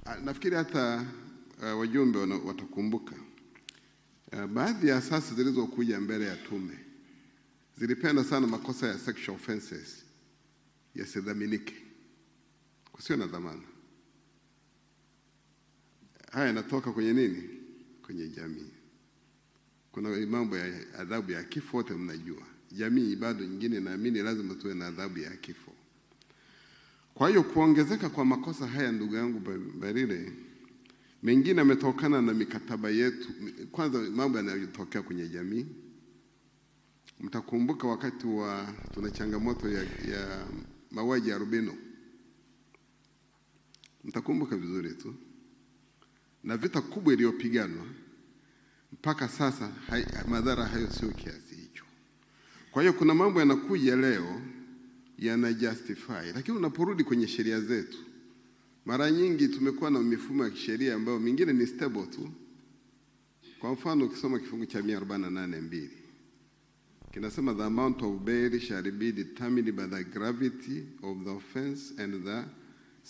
Nafikiri hata wajumbe watakumbuka baadhi ya asasi zilizokuja mbele ya tume zilipenda sana makosa ya sexual offenses yasidhaminike, kusio na dhamana. Haya yanatoka kwenye nini? Kwenye jamii. Kuna mambo ya adhabu ya kifo, wote mnajua. Jamii bado nyingine naamini lazima tuwe na adhabu ya kifo. Kwa hiyo kuongezeka kwa makosa haya, ndugu yangu Barire, mengine yametokana na mikataba yetu. Kwanza mambo yanayotokea kwenye jamii. Mtakumbuka wakati tuna changamoto ya mauaji ya albino. Mtakumbuka vizuri tu. Na vita kubwa iliyopiganwa mpaka sasa madhara hayo sio kiasi hicho. Kwa hiyo kuna mambo yanakuja leo yana justify, lakini unaporudi kwenye sheria zetu, mara nyingi tumekuwa na mifumo ya kisheria ambayo mingine ni stable tu. Kwa mfano ukisoma kifungu cha 148(2) kinasema the amount of bail shall be determined by the gravity of the offense and the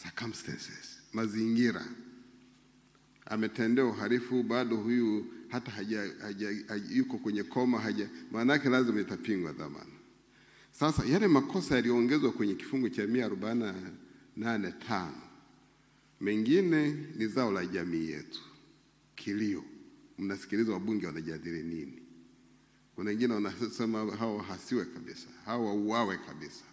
circumstances. Mazingira, ametendea uhalifu, bado huyu hata yuko kwenye koma, maana yake lazima itapingwa dhamana. Sasa yale makosa yaliongezwa kwenye kifungu cha 148(5) mengine ni zao la jamii yetu. Kilio, mnasikiliza wabunge wanajadili nini? Kuna wengine wanasema hao hasiwe kabisa, hao uawe kabisa.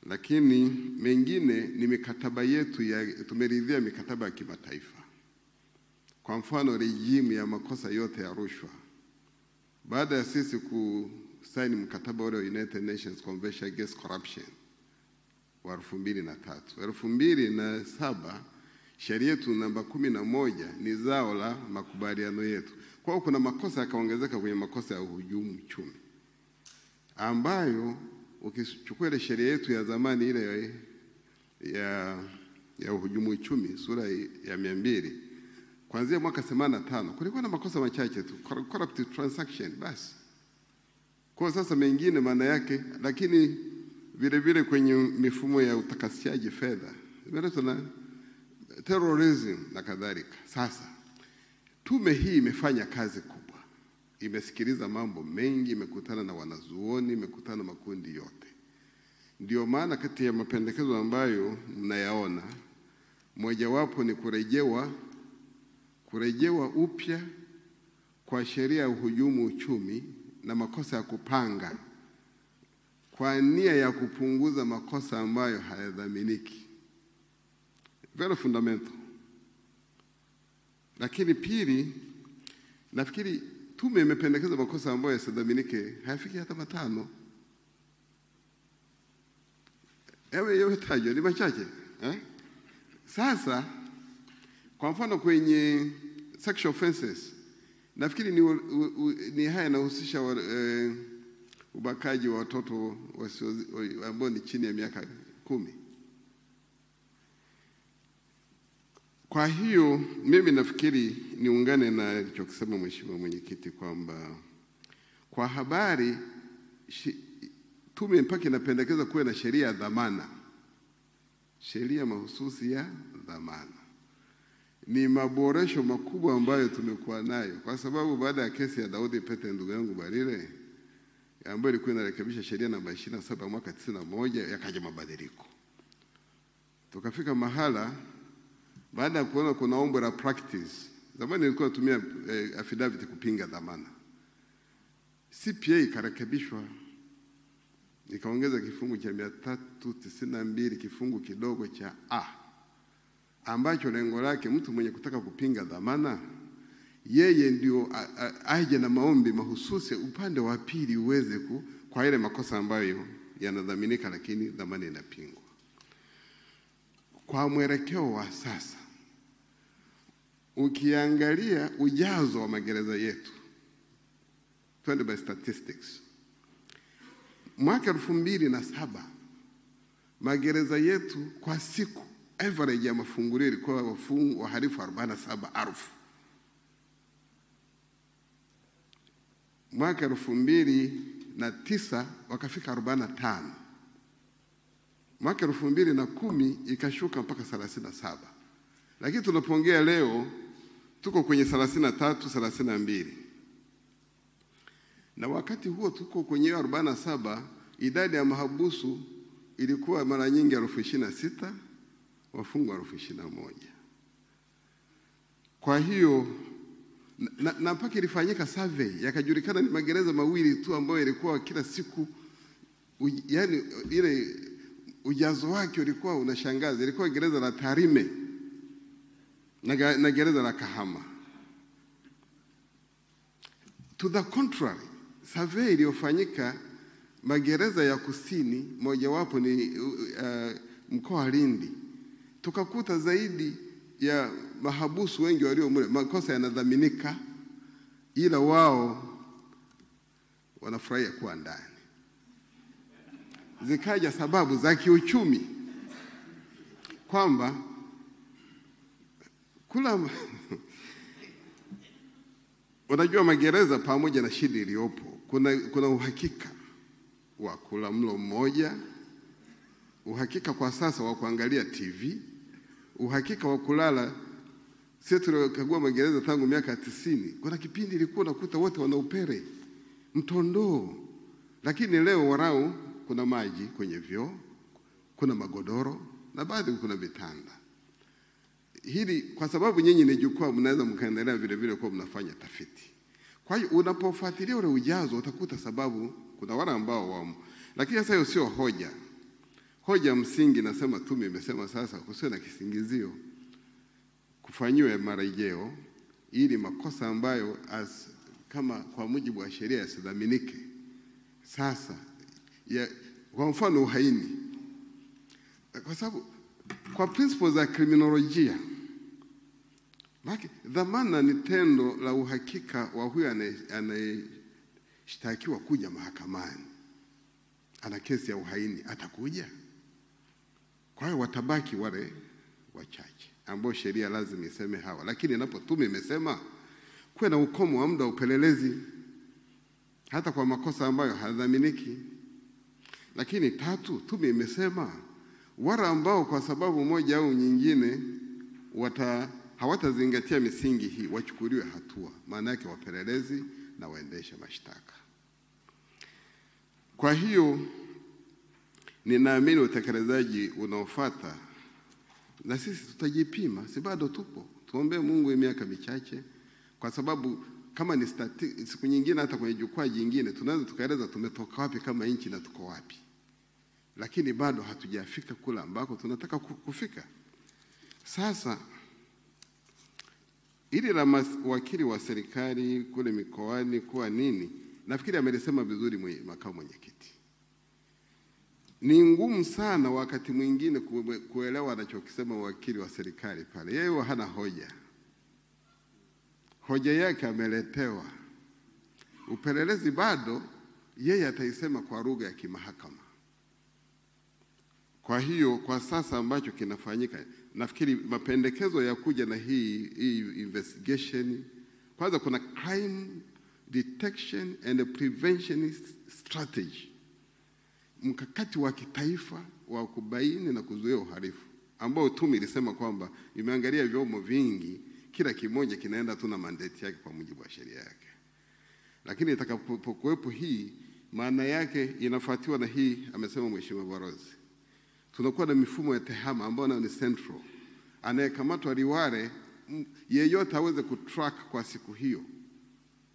Lakini mengine ni mikataba yetu tumeridhia mikataba ya kimataifa. Kwa mfano rejimu ya makosa yote ya rushwa. Baada ya sisi kusaini mkataba ule wa United Nations Convention Against Corruption wa 2003, 2007 sheria yetu namba 11 ni zao la makubaliano yetu. Kwa hiyo kuna makosa yakaongezeka kwenye makosa ya uhujumu uchumi, ambayo ukichukua ile sheria yetu ya zamani ile ya uhujumu uchumi sura ya 200 kuanzia mwaka 85 kulikuwa na makosa machache tu, corrupt transaction basi. Kwa sasa mengine maana yake, lakini vile vile kwenye mifumo ya utakasiaji fedha, vile tuna terrorism na kadhalika. Sasa tume hii imefanya kazi kubwa, imesikiliza mambo mengi, imekutana na wanazuoni, imekutana na makundi yote. Ndio maana kati ya mapendekezo ambayo mnayaona, mojawapo ni kurejewa upya kwa sheria ya uhujumu uchumi na makosa ya kupanga, kwa nia ya kupunguza makosa ambayo hayadhaminiki. Very fundamental. Lakini pili, nafikiri tume imependekeza makosa ambayo yasidhaminike hayafiki hata 5. Ewe tajwa ni machache. Sasa kwa mfano kwenye sexual offenses, nafikiri ni haya yanahusisha ubakaji wa watoto ambao ni chini ya miaka 10. Kwa hiyo mimi nafikiri niungane na alichokisema Mheshimiwa Mwenyekiti kwamba kwa habari tume mpaka inapendekeza kuwe na sheria ya dhamana. Sheria mahususi ya dhamana ni maboresho makubwa ambayo tumekuwa nayo, kwa sababu baada ya kesi ya Daudi Pete ndugu yangu Barire ambayo ilikuwa inarekebisha sheria namba 27 mwaka 91, yakaja mabadiliko. Tukafika mahala baada ya kuona kuna ombo la practice. Zamani nilikuwa natumia affidavit kupinga dhamana. CPA ikarekebishwa, ikaongeza kifungu cha 392 kifungu kidogo cha A, ambacho lengo lake mtu mwenye kutaka kupinga dhamana yeye ndio aje na maombi mahususi upande wa pili uweze kwa ile makosa ambayo yanadhaminika lakini dhamana inapingwa. Kwa mwelekeo wa sasa, ukiangalia ujazo wa magereza yetu, twende by statistics, mwaka 2007 magereza yetu kwa siku average ya mafungulio ilikuwa wahalifu 47,000. Mwaka 2009 wakafika 45. mwaka 2010 ikashuka mpaka 37. Lakini tunapoongea leo tuko kwenye 33, 32. Na wakati huo tuko kwenye 47, idadi ya mahabusu ilikuwa mara nyingi 26,000, wafungwa 21,000. Kwa hiyo na mpaka ilifanyika survey yakajulikana ni magereza mawili tu ambayo ilikuwa kila siku yani ile ujazo wake ulikuwa unashangaza. Ilikuwa gereza la Tarime na gereza la Kahama. To the contrary, survey iliyofanyika magereza ya kusini, mojawapo ni mkoa wa Lindi, tukakuta zaidi ya mahabusu wengi walio mle makosa yanadhaminika, ila wao wanafurahia kuwa ndani. Zikaja sababu za kiuchumi kwamba kula unajua magereza pamoja na shida iliyopo, kuna uhakika wa kula mlo mmoja, uhakika kwa sasa wa kuangalia TV, uhakika wa kulala. Sisi tulikagua magereza tangu miaka 90. Kuna kipindi ilikuwa nakuta wote wana upere, mtondoo. Lakini leo warau kuna maji kwenye vyoo, kuna magodoro na baadhi kuna vitanda. Hili kwa sababu nyinyi ni jukwaa, mnaweza mkaendelea vile vile kwa mnafanya tafiti. Kwa hiyo unapofuatilia ule ujazo utakuta sababu kuna wale ambao wamo. Lakini sasa hiyo sio hoja. Hoja msingi nasema tume imesema sasa kusiwe na kisingizio, kufanyiwe marejeo ili makosa ambayo kama kwa mujibu wa sheria yasidhaminike. Sasa kwa mfano uhaini, kwa sababu kwa principles za kriminolojia dhamana ni tendo la uhakika wa huyo anayeshtakiwa kuja mahakamani. Ana kesi ya uhaini, atakuja. Kwa hiyo watabaki wale wachache ambao sheria lazima iseme hawa. Lakini inapo tume imesema kuwe na ukomo wa muda upelelezi hata kwa makosa ambayo hadhaminiki. Lakini 3, tume imesema wale ambao kwa sababu moja au nyingine hawatazingatia misingi hii wachukuliwe hatua, maana yake wapelelezi na waendesha mashtaka. Kwa hiyo ninaamini utekelezaji unaofuata na sisi tutajipima, si bado tupo. Tuombe Mungu miaka michache, kwa sababu kama ni siku nyingine hata kwenye jukwaa jingine tunaweza tukaeleza tumetoka wapi kama nchi na tuko wapi. Lakini bado hatujafika kula ambako tunataka kufika. Sasa ili la wakili wa serikali kule mikoani kuwa nini, nafikiri amelisema vizuri makamu mwenyekiti. Ni ngumu sana wakati mwingine kuelewa anachokisema wakili wa serikali pale. Yeye hana hoja. Hoja yake ameletewa. Upelelezi bado yeye ataisema kwa lugha ya kimahakama. Kwa hiyo kwa sasa ambacho kinafanyika, nafikiri mapendekezo ya kuja na hii investigation, kwanza kuna crime detection and prevention strategy, mkakati wa kitaifa wa kubaini na kuzuia uhalifu, ambao tume ilisema kwamba imeangalia vyombo vingi, kila kimoja kinaenda tu na mandate yake kwa mujibu wa sheria yake. Lakini itakapokuwepo hii, maana yake inafuatiwa na hii, amesema Mheshimiwa Balozi. Tunakuwa na mifumo ya tehama ambayo ni central. Anayekamatwa Liwale, yeyote aweze kutrack kwa siku hiyo.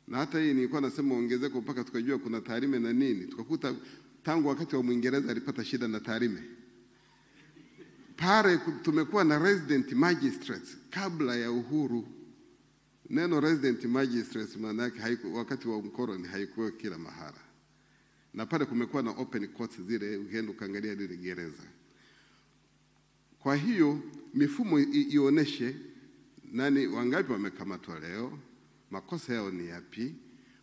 Na hata hii nilikuwa nasema ongezeko mpaka tukajua kuna Tarime na nini. Tukakuta tangu wakati wa Mwingereza alipata shida na Tarime. Pale tumekuwa na resident magistrates kabla ya uhuru. Neno resident magistrates maana yake wakati wa mkoloni haikuwa kila mahara. Na pale kumekuwa na open courts zile, ukienda ukaangalia lile gereza. Kwa hiyo mifumo ioneshe nani wangapi wamekamatwa leo, makosa yao ni yapi.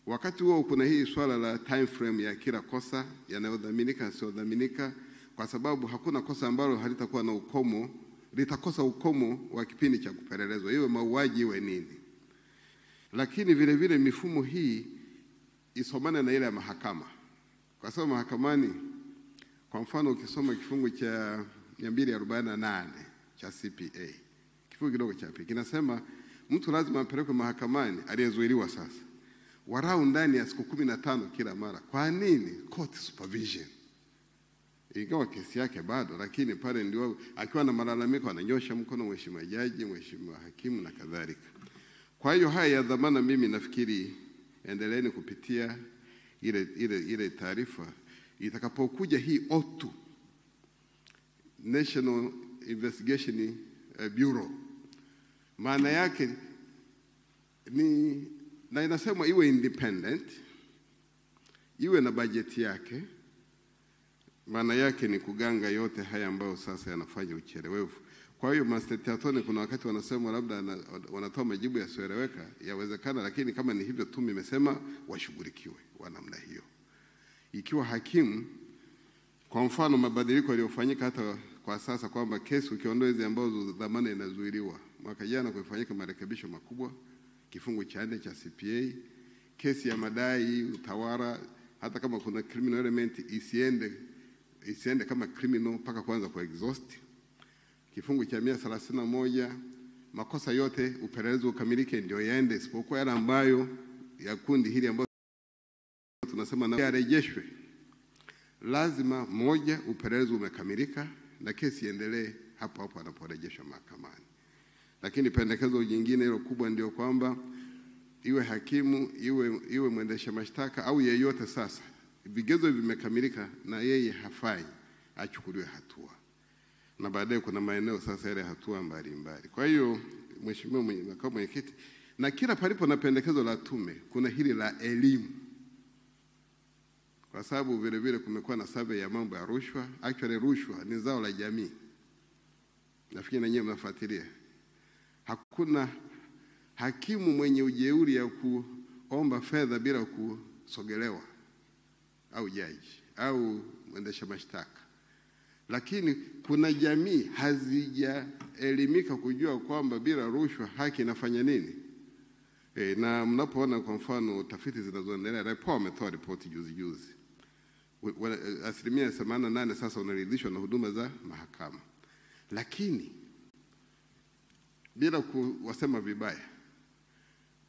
Wakati huo kuna hii swala la time frame ya kila kosa, yanayodhaminika na yasiyodhaminika, kwa sababu hakuna kosa ambalo halitakuwa na ukomo, litakosa ukomo wa kipindi cha kupelelezwa, iwe mauaji iwe nini. Lakini vile vile mifumo hii isomane na ile ya mahakama. Kwa sababu mahakamani Kwa mfano ukisoma kifungu cha 248 cha CPA, kifungu kidogo cha pili kinasema mtu lazima apelekwe mahakamani aliyezuiliwa sasa warau ndani ya siku 15 kila mara. Kwa nini? Court supervision. Ingawa kesi yake bado, lakini pale ndio akiwa na malalamiko ananyosha mkono mheshimiwa jaji, mheshimiwa hakimu na kadhalika. Kwa hiyo haya ya dhamana mimi nafikiri endeleeni kupitia ile taarifa itakapokuja hii O2 National Investigation Bureau. Maana yake ni na inasema iwe independent, iwe na bajeti yake. Maana yake ni kuganga yote haya ambayo sasa yanafanya uchelewevu. Kwa hiyo Master Attorney kuna wakati wanasema labda wanatoa majibu yasiyoeleweka, yawezekana, lakini kama ni hivyo Tume imesema washughulikiwe wa namna hiyo. Ikiwa hakimu, kwa mfano mabadiliko yaliyofanyika hata kwa sasa kwamba kesi ukiondoa hizi ambazo dhamana inazuiliwa, mwaka jana kulifanyika marekebisho makubwa, kifungu cha 4 cha CPA, kesi ya madai, utawala, hata kama kuna criminal element isiende kama criminal mpaka kwanza kwa exhaust. Kifungu cha 131, makosa yote upelelezi ukamilike ndio yaende, isipokuwa yale ambayo ya kundi hili ambayo tunasema na yarejeshwe. Lazima moja, upelelezi umekamilika na kesi iendelee hapo hapo anaporejeshwa mahakamani. Lakini pendekezo jingine hilo kubwa ndio kwamba iwe hakimu, iwe mwendesha mashtaka au yeyote sasa, vigezo vimekamilika na yeye hafai, achukuliwe hatua. Na baadaye kuna maeneo sasa ile hatua mbalimbali. Kwa hiyo mheshimiwa makamu mwenyekiti, na kila palipo na pendekezo la tume kuna hili la elimu. Kwa sababu vile vile kumekuwa na survey ya mambo ya rushwa. Actually rushwa ni zao la jamii. Nafikiri na nyinyi mnafuatilia. Hakuna hakimu mwenye ujeuri ya kuomba fedha bila kusogelewa, au jaji au mwendesha mashtaka. Lakini kuna jamii hazijaelimika kujua kwamba bila rushwa haki inafanya nini. Na mnapoona kwa mfano tafiti zinazoendelea, RIPO ametoa ripoti juzi. Asilimia 88 sasa wanaridhishwa na huduma za mahakama. Lakini bila kuwasema vibaya,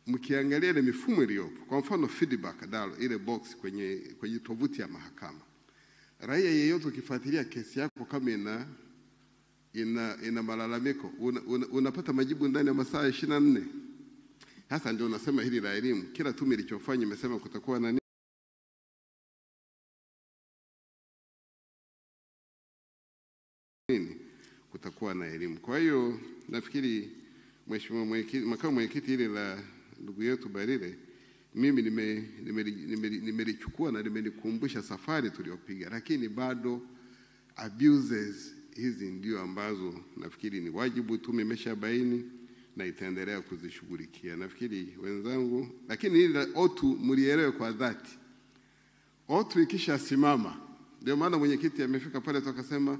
mkiangalia ile mifumo iliyopo, kwa mfano feedback dial, ile box kwenye tovuti ya mahakama, raia yeyote ukifuatilia kesi yako kama ina malalamiko, unapata majibu ndani ya masaa 24. Hasa ndio nasema hili la elimu, kila tume ilichofanya imesema kutakuwa na nini, kutakuwa na elimu. Kwa hiyo nafikiri mheshimiwa mwenyekiti, makamu mwenyekiti, ile la ndugu yetu Barire, mimi nimelichukua na nimelikumbusha safari tuliyopiga, lakini bado abuses hizi ndio ambazo nafikiri ni wajibu tume imeshabaini na itaendelea kuzishughulikia. Nafikiri wenzangu, lakini ile O2 mlielewe kwa dhati. O2 ikishasimama, ndio maana mwenyekiti amefika pale tukasema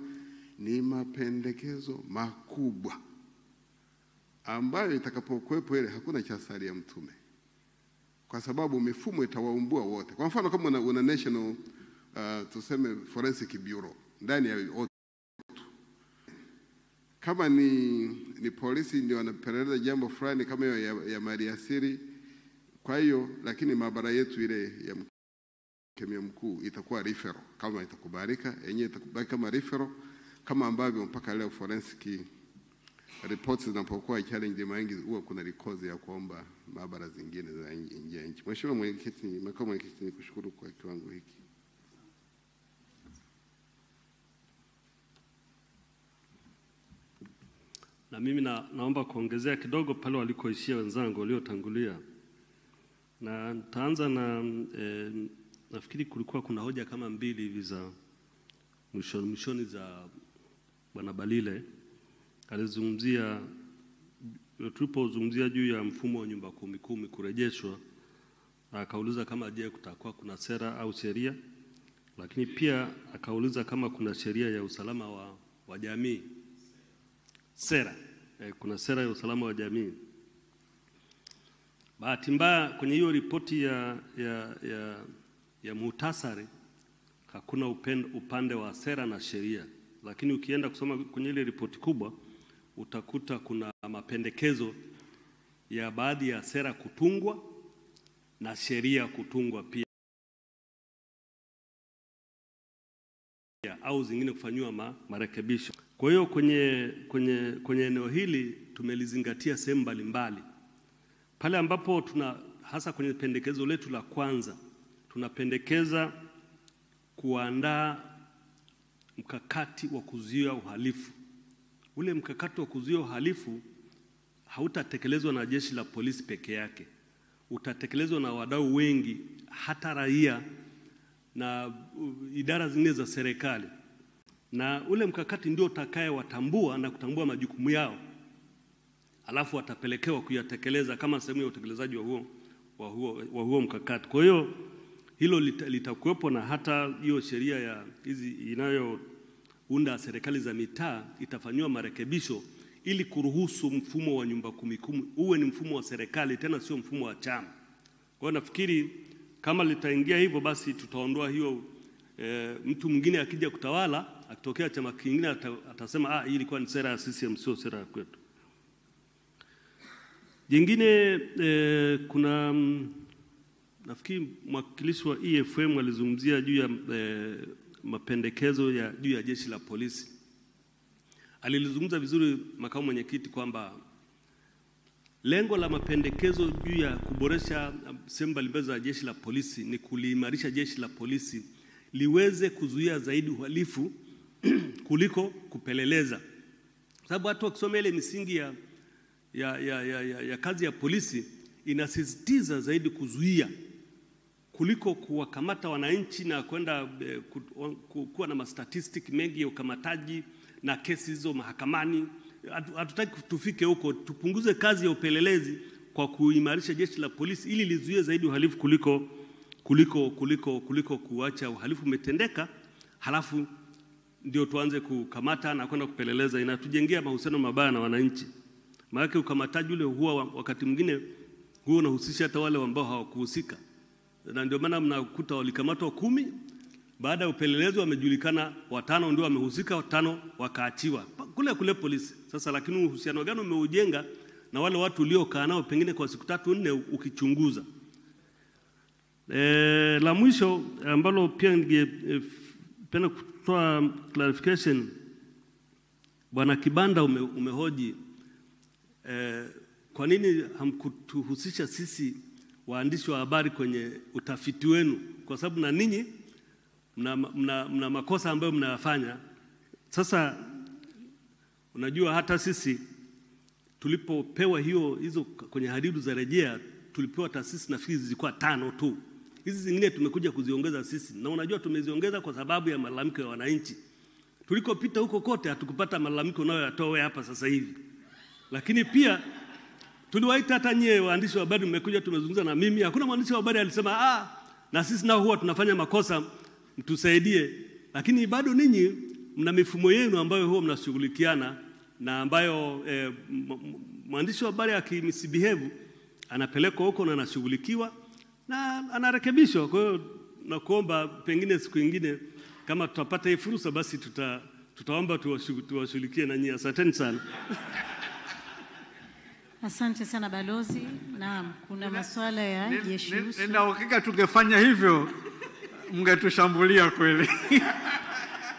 ni mapendekezo makubwa ambayo itakapokuwepo ile hakuna cha sari ya mtume, kwa sababu mifumo itawaumbua wote. Kwa mfano kama una national tuseme forensic bureau ndani ya O2, kama ni polisi ndio wanapeleleza jambo fulani kama hiyo ya maliasili, kwa hiyo lakini maabara yetu ile ya mkemia mkuu itakuwa referral kama itakubalika, yenyewe itakubaki kama referral, kama ambavyo mpaka leo forensic reports zinapokuwa challenge maingi huwa kuna records ya kuomba maabara zingine za nje ya nchi. Mheshimiwa mwenyekiti, makamu mwenyekiti, nikushukuru kwa kiwango hiki. Na mimi naomba kuongezea kidogo pale walikoishia wenzangu waliotangulia. Na nitaanza na nafikiri kulikuwa kuna hoja kama mbili hivi za mwishoni za Bwana Balile. Alizungumzia, tulipozungumzia juu ya mfumo wa nyumba 10 kurejeshwa, akauliza kama je kutakuwa kuna sera au sheria, lakini pia akauliza kama kuna sheria ya usalama wa jamii. Sera, kuna sera ya usalama wa jamii. Bahati mbaya kwenye hiyo ripoti ya muhtasari hakuna upande wa sera na sheria. Lakini ukienda kusoma kwenye ile ripoti kubwa, utakuta kuna mapendekezo ya baadhi ya sera kutungwa na sheria kutungwa pia, au zingine kufanywa marekebisho. Kwa hiyo kwenye eneo hili tumelizingatia sehemu mbalimbali. Pale ambapo hasa kwenye pendekezo letu la kwanza, tunapendekeza kuandaa mkakati wa kuzuia uhalifu. Ule mkakati wa kuzuia uhalifu hautatekelezwa na jeshi la polisi peke yake. Utatekelezwa na wadau wengi, hata raia na idara zingine za serikali. Na ule mkakati ndio utakayewatambua na kutambua majukumu yao. Alafu watapelekewa kuyatekeleza kama sehemu ya utekelezaji wa huo mkakati. Kwa hiyo hilo litakuwepo, na hata hiyo sheria ya hizi inayounda serikali za mitaa itafanywa marekebisho ili kuruhusu mfumo wa nyumba kumi uwe ni mfumo wa serikali, tena sio mfumo wa chama. Kwa hiyo nafikiri kama litaingia hivyo, basi tutaondoa hiyo mtu mwingine akija kutawala, akitokea chama kingine atasema hii ilikuwa ni sera ya CCM, sio sera ya kwetu. Jingine kuna nafikiri mwakilishi wa EFM alizungumzia juu ya mapendekezo juu ya jeshi la polisi. Alilizungumza vizuri makamu mwenyekiti kwamba lengo la mapendekezo juu ya kuboresha sehemu mbalimbali za jeshi la polisi ni kuliimarisha jeshi la polisi liweze kuzuia zaidi uhalifu kuliko kupeleleza. Sababu watu wakisoma ile misingi ya kazi ya polisi inasisitiza zaidi kuzuia kuliko kuwakamata wananchi na kwenda kuwa na statistic mengi ya ukamataji na kesi hizo mahakamani. Hatutaki tufike huko, tupunguze kazi ya upelelezi kwa kuimarisha jeshi la polisi ili lizuie zaidi uhalifu kuliko kuacha uhalifu umetendeka halafu ndio tuanze kukamata na kwenda kupeleleza. Inatujengea mahusiano mabaya na wananchi. Maana ukamataji ule huwa wakati mwingine huwa unahusisha hata wale ambao hawakuhusika. Na ndio maana mnakuta walikamatwa 10, baada ya upelelezi wamejulikana 5 ndio wamehusika, 5 wakaachiwa kule polisi. Sasa lakini uhusiano gani umeujenga na wale watu uliokaa nao pengine kwa siku 3-4 ukichunguza? La mwisho ambalo pia ningependa kutoa clarification, Bwana Kibanda umehoji kwa nini hamkutuhusisha sisi waandishi wa habari kwenye utafiti wenu, kwa sababu na ninyi mna makosa ambayo mnayafanya. Sasa unajua hata sisi tulipopewa hizo kwenye hadidu za rejea, tulipewa taasisi nafikiri zilikuwa 5 tu. Hizi zingine tumekuja kuziongeza sisi, na unajua tumeziongeza kwa sababu ya malalamiko ya wananchi. Tulikopita huko kote hatukupata malalamiko unayoyatoa hapa sasa hivi. Lakini pia tuliwaita hata nyie waandishi wa habari, mmekuja tumezungumza na mimi, hakuna mwandishi wa habari alisema na sisi nao huwa tunafanya makosa, mtusaidie. Lakini bado ninyi mna mifumo yenu ambayo huwa mnashughulikiana na ambayo mwandishi wa habari akimisbehave anapelekwa huko na anashughulikiwa na anarekebishwa. Kwa hiyo nakuomba pengine siku nyingine kama tutapata hii fursa, basi tutaomba tuwashughulikie na nyinyi. Asanteni sana. Asante sana balozi. Naam, kuna masuala ya jeshi. Na hakika tungefanya hivyo mngetushambulia kweli.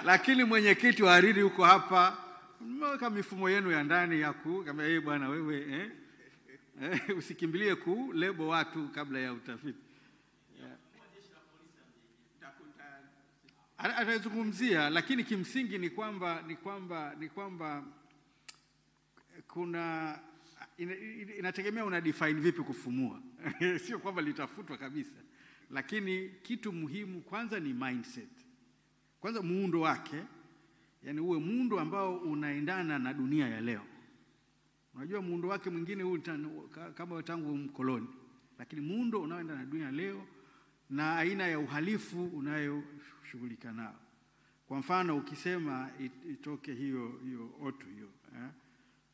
Lakini mwenyekiti wa Hariri yuko hapa, mmeweka mifumo yenu ya ndani ya kama bwana wewe usikimbilie lebo watu kabla ya utafiti. Atazungumzia, lakini kimsingi ni kwamba kuna inategemea una define vipi kufumua. Sio kwamba litafutwa kabisa, lakini kitu muhimu kwanza ni mindset. Kwanza muundo wake, yani uwe muundo ambao unaendana na dunia ya leo. Unajua muundo wake mwingine huu kama tangu mkoloni, lakini muundo unaoendana na dunia ya leo na aina ya uhalifu unayoshughulika nao. Kwa mfano ukisema itoke hiyo OTU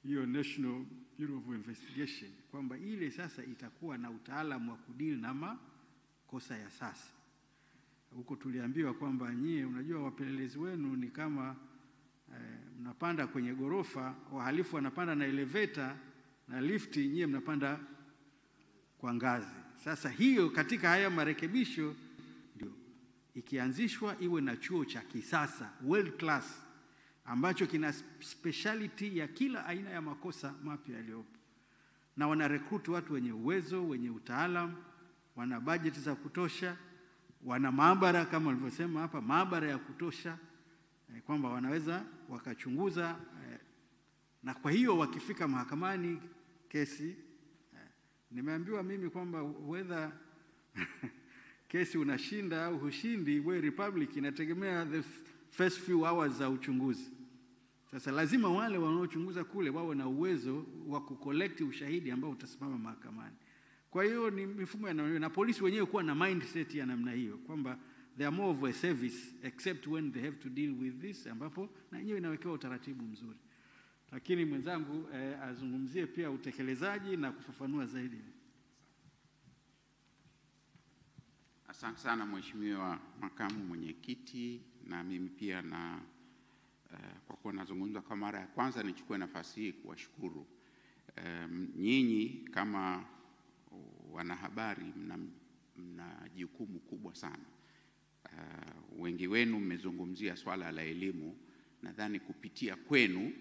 hiyo National Bureau of Investigation, kwamba ile sasa itakuwa na utaalamu wa kudili na makosa ya sasa. huko tuliambiwa kwamba nyie, unajua wapelelezi wenu ni kama mnapanda kwenye gorofa, wahalifu wanapanda na elevator na lifti, nyie mnapanda kwa ngazi. Sasa hiyo katika haya marekebisho ndio ikianzishwa iwe na chuo cha kisasa world class ambacho kina speciality ya kila aina ya makosa mapya yaliyopo, na wana recruit watu wenye uwezo, wenye utaalamu, wana budget za kutosha, wana maabara kama walivyosema hapa, maabara ya kutosha, kwamba wanaweza wakachunguza, na kwa hiyo wakifika mahakamani kesi, nimeambiwa mimi kwamba whether kesi unashinda au hushindi, we republic inategemea the first few hours za uchunguzi. Sasa lazima wale wanaochunguza kule wawe na uwezo wa kucollect ushahidi ambao utasimama mahakamani. Kwa hiyo ni mifumo na polisi wenyewe kuwa na mindset ya namna hiyo, kwamba they are more of a service except when they have to deal with this, ambapo na yenyewe inawekewa utaratibu mzuri. Lakini mwenzangu azungumzie pia utekelezaji na kufafanua zaidi. Asante sana Mheshimiwa Makamu Mwenyekiti, na mimi pia kwa kuwa nazungumza kwa mara ya kwanza nichukue nafasi hii kuwashukuru nyinyi kama wanahabari. Mna jukumu kubwa sana. Wengi wenu mmezungumzia swala la elimu. Nadhani kupitia kwenu,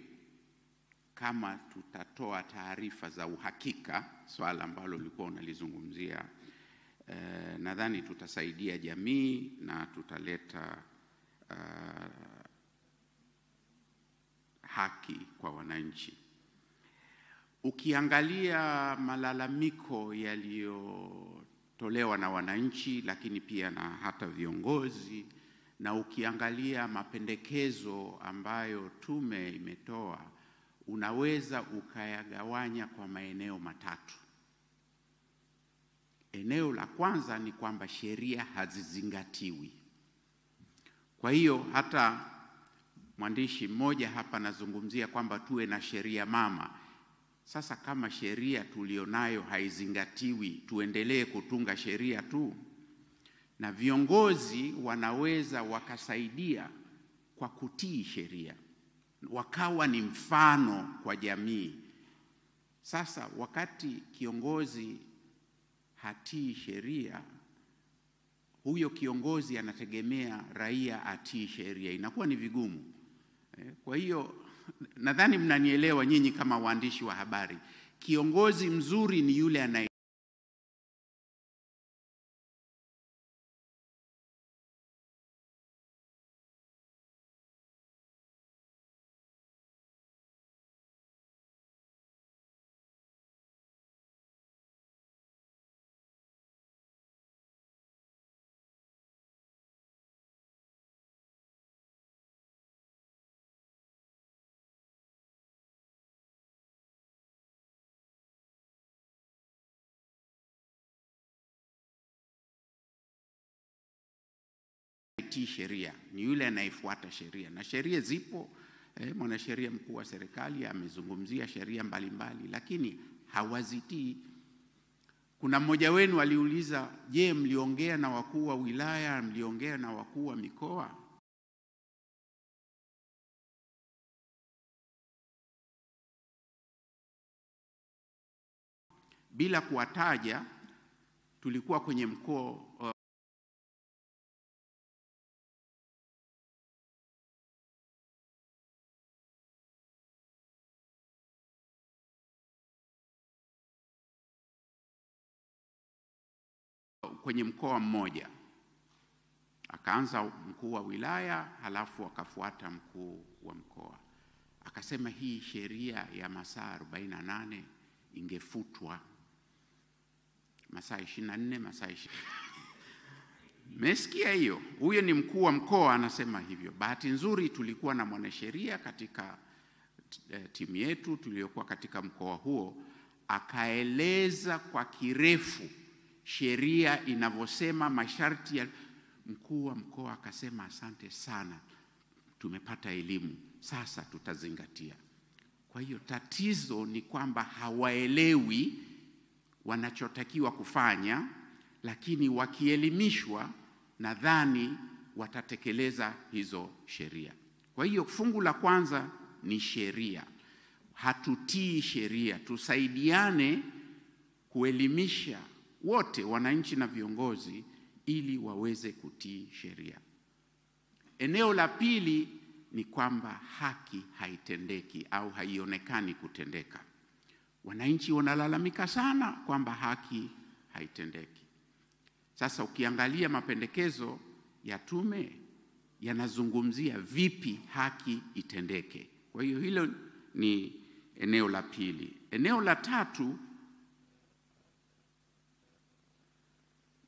kama tutatoa taarifa za uhakika, swala ambalo ulikuwa unalizungumzia, nadhani tutasaidia jamii na tutaleta haki kwa wananchi. Ukiangalia malalamiko yaliyotolewa na wananchi, lakini pia na hata viongozi, na ukiangalia mapendekezo ambayo tume imetoa, unaweza ukayagawanya kwa maeneo matatu. Eneo la kwanza ni kwamba sheria hazizingatiwi. Kwa hiyo hata mwandishi mmoja hapa nazungumzia kwamba tuwe na sheria mama. Sasa kama sheria tulionayo haizingatiwi, tuendelee kutunga sheria tu? Na viongozi wanaweza wakasaidia kwa kutii sheria, wakawa ni mfano kwa jamii. Sasa wakati kiongozi hatii sheria, huyo kiongozi anategemea raia atii sheria, inakuwa ni vigumu. Kwa hiyo nadhani mnanielewa nyinyi kama waandishi wa habari. Kiongozi mzuri ni yule anaye sheria, ni yule anayefuata sheria. Na sheria zipo, mwanasheria mkuu wa serikali amezungumzia sheria mbalimbali, lakini hawazitii. Kuna mmoja wenu aliuliza, je, mliongea na wakuu wa wilaya, mliongea na wakuu wa mikoa? Bila kuwataja, tulikuwa kwenye mkoa mmoja. Akaanza mkuu wa wilaya, halafu akafuata mkuu wa mkoa. Akasema hii sheria ya masaa 48 ingefutwa. Masaa 24, masaa 20. Mmesikia hiyo? Huyo ni mkuu wa mkoa anasema hivyo. Bahati nzuri tulikuwa na mwanasheria katika timu yetu tuliyokuwa katika mkoa huo, akaeleza kwa kirefu sheria inavyosema, masharti ya mkuu wa mkoa. Akasema asante sana, tumepata elimu, sasa tutazingatia. Kwa hiyo tatizo ni kwamba hawaelewi wanachotakiwa kufanya, lakini wakielimishwa nadhani watatekeleza hizo sheria. Kwa hiyo fungu la kwanza ni sheria. Hatutii sheria, tusaidiane kuelimisha wote, wananchi na viongozi, ili waweze kutii sheria. Eneo la pili ni kwamba haki haitendeki au haionekani kutendeka. Wananchi wanalalamika sana kwamba haki haitendeki. Sasa ukiangalia mapendekezo ya tume yanazungumzia vipi haki itendeke. Kwa hiyo hilo ni eneo la pili. Eneo la tatu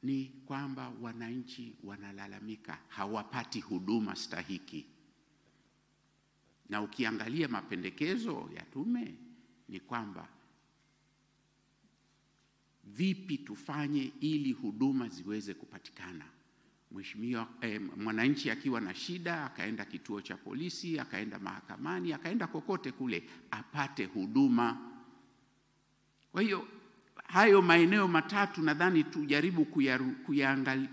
ni kwamba wananchi wanalalamika hawapati huduma stahiki. Na ukiangalia mapendekezo ya tume ni kwamba vipi tufanye ili huduma ziweze kupatikana. Mheshimiwa, mwananchi akiwa na shida, akaenda kituo cha polisi, akaenda mahakamani, akaenda kokote kule, apate huduma. Kwa hiyo hayo maeneo matatu nadhani tujaribu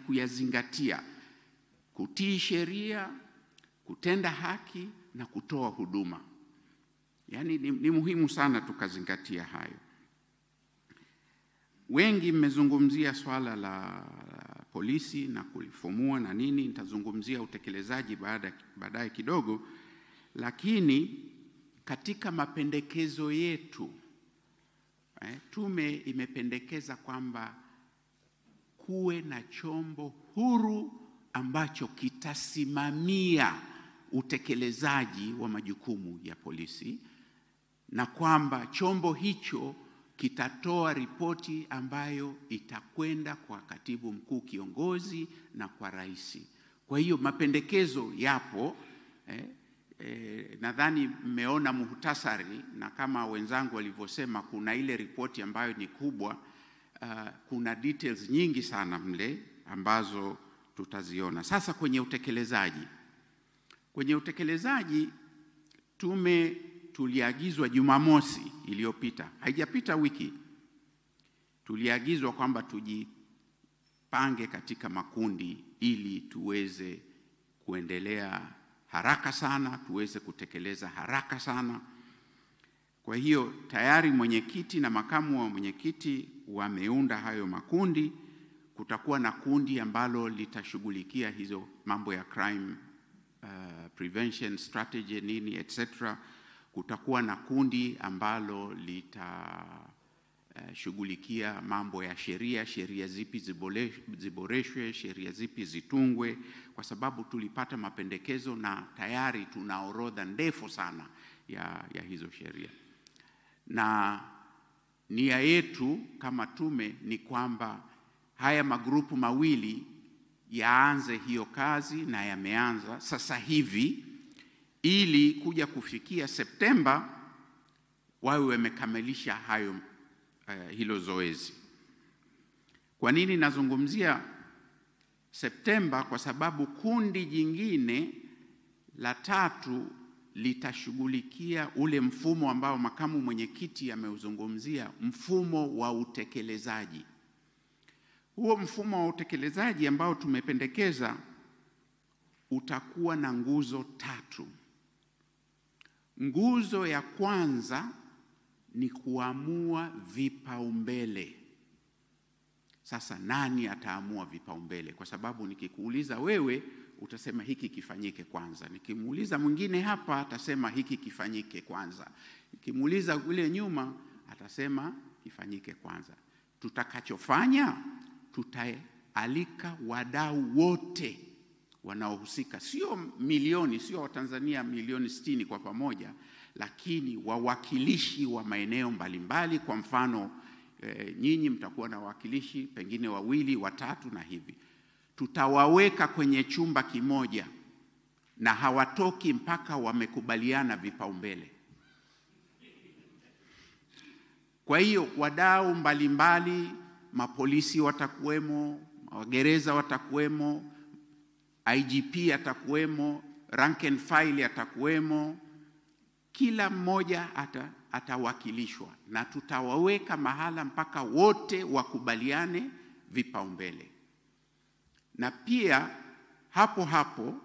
kuyazingatia: kutii sheria, kutenda haki na kutoa huduma. Yaani ni muhimu sana tukazingatia hayo. Wengi mmezungumzia swala la polisi na kulifumua na nini. Nitazungumzia utekelezaji baadaye kidogo, lakini katika mapendekezo yetu tume imependekeza kwamba kuwe na chombo huru ambacho kitasimamia utekelezaji wa majukumu ya polisi, na kwamba chombo hicho kitatoa ripoti ambayo itakwenda kwa katibu mkuu kiongozi na kwa rais. Kwa hiyo mapendekezo yapo. Nadhani mmeona muhtasari, na kama wenzangu walivyosema, kuna ile ripoti ambayo ni kubwa. Kuna details nyingi sana mle ambazo tutaziona. Sasa kwenye utekelezaji tume tuliagizwa Jumamosi iliyopita, haijapita wiki, tuliagizwa kwamba tujipange katika makundi ili tuweze kuendelea haraka sana, tuweze kutekeleza haraka sana. Kwa hiyo tayari mwenyekiti na makamu wa mwenyekiti wameunda hayo makundi. Kutakuwa na kundi ambalo litashughulikia hizo mambo ya crime prevention strategy nini etc. Kutakuwa na kundi ambalo litashughulikia mambo ya sheria zipi ziboreshwe, sheria zipi zitungwe, kwa sababu tulipata mapendekezo na tayari tuna orodha ndefu sana ya hizo sheria. Na nia yetu kama tume ni kwamba haya magrupu mawili yaanze hiyo kazi, na yameanza sasa hivi, ili kuja kufikia Septemba wawe wamekamilisha hilo zoezi. Kwa nini nazungumzia Septemba? Kwa sababu kundi jingine la tatu litashughulikia ule mfumo ambao makamu mwenyekiti ameuzungumzia, mfumo wa utekelezaji. Huo mfumo wa utekelezaji ambao tumependekeza utakuwa na nguzo tatu. Nguzo ya kwanza ni kuamua vipaumbele. Sasa nani ataamua vipaumbele? Kwa sababu nikikuuliza wewe utasema hiki kifanyike kwanza, nikimuuliza mwingine hapa atasema hiki kifanyike kwanza, nikimuuliza yule nyuma atasema kifanyike kwanza. Tutakachofanya, tutaalika wadau wote wanaohusika, sio milioni, sio Watanzania milioni 60 kwa pamoja, lakini wawakilishi wa maeneo mbalimbali. Kwa mfano nyinyi mtakuwa na wawakilishi pengine 2, 3 na hivi. Tutawaweka kwenye chumba kimoja na hawatoki mpaka wamekubaliana vipaumbele. Kwa hiyo wadau mbalimbali, mapolisi watakuwemo, magereza watakuwemo, IGP atakuwemo, rank and file atakuwemo, kila mmoja atawakilishwa, na tutawaweka mahala mpaka wote wakubaliane vipaumbele. na pia hapo hapo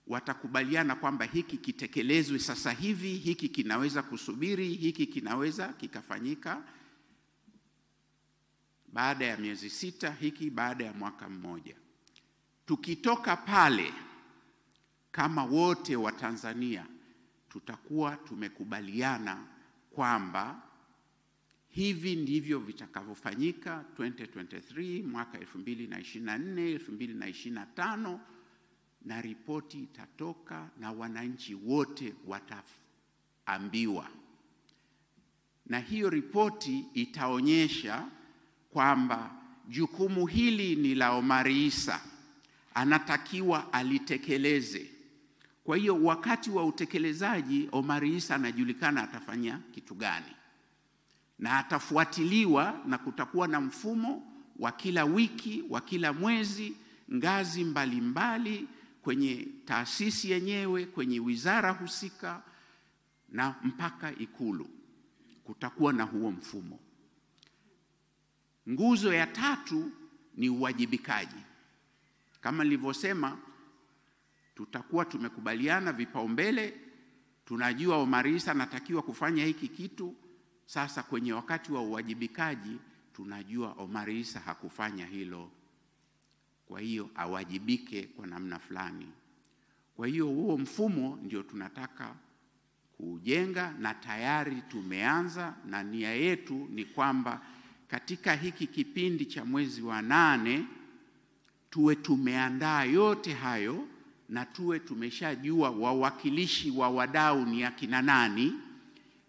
watakubaliana kwamba hiki kitekelezwe sasa hivi, hiki kinaweza kusubiri, hiki kinaweza kikafanyika baada ya miezi 6, hiki baada ya mwaka mmoja. Tukitoka pale kama wote wa Tanzania tutakuwa tumekubaliana kwamba hivi ndivyo vitakavyofanyika 2023, mwaka 2024, 2025, na ripoti itatoka na wananchi wote wataambiwa. Na hiyo ripoti itaonyesha kwamba jukumu hili ni la Omari Isa, anatakiwa alitekeleze. Kwa hiyo wakati wa utekelezaji Omari Isa anajulikana atafanya kitu gani, na atafuatiliwa, na kutakuwa na mfumo wa kila wiki, wa kila mwezi, ngazi mbalimbali, kwenye taasisi yenyewe, kwenye wizara husika, na mpaka Ikulu kutakuwa na huo mfumo. Nguzo ya 3 ni uwajibikaji. Kama nilivyosema, tutakuwa tumekubaliana vipaumbele, tunajua Omari Isa anatakiwa kufanya hiki kitu. Sasa kwenye wakati wa uwajibikaji tunajua Omari Isa hakufanya hilo, kwa hiyo awajibike kwa namna fulani. Kwa hiyo huo mfumo ndio tunataka kujenga, na tayari tumeanza, na nia yetu ni kwamba katika hiki kipindi cha mwezi wa 8 tuwe tumeandaa yote hayo, na tuwe tumeshajua wawakilishi wa wadau ni akina nani,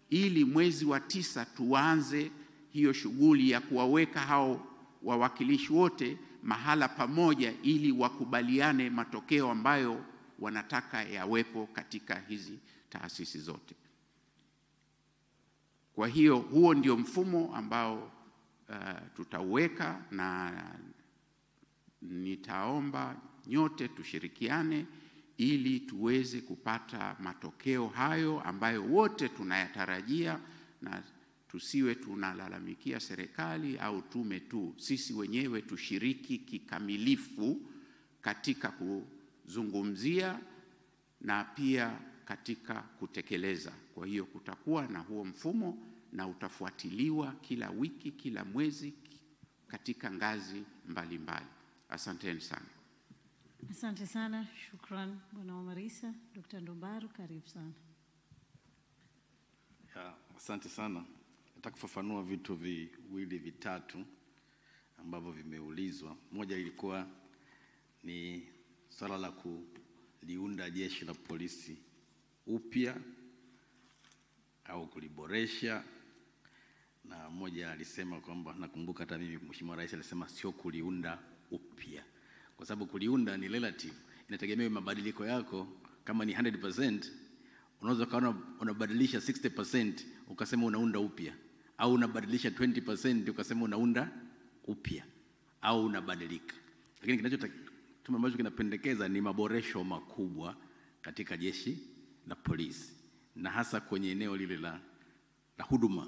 ili mwezi wa 9 tuanze hiyo shughuli ya kuwaweka hao wawakilishi wote mahala pamoja, ili wakubaliane matokeo ambayo wanataka yawepo katika hizi taasisi zote. Kwa hiyo huo ndio mfumo ambao tutauweka, na nitaomba nyote tushirikiane ili tuweze kupata matokeo hayo ambayo wote tunayatarajia, na tusiwe tunalalamikia serikali au tume tu. Sisi wenyewe tushiriki kikamilifu katika kuzungumzia na pia katika kutekeleza. Kwa hiyo kutakuwa na huo mfumo, na utafuatiliwa kila wiki, kila mwezi, katika ngazi mbalimbali. Asanteni sana. Asante sana, shukran Bwana Omari Isa. Dr. Ndubaru, karibu sana. Asante sana. Nataka kufafanua vitu viwili vitatu ambavyo vimeulizwa. Moja ilikuwa ni swala la kuliunda jeshi la polisi upya au kuliboresha, na mmoja alisema kwamba, nakumbuka hata mimi Mheshimiwa Rais alisema sio kuliunda upya, kwa sababu kuliunda ni relative, inategemea mabadiliko yako. Kama ni 100%, unaweza kaona unabadilisha 60% ukasema unaunda upya, au unabadilisha 20% ukasema unaunda upya, au unabadilika. Lakini tume ambacho kinapendekeza ni maboresho makubwa katika jeshi la polisi, na hasa kwenye eneo lile la huduma,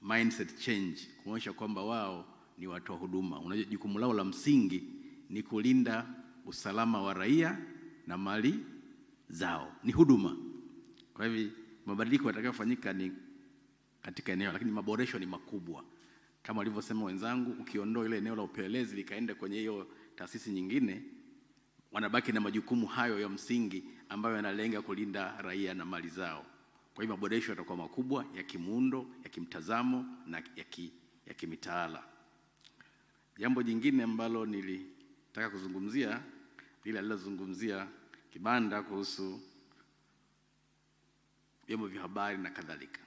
mindset change, kuonyesha kwamba wao ni watu wa huduma. Unajua jukumu lao la msingi ni kulinda usalama wa raia na mali zao, ni huduma. Kwa hivyo mabadiliko yatakayofanyika ni katika eneo, lakini maboresho ni makubwa. Kama walivyosema wenzangu, ukiondoa ile eneo la upelelezi likaenda kwenye hiyo taasisi nyingine, wanabaki na majukumu hayo ya msingi ambayo yanalenga kulinda raia na mali zao. Kwa hivyo maboresho yatakuwa makubwa ya kimuundo, ya kimtazamo na ya kimitaala. Jambo jingine ambalo nilitaka kuzungumzia, lile alilozungumzia Kibanda kuhusu vyombo vya habari na kadhalika.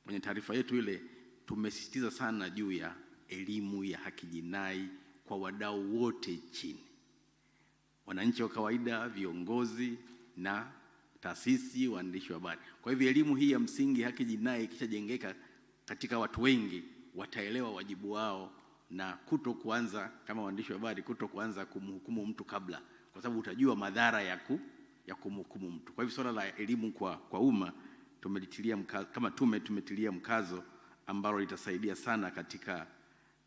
Kwenye taarifa yetu ile tumesisitiza sana juu ya elimu ya haki jinai kwa wadau wote chini, wananchi wa kawaida, viongozi na taasisi, waandishi wa habari. Kwa hivyo elimu hii ya msingi haki jinai ikishajengeka katika watu wengi, wataelewa wajibu wao, na kuanza kama waandishi wa habari kuanza kumhukumu mtu kabla, kwa sababu utajua madhara ya kumhukumu mtu. Kwa hivyo swala la elimu kwa umma tumelitilia mkazo, kama tume tumetilia mkazo, ambalo litasaidia sana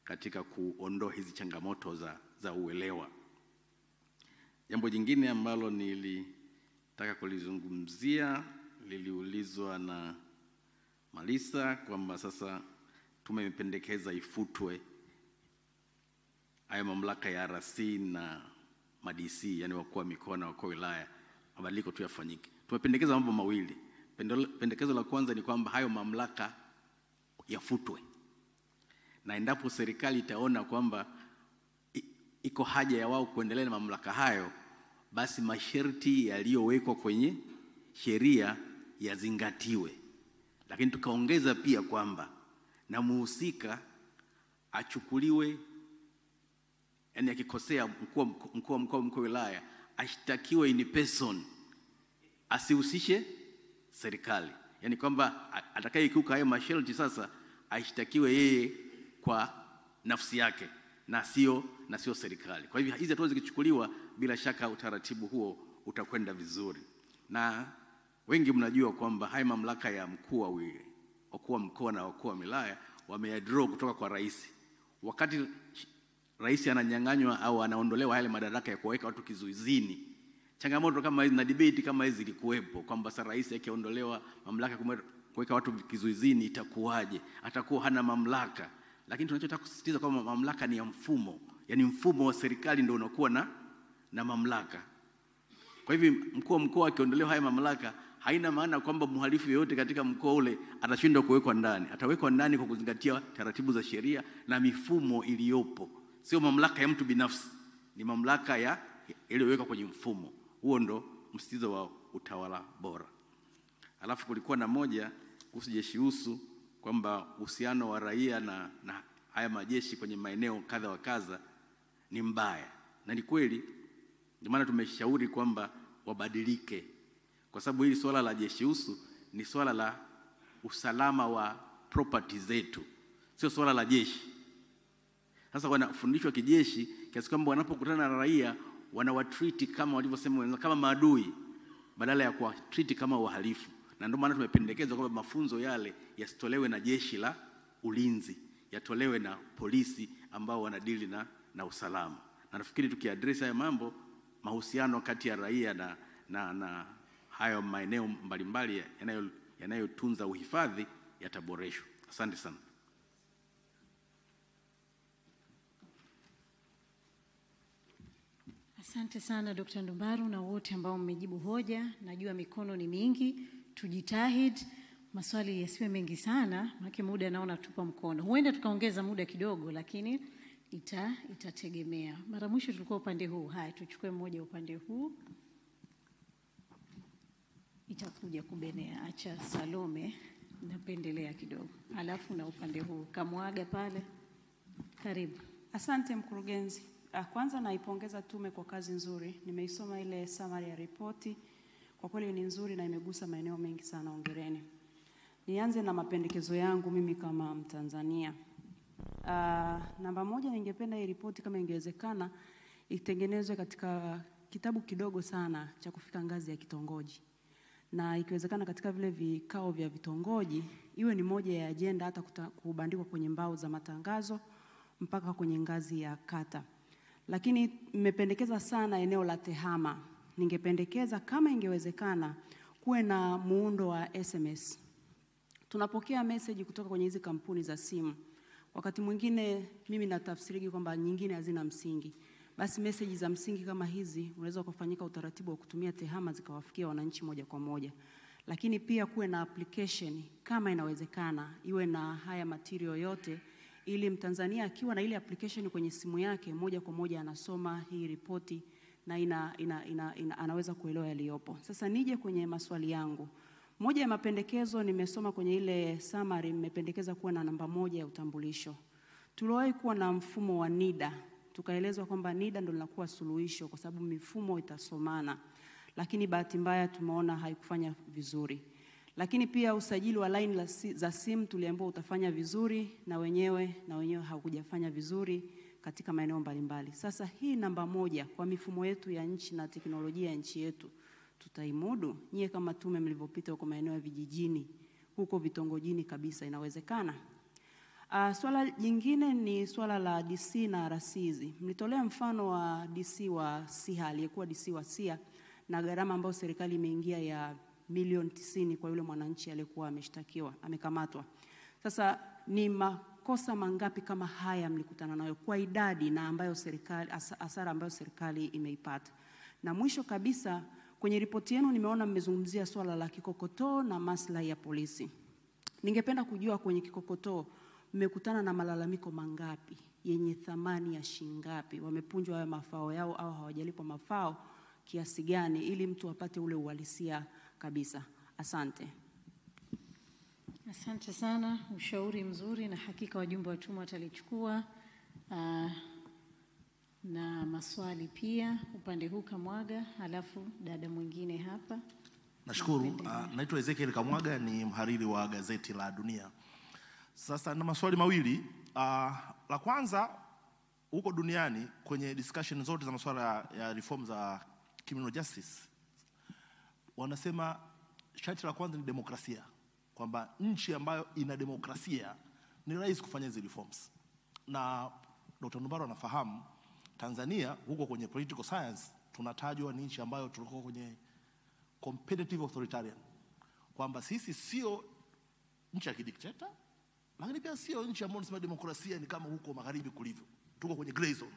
katika kuondoa hizi changamoto za uelewa. Jambo jingine ambalo nilitaka kulizungumzia liliulizwa na Malisa kwamba sasa tume imependekeza ifutwe haya mamlaka ya RC na MDC, yani wakuu wa mikoa na wakuu wa wilaya, mabadiliko tu yafanyike. Tumependekeza mambo mawili. Pendekezo la kwanza ni kwamba hayo mamlaka yafutwe, na endapo serikali itaona kwamba iko haja ya wao kuendelea na mamlaka hayo, basi masharti yaliyowekwa kwenye sheria yazingatiwe. Lakini tukaongeza pia kwamba na muhusika achukuliwe, yani akikosea mkuu wa wilaya ashtakiwe in person, asihusishe serikali. Yani kwamba atakayekiuka hayo masharti sasa ashtakiwe yeye kwa nafsi yake na sio serikali. Kwa hivyo hizi hatua zikichukuliwa, bila shaka utaratibu huo utakwenda vizuri. Na wengi mnajua kwamba haya mamlaka ya wakuu wa mkoa na wakuu wa wilaya wameyadraw kutoka kwa rais. Wakati rais ananyang'anywa au anaondolewa yale madaraka ya kuweka watu kizuizini, changamoto kama hizi na debate kama hizi zilikuwepo kwamba sasa rais akiondolewa mamlaka kuweka watu kizuizini itakuwaje, atakuwa hana mamlaka. Lakini tunachotaka kusisitiza kwamba mamlaka ni ya mfumo, yani mfumo wa serikali ndio unakuwa na mamlaka. Kwa hivyo mkuu wa mkoa akiondolewa haya mamlaka, haina maana kwamba mhalifu yeyote katika mkoa ule atashindwa kuwekwa ndani. Atawekwa ndani kwa kuzingatia taratibu za sheria na mifumo iliyopo. Sio mamlaka ya mtu binafsi, ni mamlaka iliyowekwa kwenye mfumo. Huo ndo msitizo wa utawala bora. Alafu kulikuwa na moja kuhusu jeshi usu kwamba uhusiano wa raia na haya majeshi kwenye maeneo kadha wa kadha ni mbaya. Na ni kweli, ndio maana tumeshauri kwamba wabadilike. Kwa sababu hili swala la jeshi usu ni swala la usalama wa property zetu, sio swala la jeshi. Sasa wanafundishwa kijeshi kiasi kwamba wanapokutana na raia wanawatreat kama walivyosema kama maadui badala ya kuwatreat kama wahalifu. Na ndio maana tumependekeza kwamba mafunzo yale yasitolewe na jeshi la ulinzi, yatolewe na polisi ambao wanadili na usalama. Na nafikiri tukiaddress haya mambo, mahusiano kati ya raia na hayo maeneo mbalimbali yanayotunza uhifadhi yataboreshwa. Asante sana. Asante sana Dr. Ndubaru na wote ambao mmejibu hoja. Najua mikono ni mingi, tujitahidi maswali yasiwe mengi sana, maana muda naona tupa mkono. Huenda tukaongeza muda kidogo, lakini itategemea. Mara mwisho tulikuwa upande huu. Haya, tuchukue mmoja upande huu. Itakuja kubenea. Acha Salome, napendelea kidogo. Alafu na upande huu. Kamwaga pale. Karibu. Asante mkurugenzi. Kwanza naipongeza tume kwa kazi nzuri. Nimeisoma ile summary ya ripoti. Kwa kweli ni nzuri na imegusa maeneo mengi sana. Hongereni. Nianze na mapendekezo yangu mimi kama Mtanzania. Namba moja, ningependa hii ripoti kama ingewezekana itengenezwe katika kitabu kidogo sana cha kufika ngazi ya kitongoji. Na ikiwezekana katika vile vikao vya vitongoji iwe ni moja ya ajenda, hata kubandikwa kwenye mbao za matangazo mpaka kwenye ngazi ya kata. Lakini nimependekeza sana eneo la tehama. Ningependekeza kama ingewezekana kuwe na muundo wa SMS. Tunapokea message kutoka kwenye hizi kampuni za simu. Wakati mwingine mimi natafsiri kwamba nyingine hazina msingi. Basi message za msingi kama hizi unaweza kufanyika utaratibu wa kutumia tehama zikawafikia wananchi moja kwa moja. Lakini pia kuwe na application kama inawezekana iwe na haya material yote, ili Mtanzania akiwa na ile application kwenye simu yake moja kwa moja anasoma hii ripoti na anaweza kuelewa yaliyopo. Sasa nije kwenye maswali yangu. Moja ya mapendekezo nimesoma kwenye ile summary, nimependekeza kuwa na namba 1 ya utambulisho. Tuliwahi kuwa na mfumo wa NIDA. Tukaelezwa kwamba NIDA ndio linakuwa suluhisho kwa sababu mifumo itasomana. Lakini bahati mbaya tumeona haikufanya vizuri. Lakini pia usajili wa line za simu tuliambiwa utafanya vizuri na wenyewe haukujafanya vizuri katika maeneo mbalimbali. Sasa hii namba 1 kwa mifumo yetu ya nchi na teknolojia ya nchi yetu tutaimudu? Nyie kama tume mlivyopita huko maeneo ya vijijini, huko vitongojini kabisa, inawezekana? Swala jingine ni swala la DC na rasizi. Mlitolea mfano wa DC wa Siha, aliyekuwa DC wa Siha, na gharama ambayo serikali imeingia ya milioni 90 kwa yule mwananchi aliyekuwa ameshtakiwa, amekamatwa. Sasa ni makosa mangapi kama haya mlikutana nayo kwa idadi na ambayo serikali, hasara ambayo serikali imeipata? Na mwisho kabisa, kwenye ripoti yenu nimeona mmezungumzia swala la kikokotoo na maslahi ya polisi. Ningependa kujua kwenye kikokotoo mmekutana na malalamiko mangapi yenye thamani ya shingapi? Wamepunjwa hayo mafao yao au hawajalipwa mafao kiasi gani, ili mtu apate ule uhalisia kabisa? Asante. Asante sana, ushauri mzuri, na hakika wajumbe wa tume watalichukua. Na maswali pia upande huu Kamwaga, alafu dada mwingine hapa. Nashukuru. Naitwa Ezekiel Kamwaga, ni mhariri wa gazeti la Dunia. Sasa na maswali mawili. La kwanza, huko duniani kwenye discussion zote za masuala ya reform za criminal justice, wanasema sharti la kwanza ni demokrasia, kwamba nchi ambayo ina demokrasia ni rahisi kufanya hizo reforms. Na Dr. Ndumbaro anafahamu Tanzania huko kwenye political science tunatajwa ni nchi ambayo tulikuwa kwenye competitive authoritarian, kwamba sisi sio nchi ya kidikteta, lakini pia sio nchi ambayo tunasema demokrasia ni kama huko magharibi kulivyo. Tuko kwenye gray zone.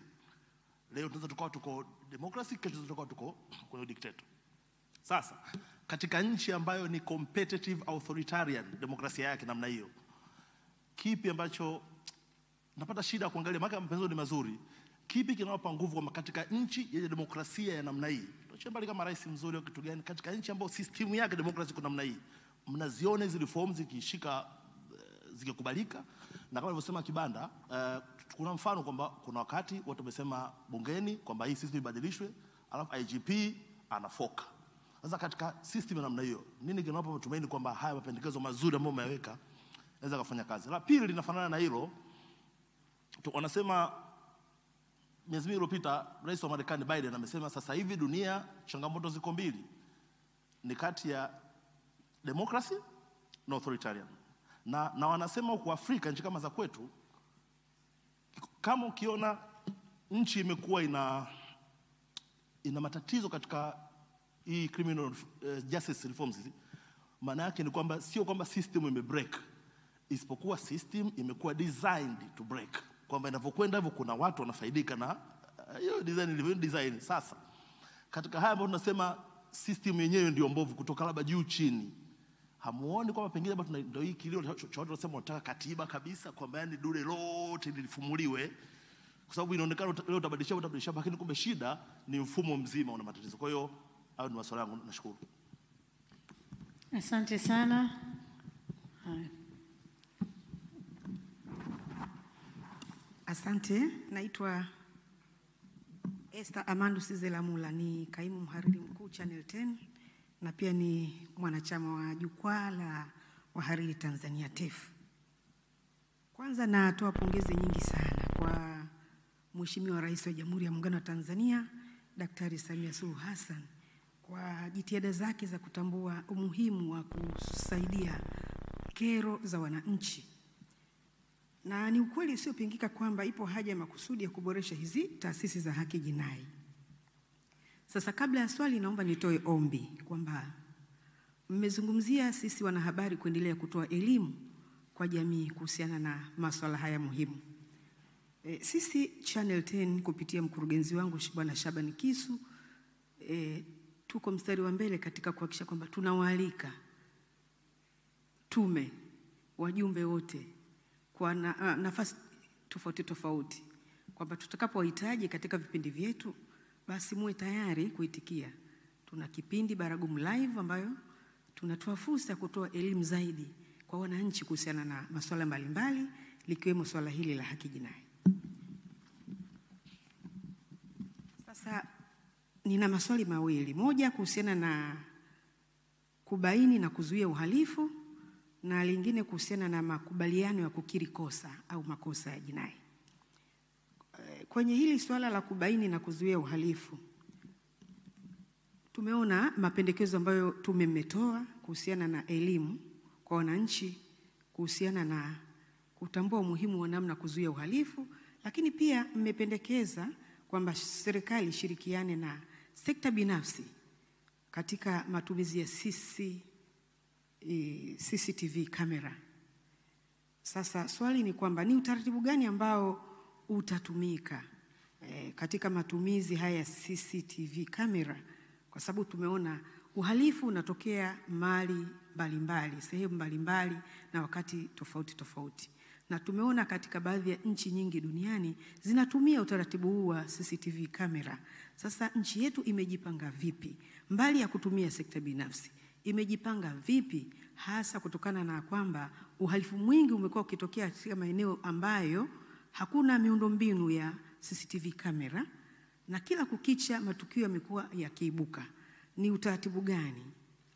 Leo tunaweza tukawa tuko democracy, kesho tunaweza tukawa tuko kwenye dictator. Sasa katika nchi ambayo ni competitive authoritarian, demokrasia yake namna hiyo, kipi ambacho napata shida kuangalia? Maana mapenzo ni mazuri, kipi kinawapa nguvu kwa katika nchi yenye demokrasia ya namna hii? Tunachembali kama rais mzuri au kitu gani katika nchi ambayo system yake demokrasia kwa namna hii? Mnaziona hizo reforms zikishika, zikikubalika? Na kama alivyosema Kibanda, kuna mfano kwamba kuna wakati watu wamesema bungeni kwamba hii system ibadilishwe, alafu IGP anafoka. Sasa katika system ya namna hiyo, nini kinawapa matumaini kwamba haya mapendekezo mazuri ambayo umeweka yanaweza kufanya kazi? La pili linafanana na hilo, wanasema miezi miwili iliyopita Rais wa Marekani Biden amesema sasa hivi dunia changamoto ziko mbili, ni kati ya democracy na authoritarian. Na wanasema huko Afrika, nchi kama za kwetu, kama ukiona nchi imekuwa ina matatizo katika hii criminal justice reforms, maana yake ni kwamba sio kwamba system imebreak, isipokuwa system imekuwa designed to break, kwamba inavyokwenda hivyo kuna watu wanafaidika na hiyo design ilivyo design. Sasa katika haya ambayo tunasema system yenyewe ndio mbovu kutoka labda juu chini, hamuoni kwamba pengine bado ndio hii kilio cha watu wanasema wanataka katiba kabisa, kwamba yani dule lote lifumuliwe, kwa sababu inaonekana leo utabadilisha, lakini kumbe shida ni mfumo mzima una matatizo. Kwa hiyo hayo ni maswali yangu. Nashukuru. Asante sana. Asante. Naitwa Esther Amandu Sizelamula, ni kaimu mhariri mkuu Channel 10 na pia ni mwanachama wa jukwaa la Wahariri Tanzania TEF. Kwanza natoa pongezi nyingi sana kwa Mheshimiwa Rais wa Jamhuri ya Muungano wa Tanzania Daktari Samia Suluhu Hassan kwa jitihada zake za kutambua umuhimu wa kusaidia kero za wananchi. Na ni ukweli usiopingika kwamba ipo haja ya makusudi ya kuboresha hizi taasisi za haki jinai. Sasa kabla ya swali, naomba nitoe ombi kwamba mmezungumzia sisi wanahabari kuendelea kutoa elimu kwa jamii kuhusiana na masuala haya muhimu. Sisi Channel 10 kupitia mkurugenzi wangu Bwana Shabani Kisu, tuko mstari wa mbele katika kuhakikisha kwamba tunawaalika tume, wajumbe wote kwa nafasi tofauti tofauti, kwamba tutakapowahitaji katika vipindi vyetu basi muwe tayari kuitikia. Tuna kipindi Baragumu Live ambayo tunatoa fursa ya kutoa elimu zaidi kwa wananchi kuhusiana na masuala mbalimbali likiwemo swala hili la haki jinai. Sasa nina maswali mawili. Moja kuhusiana na kubaini na kuzuia uhalifu, na lingine kuhusiana na makubaliano ya kukiri kosa au makosa ya jinai. Kwenye hili swala la kubaini na kuzuia uhalifu, tumeona mapendekezo ambayo tumemetoa kuhusiana na elimu kwa wananchi kuhusiana na kutambua umuhimu wa namna kuzuia uhalifu, lakini pia mmependekeza kwamba serikali ishirikiane na sekta binafsi katika matumizi ya CCTV kamera. Sasa swali ni kwamba ni utaratibu gani ambao utatumika katika matumizi haya ya CCTV kamera, kwa sababu tumeona uhalifu unatokea mahali mbalimbali, sehemu mbalimbali na wakati tofauti tofauti. Na tumeona katika baadhi ya nchi nyingi duniani zinatumia utaratibu huu wa CCTV kamera. Sasa nchi yetu imejipanga vipi? Mbali ya kutumia sekta binafsi, imejipanga vipi hasa kutokana na kwamba uhalifu mwingi umekuwa ukitokea katika maeneo ambayo hakuna miundombinu ya CCTV kamera, na kila kukicha matukio yamekuwa yakiibuka. Ni utaratibu gani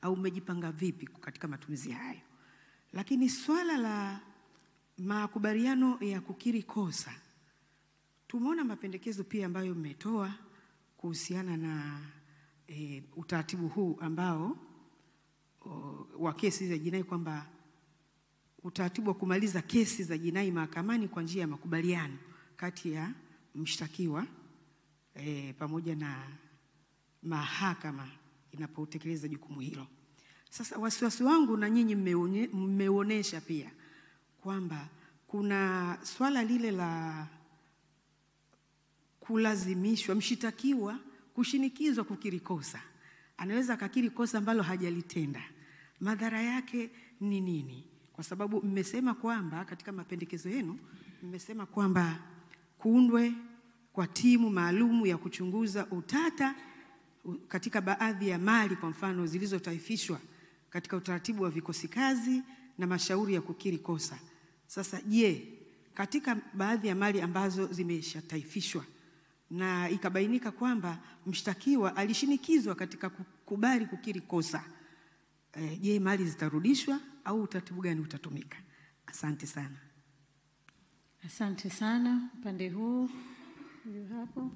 au umejipanga vipi katika matumizi hayo? Lakini swala la makubaliano ya kukiri kosa, tumeona mapendekezo pia ambayo mmetoa kuhusiana na utaratibu huu ambao wa kesi za jinai, kwamba utaratibu wa kumaliza kesi za jinai mahakamani kwa njia ya makubaliano kati ya mshtakiwa pamoja na mahakama inapotekeleza jukumu hilo. Sasa wasiwasi wangu, na nyinyi mmeonesha pia kwamba kuna swala lile la kulazimishwa mshitakiwa kushinikizwa kukiri kosa. Anaweza akakiri kosa ambalo hajalitenda. Madhara yake ni nini? Kwa sababu mmesema kwamba katika mapendekezo yenu mmesema kwamba kuundwe kwa timu maalumu ya kuchunguza utata katika baadhi ya mali, kwa mfano zilizotaifishwa katika utaratibu wa vikosi kazi na mashauri ya kukiri kosa. Sasa je, katika baadhi ya mali ambazo zimeshataifishwa na ikabainika kwamba mshtakiwa alishinikizwa katika kukubali kukiri kosa, je, mali zitarudishwa au utaratibu gani utatumika? Asante sana. Asante sana. Upande huu hapo.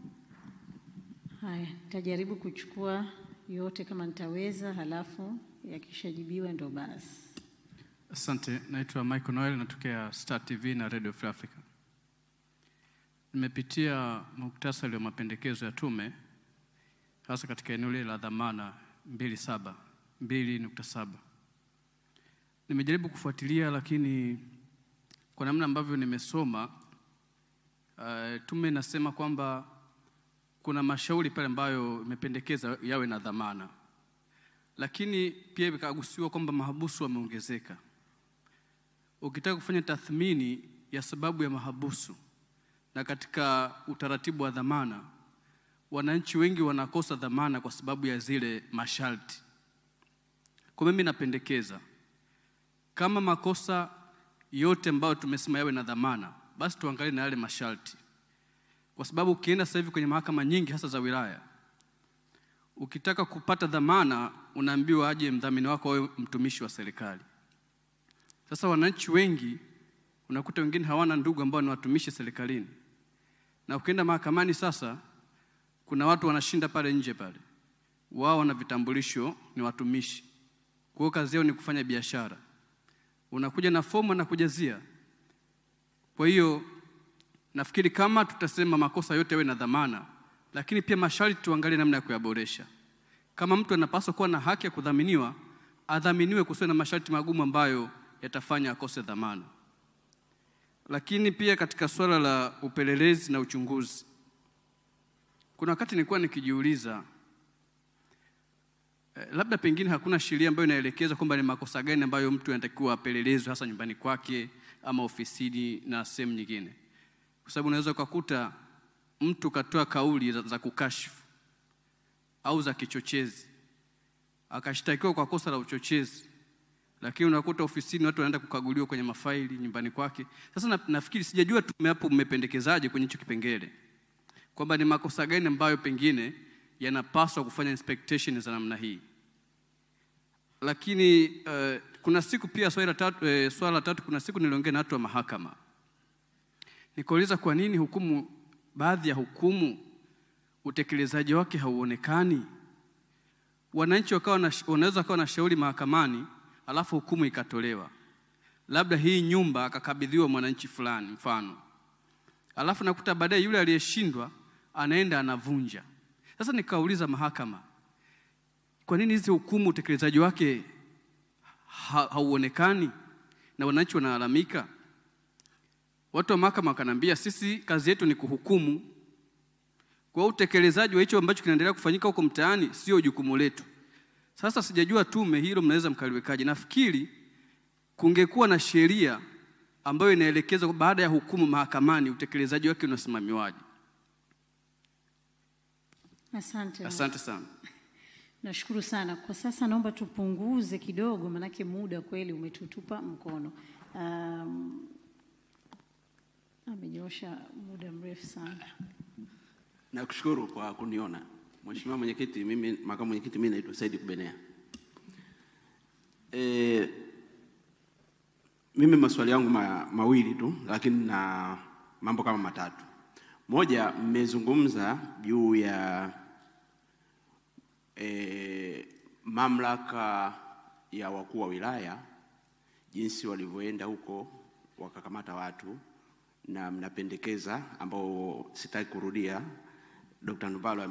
Haya, nitajaribu kuchukua yote kama nitaweza, halafu yakishajibiwa ndo basi. Asante, naitwa Michael Noel, natokea Star TV na Radio Free Africa. Nimepitia muktasari wa mapendekezo ya tume hasa katika eneo la dhamana 2.7. Nimejaribu kufuatilia, lakini kwa namna ambavyo nimesoma, tume nasema kwamba kuna mashauri pale ambayo imependekeza yawe na dhamana, lakini pia ikagusiwa kwamba mahabusu wameongezeka. Ukitaka kufanya tathmini ya sababu ya mahabusu na katika utaratibu wa dhamana, wananchi wengi wanakosa dhamana kwa sababu ya zile masharti. Kwa mimi napendekeza kama makosa yote ambayo tumesema yawe na dhamana, basi tuangalie na yale masharti. Kwa sababu ukienda sasa hivi kwenye mahakama nyingi hasa za wilaya, ukitaka kupata dhamana unaambiwa aje mdhamini wako awe mtumishi wa serikali. Sasa wananchi wengi unakuta wengine hawana ndugu ambao ni watumishi serikalini. Na ukienda mahakamani sasa, kuna watu wanashinda pale nje pale. Wao wana vitambulisho, ni watumishi. Kwa hiyo kazi yao ni kufanya biashara. Unakuja na fomu na kujazia. Kwa hiyo nafikiri kama tutasema makosa yote yawe na dhamana, lakini pia masharti tuangalie namna ya kuyaboresha. Kama mtu anapaswa kuwa na haki ya kudhaminiwa, adhaminiwe kusiwe na masharti magumu ambayo yatafanya akose dhamana. Lakini pia katika swala la upelelezi na uchunguzi, kuna wakati nilikuwa nikijiuliza, labda pengine hakuna sheria ambayo inaelekeza kwamba ni makosa gani ambayo mtu anatakiwa apelelezwe hasa nyumbani kwake ama ofisini na sehemu nyingine. Kwa sababu unaweza kukuta mtu katoa kauli za kukashifu au za kichochezi, akashtakiwa kwa kosa la uchochezi, lakini unakuta ofisini watu wanaenda kukaguliwa kwenye mafaili nyumbani kwake. Sasa nafikiri, sijajua tume hapo mmependekezaje kwenye hicho kipengele kwamba ni makosa gani ambayo pengine yanapaswa kufanya inspectation za namna hii. Lakini kuna siku pia swala la tatu, kuna siku niliongea na watu wa mahakama. Nikauliza kwa nini hukumu, baadhi ya hukumu utekelezaji wake hauonekani. Wananchi wanaweza kuwa na shauri mahakamani alafu hukumu ikatolewa, labda hii nyumba akakabidhiwa mwananchi fulani mfano, alafu nakuta baadaye yule aliyeshindwa anaenda anavunja. Sasa nikauliza mahakama, kwa nini hizi hukumu utekelezaji wake hauonekani na wananchi wanalalamika? Watu wa mahakama wakanambia, sisi kazi yetu ni kuhukumu, kwa utekelezaji wa hicho ambacho kinaendelea kufanyika huko mtaani sio jukumu letu. Sasa sijajua tume hilo mnaweza mkaliwekaje. Nafikiri kungekuwa na sheria ambayo inaelekeza baada ya hukumu mahakamani utekelezaji wake unasimamiwaje. Asante. Asante sana. Nashukuru sana. Kwa sasa naomba tupunguze kidogo, manake muda kweli umetutupa mkono. Amenyosha muda mrefu sana. Nakushukuru kwa kuniona. Mheshimiwa Mwenyekiti, makamu mwenyekiti, mimi naitwa Said Kubenea. Mimi maswali yangu mawili tu, lakini na mambo kama matatu. Moja, mmezungumza juu ya mamlaka ya wakuu wa wilaya, jinsi walivyoenda huko wakakamata watu, na mnapendekeza ambao sitaki kurudia, Dr. Nubalo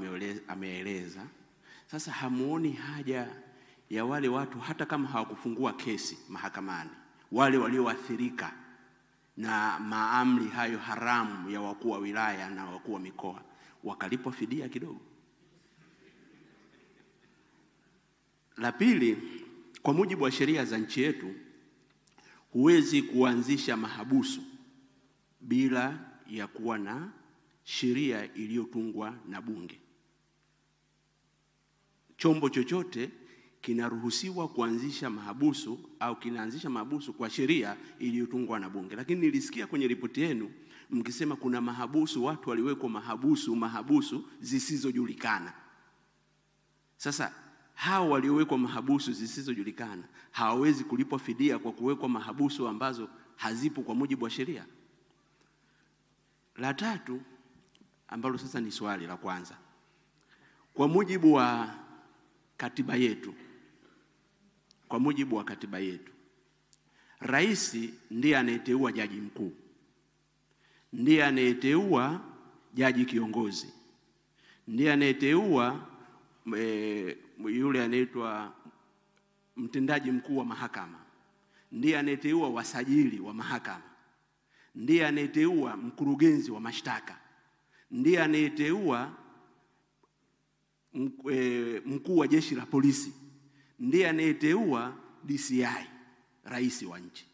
ameeleza. Sasa hamuoni haja ya wale watu hata kama hawakufungua kesi mahakamani, wale walioathirika na maamri hayo haramu ya wakuu wa wilaya na wakuu wa mikoa wakalipwa fidia kidogo? La pili, kwa mujibu wa sheria za nchi yetu, huwezi kuanzisha mahabusu bila ya kuwa na sheria iliyotungwa na bunge. Chombo chochote kinaruhusiwa kuanzisha mahabusu au kinaanzisha mahabusu kwa sheria iliyotungwa na bunge. Lakini nilisikia kwenye ripoti yenu mkisema kuna mahabusu, watu waliwekwa mahabusu zisizojulikana. Sasa hao waliowekwa mahabusu zisizojulikana hawawezi kulipwa fidia kwa kuwekwa mahabusu ambazo hazipo kwa mujibu wa sheria? La tatu, ambalo sasa ni swali la kwanza, kwa mujibu wa katiba yetu, rais ndiye anayeteua jaji mkuu, ndiye anayeteua jaji kiongozi, ndiye anayeteua yule anaitwa mtendaji mkuu wa mahakama, ndiye anayeteua wasajili wa mahakama, ndiye anayeteua mkurugenzi wa mashtaka, ndiye anayeteua mkuu wa jeshi la polisi, ndiye anayeteua DCI, rais wa nchi.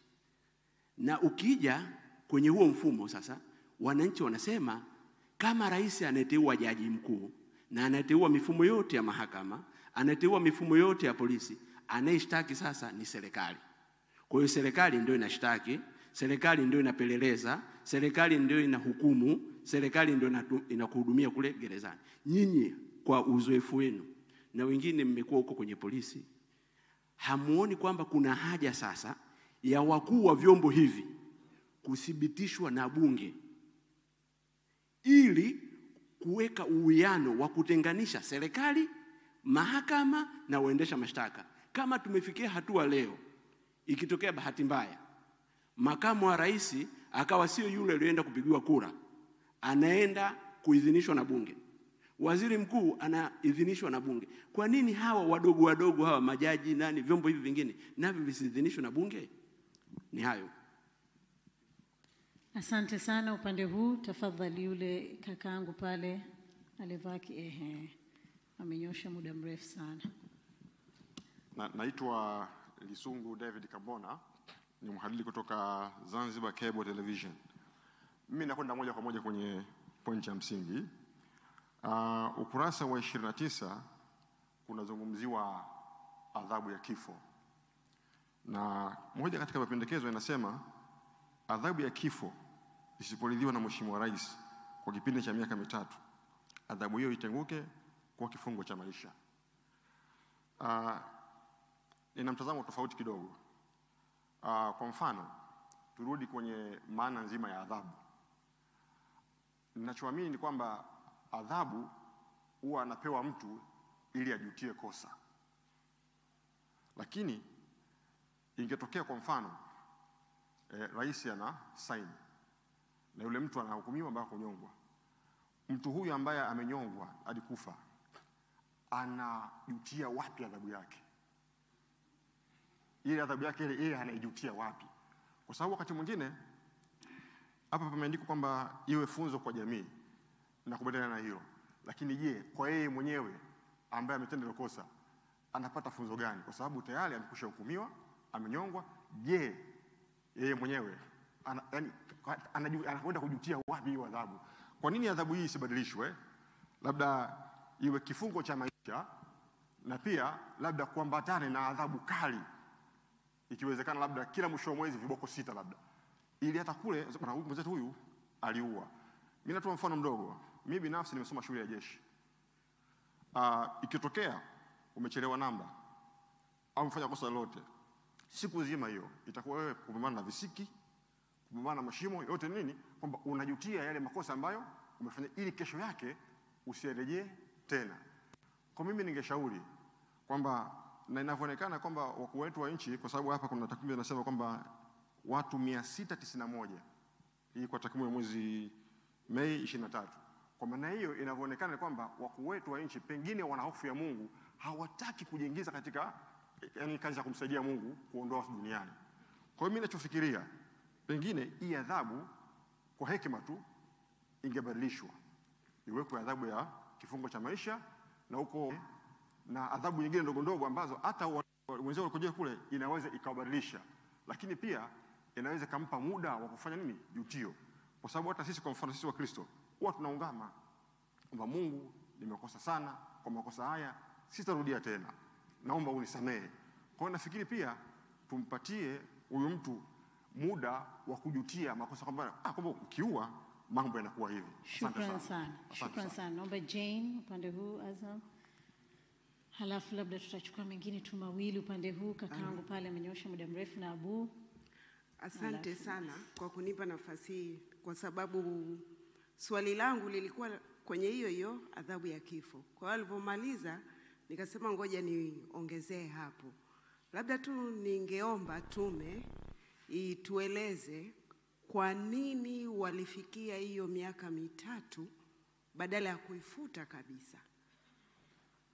Na ukija kwenye huo mfumo sasa, wananchi wanasema kama rais anayeteua jaji mkuu na anayeteua mifumo yote ya mahakama, anayeteua mifumo yote ya polisi, anayeshtaki sasa ni serikali. Kwa hiyo serikali ndio inashtaki, serikali ndio inapeleleza, serikali ndio inahukumu, serikali ndio inakuhudumia kule gerezani. Nyinyi kwa uzoefu wenu na wengine mmekuwa huko kwenye polisi, hamuoni kwamba kuna haja sasa ya wakuu wa vyombo hivi kuthibitishwa na bunge ili kuweka uwiano wa kutenganisha serikali, mahakama na waendesha mashtaka? Kama tumefikia hatua leo, ikitokea bahati mbaya makamu wa rais akawa sio yule aliyeenda kupigiwa kura, anaenda kuidhinishwa na bunge, waziri mkuu anaidhinishwa na bunge, kwa nini hawa wadogo hawa majaji vyombo hivi vingine navyo visidhinishwe na bunge? Ni hayo. Asante sana. Upande huu tafadhali, yule kakaangu pale alivaki amenyosha muda mrefu sana. Naitwa Lisungu David Kabona, ni mhariri kutoka Zanzibar Cable Television. Mimi nakwenda moja kwa moja kwenye point ya msingi. Ukurasa wa 29 kunazungumziwa adhabu ya kifo. Na moja katika mapendekezo inasema adhabu ya kifo isiporidhiwa na Mheshimiwa Rais kwa kipindi cha miaka 3, adhabu hiyo itenguke kwa kifungo cha maisha. Nina mtazamo tofauti kidogo. Kwa mfano, turudi kwenye maana nzima ya adhabu. Ninachoamini ni kwamba adhabu huwa anapewa mtu ili ajutie kosa. Lakini ingetokea kwa mfano rais ana sign na yule mtu anahukumiwa mpaka kunyongwa. Mtu huyu ambaye amenyongwa hadi kufa anajutia wapi adhabu yake? Ile adhabu yake ile yeye anaijutia wapi? Kwa sababu wakati mwingine hapa pameandikwa kwamba iwe funzo kwa jamii na kubadilana na hilo. Lakini je, kwa yeye mwenyewe ambaye ametenda kosa anapata funzo gani? Kwa sababu tayari amekwisha hukumiwa, amenyongwa. Je, yeye mwenyewe anakwenda kujutia wapi hiyo adhabu? Kwa nini adhabu hii isibadilishwe? Labda iwe kifungo cha maisha na pia labda kuambatane na adhabu kali. Ikiwezekana labda kila mwisho wa mwezi viboko 6 labda. Ili hata kule mwenzetu huyu aliua. Mimi natoa mfano mdogo. Mimi binafsi nimesoma shule ya jeshi. Ikitokea umechelewa namba au umefanya kosa lolote, siku nzima hiyo itakuwa wewe kupambana na visiki, kupambana na mashimo yote nini, kwamba unajutia yale makosa ambayo umefanya ili kesho yake usirejee tena. Kwa mimi ningeshauri kwamba, na inavyoonekana kwamba wakuu wetu wa nchi, kwa sababu hapa kuna takwimu zinasema kwamba watu 691, hii kwa takwimu ya mwezi Mei 23. Kwa maana hiyo inavyoonekana kwamba wakuu wetu wa nchi pengine wana hofu ya Mungu, hawataki kujiingiza katika kazi ya kumsaidia Mungu kuondoa watu duniani. Kwa hiyo mimi ninachofikiria, pengine hii adhabu kwa hekima tu ingebadilishwa. Iwekwe adhabu ya kifungo cha maisha na huko na adhabu nyingine ndogo ndogo ambazo hata wenzao walikoje kule inaweza ikabadilisha. Lakini pia inaweza kumpa muda wa kufanya nini? Jutio. Kwa sababu hata sisi, kwa mfano sisi wa Kristo, huwa tunaungama kwamba Mungu, nimekosa sana, kwa makosa haya sitarudia tena, naomba unisamehe. Kwa hiyo nafikiri pia tumpatie huyu mtu muda wa kujutia makosa, kwamba ukiua mambo yanakuwa hivi. Shukrani sana. Shukrani sana. Naomba Jane upande huu, Azam. Halafu labda tutachukua mengine tu mawili upande huu, kakaangu pale amenyosha muda mrefu, na Abu. Asante sana kwa kunipa nafasi hii, kwa sababu swali langu lilikuwa kwenye hiyo adhabu ya kifo. Kwa hiyo alipomaliza nikasema ngoja niongezee hapo. Labda tu ningeomba tume itueleze kwa nini walifikia hiyo miaka 3 badala ya kuifuta kabisa.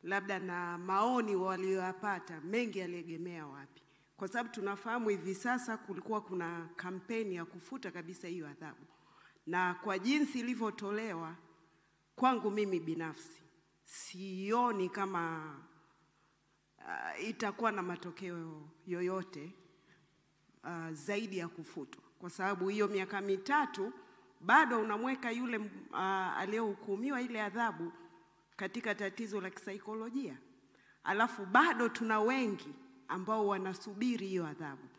Labda na maoni waliyopata mengi yaliegemea wapi? Kwa sababu tunafahamu hivi sasa kulikuwa kuna kampeni ya kufuta kabisa hiyo adhabu. Na kwa jinsi ilivyotolewa, kwangu mimi binafsi sioni kama itakuwa na matokeo yoyote zaidi ya kufutwa. Kwa sababu hiyo miaka 3 bado unamweka yule aliyehukumiwa ile adhabu katika tatizo la kisaikolojia. Alafu bado tuna wengi ambao wanasubiri hiyo adhabu.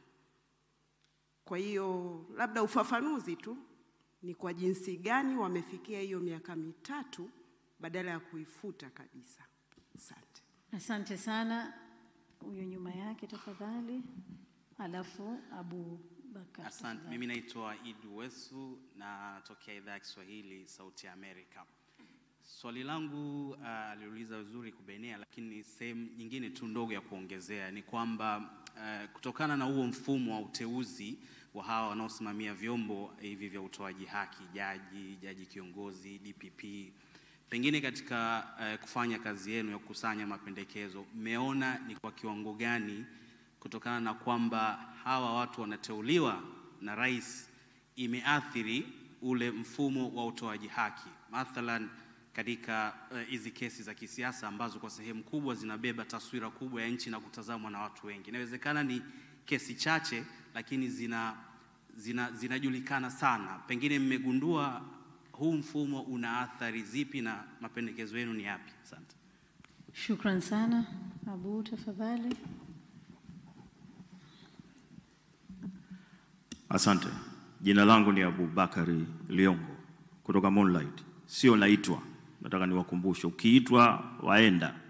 Kwa hiyo labda ufafanuzi tu ni kwa jinsi gani wamefikia hiyo miaka 3 badala ya kuifuta kabisa. Asante. Asante sana. Huyo nyuma yake tafadhali. Alafu Abu Bakar. Asante. Mimi naitwa Idu Wesu na tokea idhaa ya Kiswahili Sauti ya Amerika. Swali langu aliuliza vizuri kubenea, lakini sehemu nyingine tu ndogo ya kuongezea ni kwamba kutokana na huo mfumo wa uteuzi wa hawa wanaosimamia vyombo hivi vya utoaji haki, jaji kiongozi, DPP, pengine katika kufanya kazi yenu ya kukusanya mapendekezo, mmeona ni kwa kiwango gani, kutokana na kwamba hawa watu wanateuliwa na rais, imeathiri ule mfumo wa utoaji haki? Mathalan katika hizi kesi za kisiasa ambazo kwa sehemu kubwa zinabeba taswira kubwa ya nchi na kutazamwa na watu wengi. Inawezekana ni kesi chache lakini zinajulikana sana. Pengine mmegundua huu mfumo una athari zipi na mapendekezo yenu ni yapi? Asante. Shukran sana. Abu tafadhali. Asante. Jina langu ni Abu Bakari Liongo kutoka Moonlight. Sio naitwa, nataka niwakumbushe, ukiitwa waenda.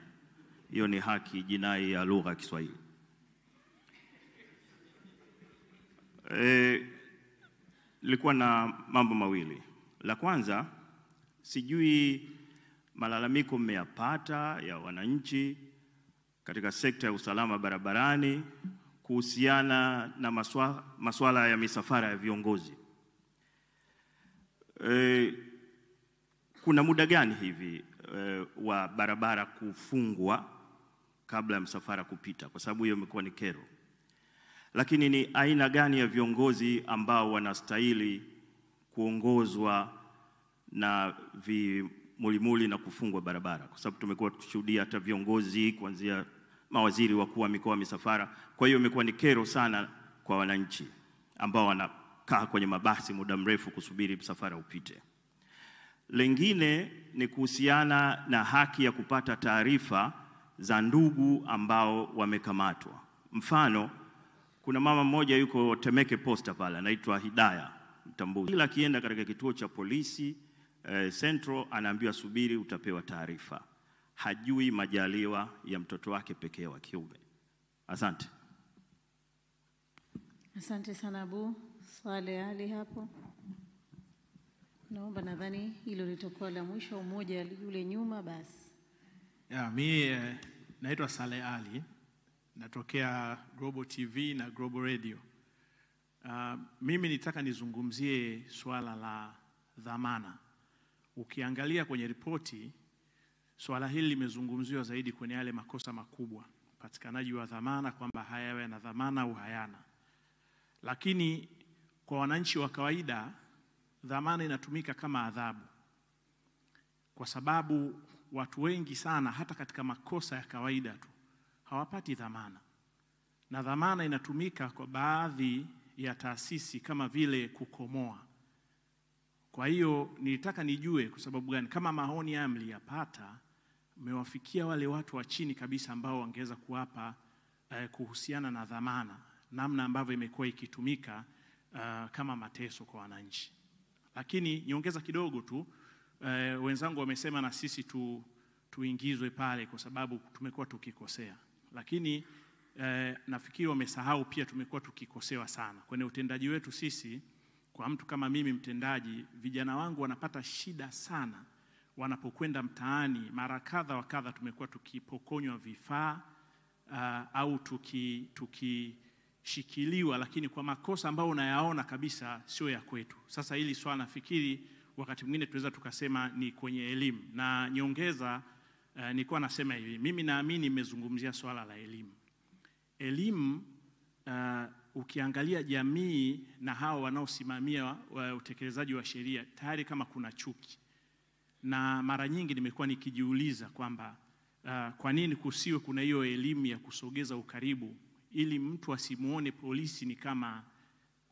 Hiyo ni haki jinai ya lugha ya Kiswahili. Nilikuwa na mambo mawili. La kwanza, sijui malalamiko mmeyapata ya wananchi katika sekta ya usalama barabarani kuhusiana na masuala ya misafara ya viongozi. Kuna muda gani hivi wa barabara kufungwa kabla ya msafara kupita? Kwa sababu hiyo imekuwa ni kero. Lakini ni aina gani ya viongozi ambao wanastahili kuongozwa na vimulimuli na kufungwa barabara? Kwa sababu tumekuwa tukishuhudia hata viongozi kuanzia mawaziri wakuu wa mikoa misafara. Kwa hiyo imekuwa ni kero sana kwa wananchi ambao wanakaa kwenye mabasi muda mrefu kusubiri msafara upite. Lengine ni kuhusiana na haki ya kupata taarifa za ndugu ambao wamekamatwa. Mfano, kuna mama mmoja yuko Temeke Posta pale, anaitwa Hidaya Mtambuzi. Kila akienda katika kituo cha polisi Central anaambiwa subiri utapewa taarifa. Hajui majaliwa ya mtoto wake pekee wa kiume. Asante. Asante sana Abu. Swali Ali hapo. Naomba, nadhani hilo litakuwa la mwisho, umoja yule nyuma basi. Mimi naitwa Saleh Ali, natokea Global TV na Global Radio. Mimi nitaka nizungumzie swala la dhamana. Ukiangalia kwenye ripoti, swala hili limezungumziwa zaidi kwenye yale makosa makubwa, patikanaji wa dhamana, kwamba hayawe na dhamana au hayana. Lakini kwa wananchi wa kawaida, dhamana inatumika kama adhabu, kwa sababu watu wengi sana hata katika makosa ya kawaida tu hawapati dhamana, na dhamana inatumika kwa baadhi ya taasisi kama vile kukomoa. Kwa hiyo nilitaka nijue kwa sababu gani, kama maoni haya mliyapata, mmewafikia wale watu wa chini kabisa ambao wangeweza kuwapa kuhusiana na dhamana, namna ambavyo imekuwa ikitumika kama mateso kwa wananchi. Lakini niongeza kidogo tu, wenzangu wamesema na sisi tuingizwe pale kwa sababu tumekuwa tukikosea. Lakini nafikiri wamesahau pia tumekuwa tukikosewa sana kwenye utendaji wetu sisi. Kwa mtu kama mimi mtendaji, vijana wangu wanapata shida sana wanapokwenda mtaani. Mara kadha wa kadha tumekuwa tukipokonywa vifaa au tukishikiliwa, lakini kwa makosa ambayo unayaona kabisa sio ya kwetu. Sasa hili swala nafikiri wakati mwingine tunaweza tukasema ni kwenye elimu. Na nyongeza, nilikuwa nasema hivi, mimi naamini nimezungumzia swala la elimu. Elimu, ukiangalia jamii na hao wanaosimamia utekelezaji wa sheria, tayari kama kuna chuki. Na mara nyingi nimekuwa nikijiuliza kwamba kwa nini kusiwe kuna hiyo elimu ya kusogeza ukaribu, ili mtu asimuone polisi ni kama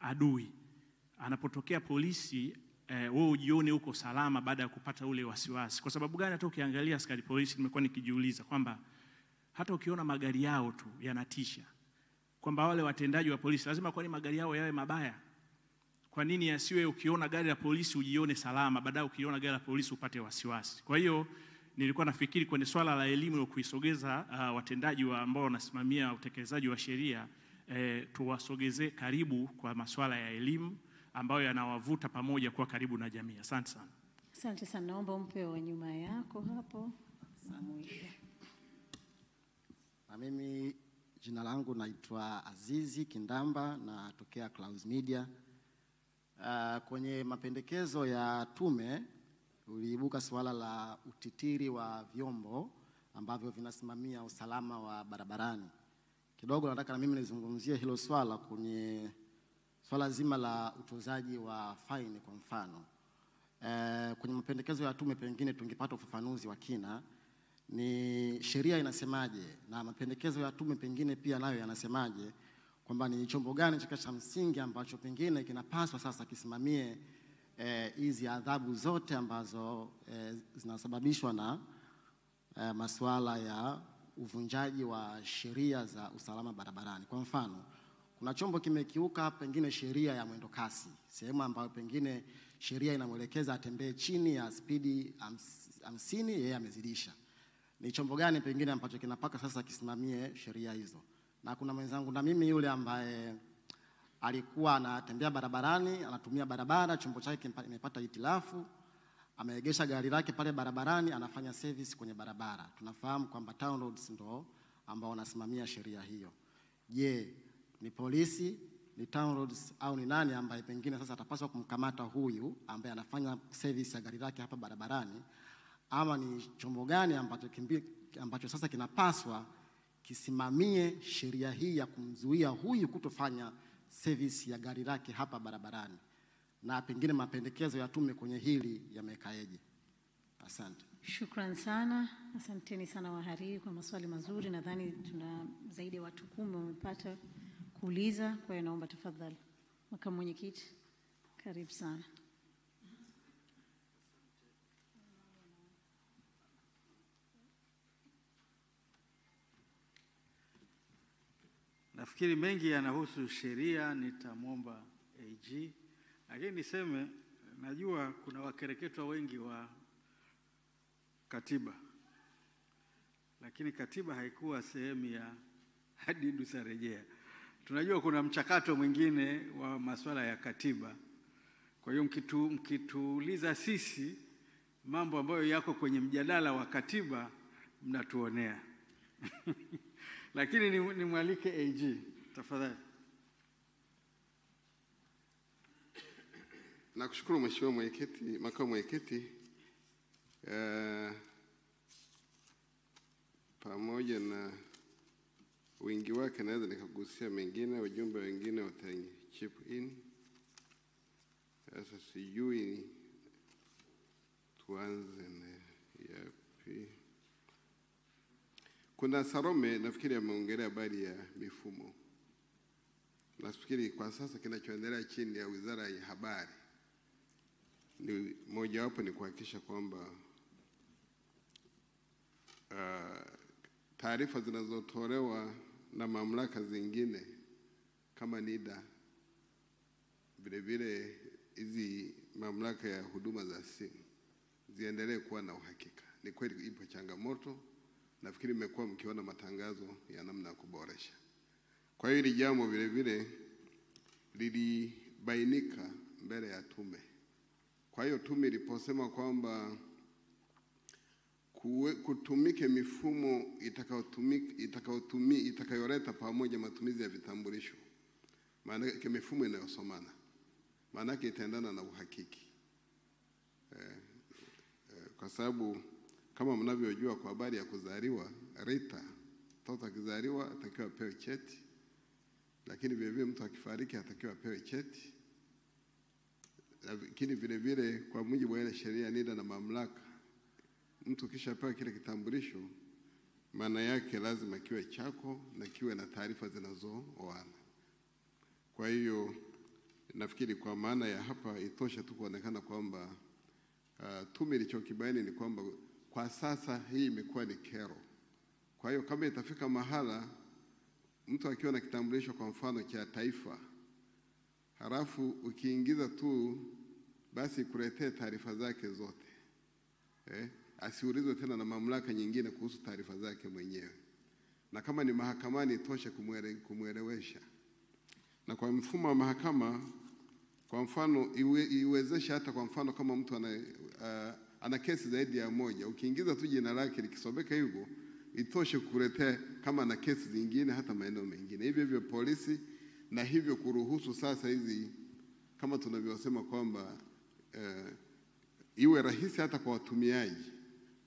adui. Anapotokea polisi, wewe ujione uko salama baada ya kupata ule wasiwasi. Kwa sababu gani? Hata ukiangalia askari polisi, nimekuwa nikijiuliza kwamba hata ukiona magari yao tu yanatisha, kwamba wale watendaji wa polisi lazima, kwa nini magari yao yawe mabaya? Kwa nini yasiwe ukiona gari la polisi ujione salama, baadaye ukiona gari la polisi upate wasiwasi? Kwa hiyo nilikuwa nafikiri kwenye swala la elimu, kuisogeza watendaji ambao wanasimamia utekelezaji wa sheria, tuwasogeze karibu kwa masuala ya elimu ambayo yanawavuta pamoja kwa karibu na jamii. Asante sana. Asante sana. Naomba umpe wa nyuma yako hapo. Na mimi jina langu naitwa Azizi Kindamba, natokea Clouds Media. Kwenye mapendekezo ya tume uliibuka swala la utitiri wa vyombo ambavyo vinasimamia usalama wa barabarani. Kidogo nataka na mimi nizungumzie hilo swala kwenye swala zima la utozaji wa faini. Kwa mfano, kwenye mapendekezo ya tume pengine tungepata ufafanuzi wa kina, ni sheria inasemaje na mapendekezo ya tume pengine pia nayo yanasemaje, kwamba ni chombo gani cha msingi ambacho pengine kinapaswa sasa kisimamie hizi adhabu zote ambazo zinasababishwa na masuala ya uvunjaji wa sheria za usalama barabarani. Kwa mfano, kuna chombo kimekiuka pengine sheria ya mwendo kasi, sehemu ambayo pengine sheria inamwelekeza atembee chini ya spidi 50, yeye amezidisha. Ni chombo gani pengine ambacho kinapaka sasa kisimamie sheria hizo? Na kuna mwenzangu na mimi yule ambaye alikuwa anatembea barabarani, anatumia barabara, chombo chake kimepata hitilafu, ameegesha gari lake pale barabarani, anafanya service kwenye barabara. Tunafahamu kwamba town roads ndo ambao wanasimamia sheria hiyo. Je, ni polisi, ni TANROADS au ni nani ambaye pengine sasa atapaswa kumkamata huyu ambaye anafanya service ya gari lake hapa barabarani, ama ni chombo gani ambacho sasa kinapaswa kisimamie sheria hii ya kumzuia huyu kutofanya service ya gari lake hapa barabarani, na pengine mapendekezo ya tume kwenye hili yamekaeje? Asante. Shukran sana. Asanteni sana wahariri kwa maswali mazuri. Nadhani tuna zaidi ya watu 10 wamepata kuuliza, kwa hiyo naomba tafadhali makamu mwenyekiti, karibu sana. Nafikiri mengi yanahusu sheria, nitamwomba AG. Lakini niseme, najua kuna wakereketwa wengi wa katiba, lakini katiba haikuwa sehemu ya hadidu za rejea. Tunajua kuna mchakato mwingine wa masuala ya katiba. Kwa hiyo mkituuliza sisi mambo ambayo yako kwenye mjadala wa katiba, mnatuonea. Lakini nimwalike AG tafadhali. Nakushukuru Mheshimiwa Mwenyekiti, makamu mwenyekiti. Pamoja na wingi wake naweza nikagusia mengine, wajumbe wengine watachip in. Sasa sijui tuanze na yapi. Kuna Sarome nafikiri ameongelea habari ya mifumo. Nafikiri kwa sasa kinachoendelea chini ya Wizara ya Habari ni mojawapo ni kuhakikisha kwamba taarifa zinazotolewa na mamlaka zingine kama NIDA, vile vile hizi mamlaka ya huduma za simu ziendelee kuwa na uhakika. Ni kweli ipo changamoto, nafikiri mmekuwa mkiona matangazo ya namna ya kuboresha. Kwa hiyo hili jambo vile vile lilibainika mbele ya tume. Kwa hiyo tume iliposema kwamba kutumike mifumo itakayoleta pamoja matumizi ya vitambulisho, maana yake mifumo inayosomana, maana yake itaendana na uhakiki. Kwa sababu kama mnavyojua kwa habari ya kuzaliwa, Rita mtoto akizaliwa atakiwa apewe cheti, lakini vile vile mtu akifariki atakiwa apewe cheti. Lakini vile vile kwa mujibu wa ile sheria NIDA na mamlaka, mtu kisha pewa kile kitambulisho, maana yake lazima kiwe chako na kiwe na taarifa zinazooana. Kwa hiyo nafikiri kwa maana ya hapa itosha tu kuonekana kwamba tume ilichokibaini ni kwamba kwa sasa hii imekuwa ni kero. Kwa hiyo kama itafika mahala mtu akiwa na kitambulisho kwa mfano cha taifa, halafu ukiingiza tu basi kuletee taarifa zake zote, asiulizwe tena na mamlaka nyingine kuhusu taarifa zake mwenyewe. Na kama ni mahakamani itoshe kumwelewesha. Na kwa mfumo wa mahakama, kwa mfano iwezesha hata kwa mfano kama mtu ana kesi zaidi ya moja, ukiingiza tu jina lake likisomeka hivyo, itoshe kukuletea kama na kesi zingine hata maeneo mengine. Hivyo polisi, na hivyo kuruhusu sasa hizi kama tunavyosema kwamba iwe rahisi hata kwa watumiaji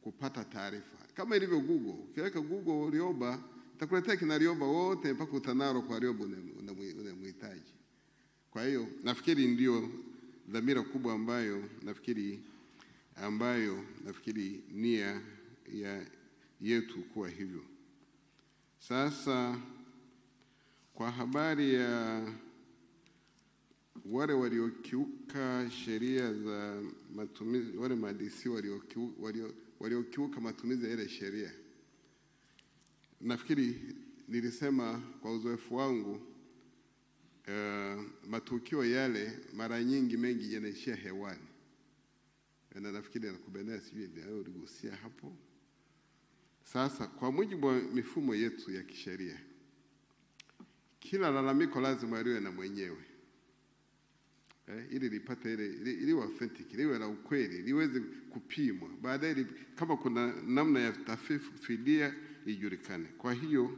kupata taarifa. Kama ilivyo Google, ukiweka Google Rioba, itakuletea kina Rioba wote mpaka utanaro kwa Rioba unamhitaji. Kwa hiyo nafikiri ndio dhamira kubwa ambayo nafikiri nia yetu kuwa hivyo. Sasa kwa habari ya wale waliokiuka sheria za matumizi, wale maadisi waliokiuka matumizi ya ile sheria, nafikiri nilisema kwa uzoefu wangu, matukio yale mara nyingi mengi yanaishia hewani. Na nafikiri nakubenea sijui ndio uligusia hapo. Sasa kwa mujibu wa mifumo yetu ya kisheria, kila lalamiko lazima liwe na mwenyewe. Ili lipate ili authentic, liwe la ukweli, liweze kupimwa. Baadaye kama kuna namna ya tafifu fidia ijulikane. Kwa hiyo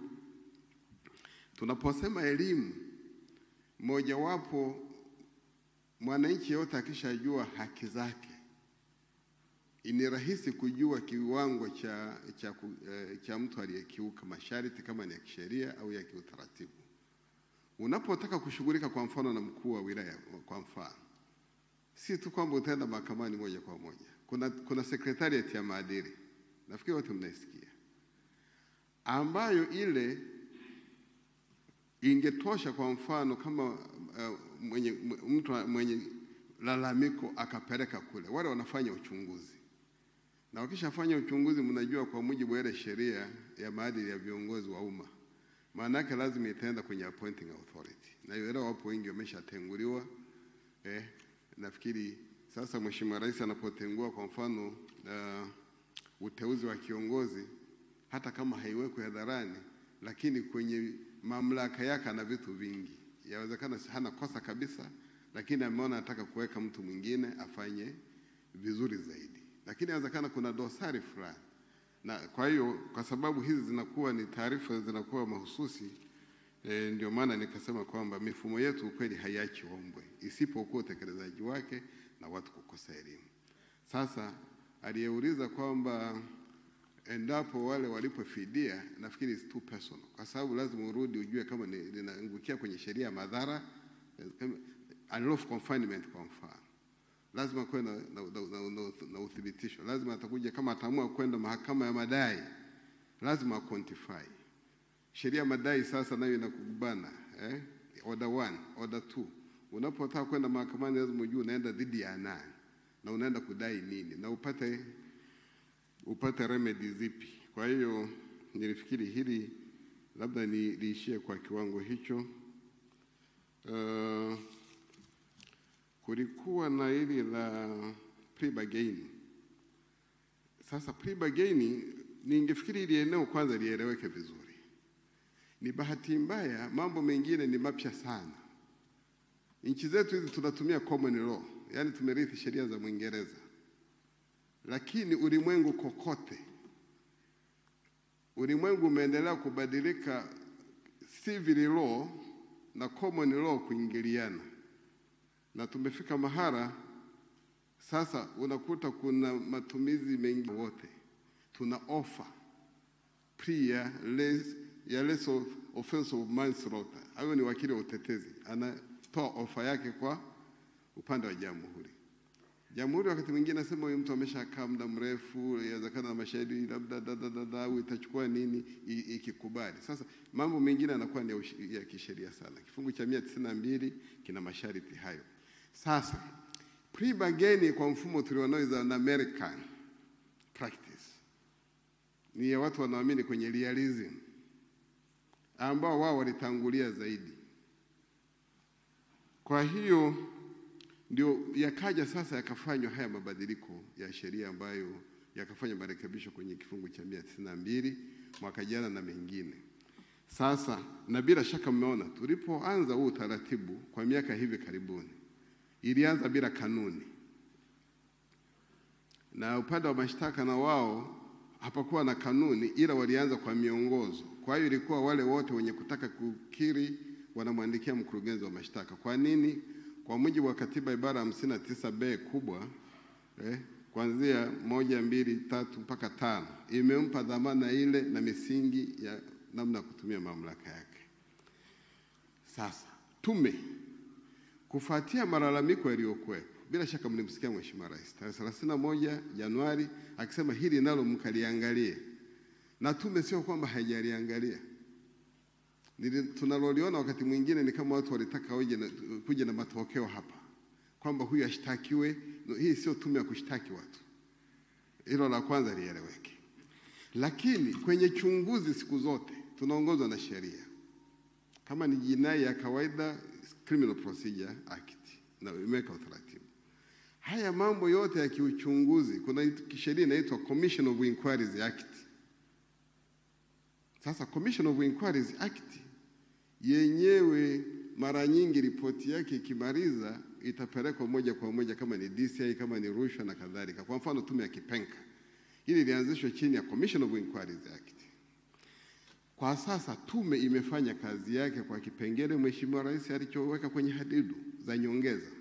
tunaposema elimu mojawapo, mwananchi yote akishajua haki zake, ni rahisi kujua kiwango cha mtu aliyekiuka masharti kama ni ya kisheria au ya kiutaratibu. Unapotaka kushughulika kwa mfano na mkuu wa wilaya kwa mfano, si tu kwamba utaenda mahakamani moja kwa moja. Kuna secretariat ya maadili, nafikiri wote mnaisikia, ambayo ile ingetosha kwa mfano kama mtu mwenye lalamiko akapeleka kule, wale wanafanya uchunguzi. Na wakishafanya uchunguzi, mnajua kwa mujibu wa ile sheria ya maadili ya viongozi wa umma, maana yake lazima itaenda kwenye appointing authority. Na yule wapo wengi wameshatenguliwa. Nafikiri sasa Mheshimiwa Rais anapotengua kwa mfano uteuzi wa kiongozi, hata kama haiwekwi hadharani, lakini kwenye mamlaka yake ana vitu vingi. Yawezekana hana kosa kabisa, lakini ameona anataka kuweka mtu mwingine afanye vizuri zaidi. Lakini inawezekana kuna dosari fulani. Na kwa hiyo kwa sababu hizi zinakuwa ni taarifa zinakuwa mahususi, ndio maana nikasema kwamba mifumo yetu kweli haiachi ombwe, isipokuwa utekelezaji wake na watu kukosa elimu. Sasa aliyeuliza kwamba endapo wale walipofidia, nafikiri is too personal, kwa sababu lazima urudi ujue kama linaangukia kwenye sheria ya madhara, unlawful confinement kwa mfano. Lazima kuwe na uthibitisho. Lazima atakuja kama ataamua kwenda mahakama ya madai, lazima quantify. Sheria ya madai sasa nayo inakubana, order 1, order 2. Unapotaka kwenda mahakamani lazima ujue unaenda dhidi ya nani na unaenda kudai nini na upate remedy zipi. Kwa hiyo nilifikiri hili labda niishie kwa kiwango hicho. Kulikuwa na hili la pre-bargaining. Sasa pre-bargaining, ningefikiri hili eneo kwanza lieleweke vizuri. Ni bahati mbaya, mambo mengine ni mapya sana. Nchi zetu hizi tunatumia common law, yani tumerithi sheria za Mwingereza. Lakini ulimwengu kokote, ulimwengu umeendelea kubadilika, civil law na common law kuingiliana. Na tumefika mahara sasa unakuta kuna matumizi mengi wote. Tuna offer ya less offense of manslaughter. Hayo ni wakili wa utetezi, anatoa offer yake kwa upande wa jamhuri. Jamhuri wakati mwingine nasema huyu mtu ameshakaa muda mrefu, yawezekana na mashahidi labda itachukua nini ikikubali. Sasa mambo mengine yanakuwa ni ya kisheria sana. Kifungu cha 192 kina masharti hayo. Sasa pre-bargaining kwa mfumo tulionao za American practice ni ya watu wanaamini kwenye realism, ambao wao walitangulia zaidi. Kwa hiyo ndio yakaja sasa yakafanywa haya mabadiliko ya sheria ambayo yakafanya marekebisho kwenye kifungu cha 192 mwaka jana na mengine. Sasa na bila shaka mmeona tulipoanza huu utaratibu kwa miaka hivi karibuni, ilianza bila kanuni. Na upande wa mashtaka na wao hapakuwa na kanuni, ila walianza kwa miongozo. Kwa hiyo ilikuwa wale wote wenye kutaka kukiri wanamwandikia mkurugenzi wa mashtaka. Kwa nini? Kwa mujibu wa katiba ibara 59B kubwa, kuanzia 1, 2, 3 mpaka 5, imempa dhamana ile na misingi ya namna kutumia mamlaka yake. Sasa tume kufuatia malalamiko yaliyokuwepo, bila shaka mlimsikia Mheshimiwa Rais tarehe 31 Januari akisema hili nalo mkaliangalie. Na tume sio kwamba haijaliangalia. Tunaloliona wakati mwingine ni kama watu walitaka kuja na matokeo hapa, kwamba huyu ashtakiwe. Hii sio tume ya kushtaki watu. Hilo la kwanza lieleweke. Lakini kwenye chunguzi siku zote tunaongozwa na sheria. Kama ni jinai ya kawaida, Criminal Procedure Act na imeweka utaratibu. Haya mambo yote ya kiuchunguzi, kuna kisheria inaitwa Commission of Inquiries Act. Sasa Commission of Inquiries Act yenyewe mara nyingi ripoti yake ikimaliza itapelekwa moja kwa moja kama ni DCI, kama ni rushwa na kadhalika. Kwa mfano tume ya Kipenka, hili ilianzishwa chini ya Commission of Inquiries Act. Kwa sasa tume imefanya kazi yake kwa kipengele Mheshimiwa Rais alichoweka kwenye hadidu za nyongeza.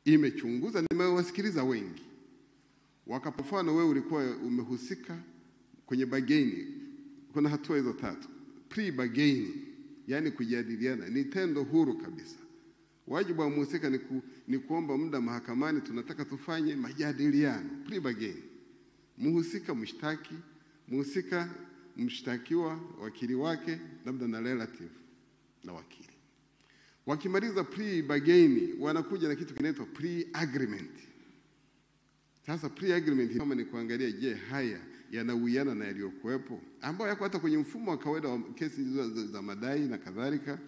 Imechunguza, nimewasikiliza wengi. Wakapofano wewe ulikuwa umehusika kwenye bargaining. Kuna hatua hizo 3. Pre-bargaining, yani kujadiliana, ni tendo huru kabisa. Wajibu wa mhusika ni kuomba muda mahakamani, tunataka tufanye majadiliano. Pre-bargaining. Mhusika mshtaki, mhusika mshtakiwa, wakili wake, labda na relative na wakili. Wakimaliza pre-bargaining, wanakuja na kitu kinaitwa pre-agreement. Sasa pre-agreement kama ni kuangalia, je, haya yanawiana na yaliyokuwepo, ambayo yako hata kwenye mfumo wa kawaida wa kesi za madai na kadhalika,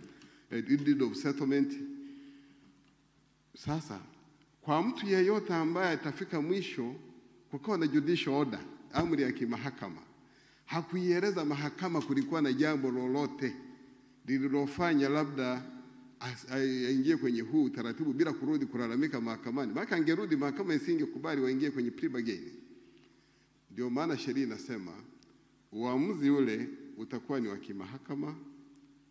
deed of settlement. Sasa kwa mtu yeyote ambaye atafika mwisho kukawa na judicial order, amri ya kimahakama, hakuieleza mahakama kulikuwa na jambo lolote lililofanya labda aingie kwenye huu utaratibu bila kurudi kulalamika mahakamani, maana angerudi mahakama isingekubali waingie kwenye pre-bargaining. Ndio maana sheria inasema uamuzi ule utakuwa ni wa kimahakama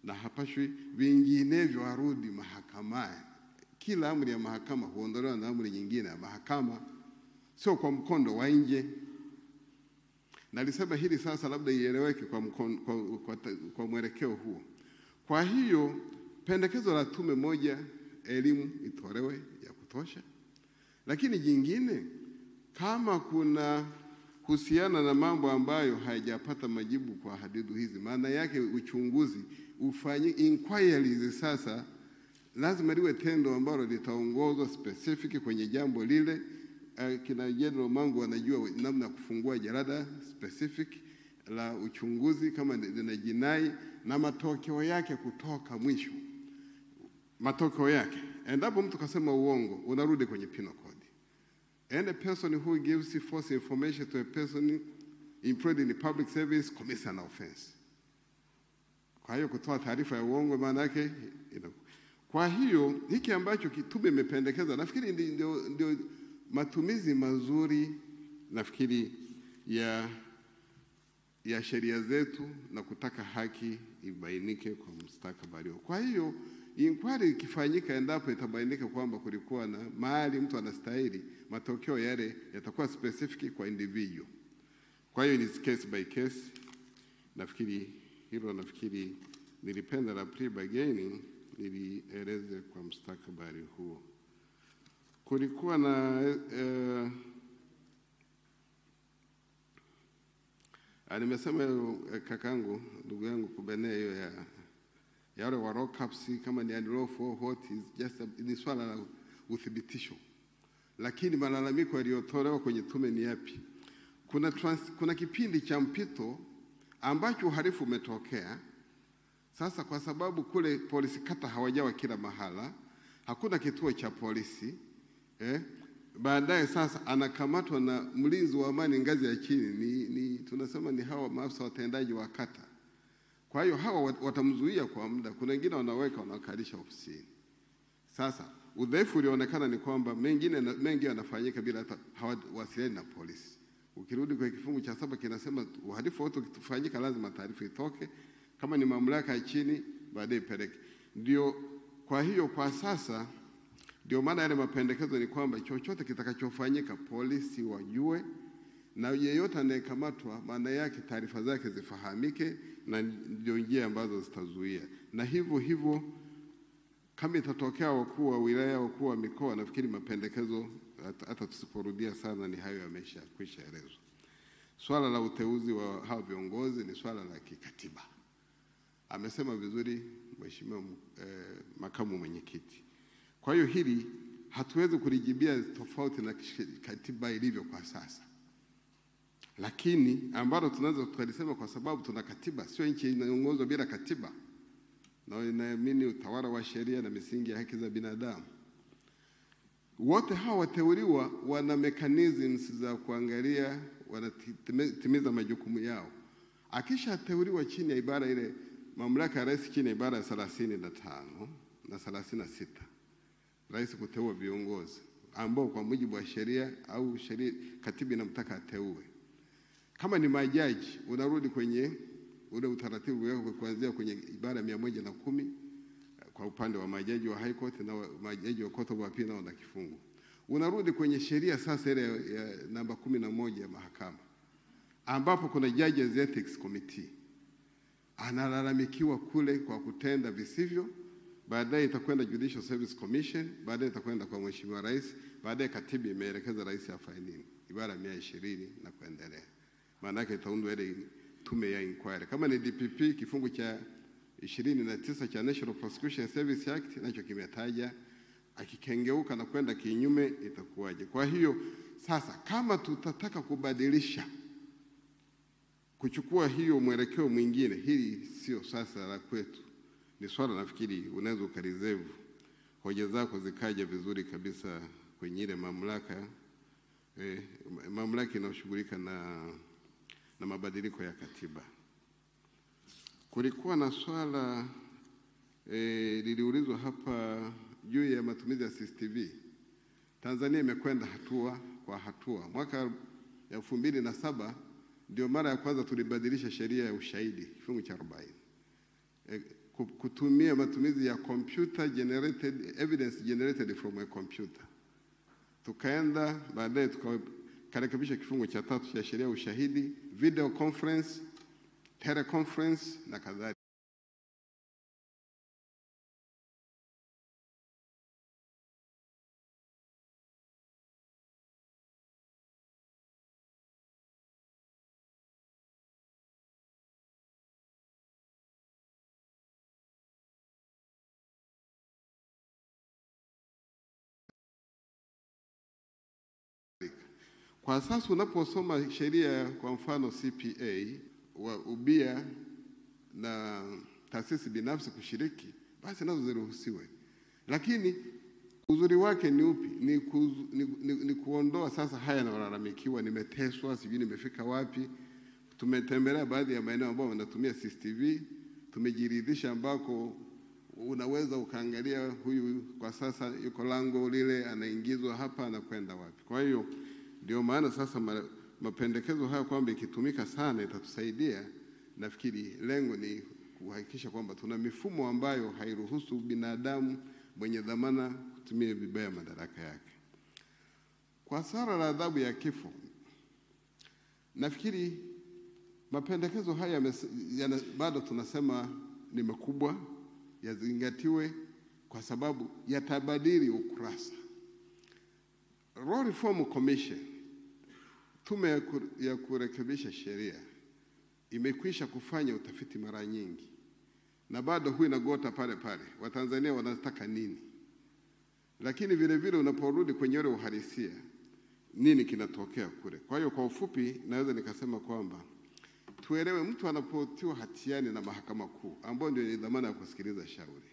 na hapashwi vinginevyo arudi mahakamani. Kila amri ya mahakama huondolewa na amri nyingine ya mahakama, sio kwa mkondo wa nje. Nalisema hili sasa labda ieleweke kwa mwelekeo huo. Kwa hiyo pendekezo la tume moja, elimu itolewe ya kutosha. Lakini jingine, kama kuna husiana na mambo ambayo hayajapata majibu kwa hadidu hizi, maana yake uchunguzi ufanye inquiries. Sasa lazima liwe tendo ambalo litaongozwa specific kwenye jambo lile. Kina General Mangu wanajua namna ya kufungua jarada specific la uchunguzi kama lina jinai, na matokeo yake kutoka mwisho. Matokeo yake, endapo mtu kasema uongo, unarudi kwenye penal code. And a person who gives false information to a person employed in the public service commits an offense. Kwa hiyo kutoa taarifa ya uongo maana yake. Kwa hiyo hiki ambacho tume imependekeza, nafikiri ndio matumizi mazuri nafikiri ya sheria zetu na kutaka haki ibainike kwa mustakabali. Kwa hiyo inquiry ikifanyika, endapo itabainika kwamba kulikuwa na mahali mtu anastahili, matokeo yale yatakuwa specific kwa individual. Kwa hiyo ni case by case. Nafikiri hilo, nafikiri nilipenda la pre-bargaining nilieleze kwa mustakabali huo. Kulikuwa na nimesema kakangu, ndugu yangu kubenea hiyo ya wale wa lock-ups, kama ni unlawful, what is just ni swala la uthibitisho. Lakini malalamiko yaliyotolewa kwenye tume ni yapi? Kuna kipindi cha mpito ambacho uhalifu umetokea. Sasa kwa sababu kule polisi kata hawajawa kila mahala, hakuna kituo cha polisi, baadaye sasa anakamatwa na mlinzi wa amani ngazi ya chini, tunasema ni hawa maafisa watendaji wa kata. Kwa hiyo hawa watamzuia kwa muda, kuna wengine wanakalisha ofisini. Sasa udhaifu ulioonekana ni kwamba mengi yanafanyika bila hata hawasiliani na polisi. Ukirudi kwa kifungu cha 7 kinasema uhalifu wote ukifanyika lazima taarifa itoke, kama ni mamlaka ya chini baadaye peleke. Ndio, kwa hiyo kwa sasa ndio maana yale mapendekezo ni kwamba chochote kitakachofanyika polisi wajue, na yeyote anayekamatwa maana yake taarifa zake zifahamike, na ndio njia ambazo zitazuia. Na hivyo kama itatokea wakuu wa wilaya, wakuu wa mikoa, nafikiri mapendekezo hata tusiporudia sana ni hayo yameshakwisha elezwa. Swala la uteuzi wa hao viongozi ni swala la kikatiba. Amesema vizuri Mheshimiwa makamu mwenyekiti. Kwa hiyo hili hatuwezi kulijibia tofauti na katiba ilivyo kwa sasa. Lakini ambalo tunaweza tukalisema, kwa sababu tuna katiba, sio nchi inaongozwa bila katiba, na inaamini utawala wa sheria na misingi ya haki za binadamu. Wote hawa wateuliwa wana mechanisms za kuangalia wanatimiza majukumu yao. Akisha teuliwa chini ya ibara ile, mamlaka ya rais chini ya ibara ya 35 na 36, rais kuteua viongozi ambao kwa mujibu wa sheria au sheria katiba inamtaka ateue. Kama ni majaji, unarudi kwenye ule utaratibu wako kuanzia kwenye ibara 110 kwa upande wa majaji wa High Court na majaji wa Court of Appeal na kifungu. Unarudi kwenye sheria sasa ile ya namba 11 ya mahakama, ambapo kuna Judges Ethics Committee. Analalamikiwa kule kwa kutenda visivyo, baadaye itakwenda Judicial Service Commission, baadaye itakwenda kwa Mheshimiwa Rais, baadaye katiba imeelekeza rais afanye nini, ibara 120 na kuendelea. Maana yake itaundwa ile tume ya inquiry. Kama ni DPP, kifungu cha 29 cha National Prosecution Service Act nacho kimetaja akikengeuka na kwenda kinyume itakuwaje. Kwa hiyo sasa kama tutataka kubadilisha, kuchukua hiyo mwelekeo mwingine, hili sio sasa la kwetu. Ni swala nafikiri unaweza ukarizevu hoja zako zikaja vizuri kabisa kwenye ile mamlaka mamlaka inayoshughulika na mabadiliko ya katiba. Kulikuwa na swala liliulizwa hapa juu ya matumizi ya CCTV. Tanzania imekwenda hatua kwa hatua. Mwaka 2007 ndio mara ya kwanza tulibadilisha sheria ya ushahidi kifungu cha 40. Kutumia matumizi ya computer generated evidence generated from a computer. Tukaenda baadaye tukarekebisha kifungu cha 3 cha sheria ya ushahidi, video conference, teleconference na kadhalika. Kwa sasa unaposoma sheria kwa mfano CPA wa ubia na taasisi binafsi kushiriki, basi nazo ziruhusiwe. Lakini uzuri wake ni upi? Ni kuondoa sasa haya na walalamikiwa, nimeteswa, sijui nimefika wapi. Tumetembelea baadhi ya maeneo ambao wanatumia CCTV, tumejiridhisha ambako unaweza ukaangalia huyu kwa sasa yuko lango lile, anaingizwa hapa, anakwenda wapi. Kwa hiyo ndio maana sasa mapendekezo haya kwamba ikitumika sana itatusaidia. Nafikiri lengo ni kuhakikisha kwamba tuna mifumo ambayo hairuhusu binadamu mwenye dhamana kutumia vibaya madaraka yake. Kwa swala la adhabu ya kifo, nafikiri mapendekezo haya bado tunasema ni makubwa, yazingatiwe kwa sababu yatabadili ukurasa. Law Reform Commission, tume ya kurekebisha sheria, imekwisha kufanya utafiti mara nyingi na bado hui inagota pale pale Watanzania wanataka nini. Lakini vile vile unaporudi kwenye ule uhalisia, nini kinatokea kule. Kwa hiyo kwa ufupi naweza nikasema kwamba tuelewe, mtu anapotiwa hatiani na mahakama kuu ambayo ndio ni dhamana ya kusikiliza shauri,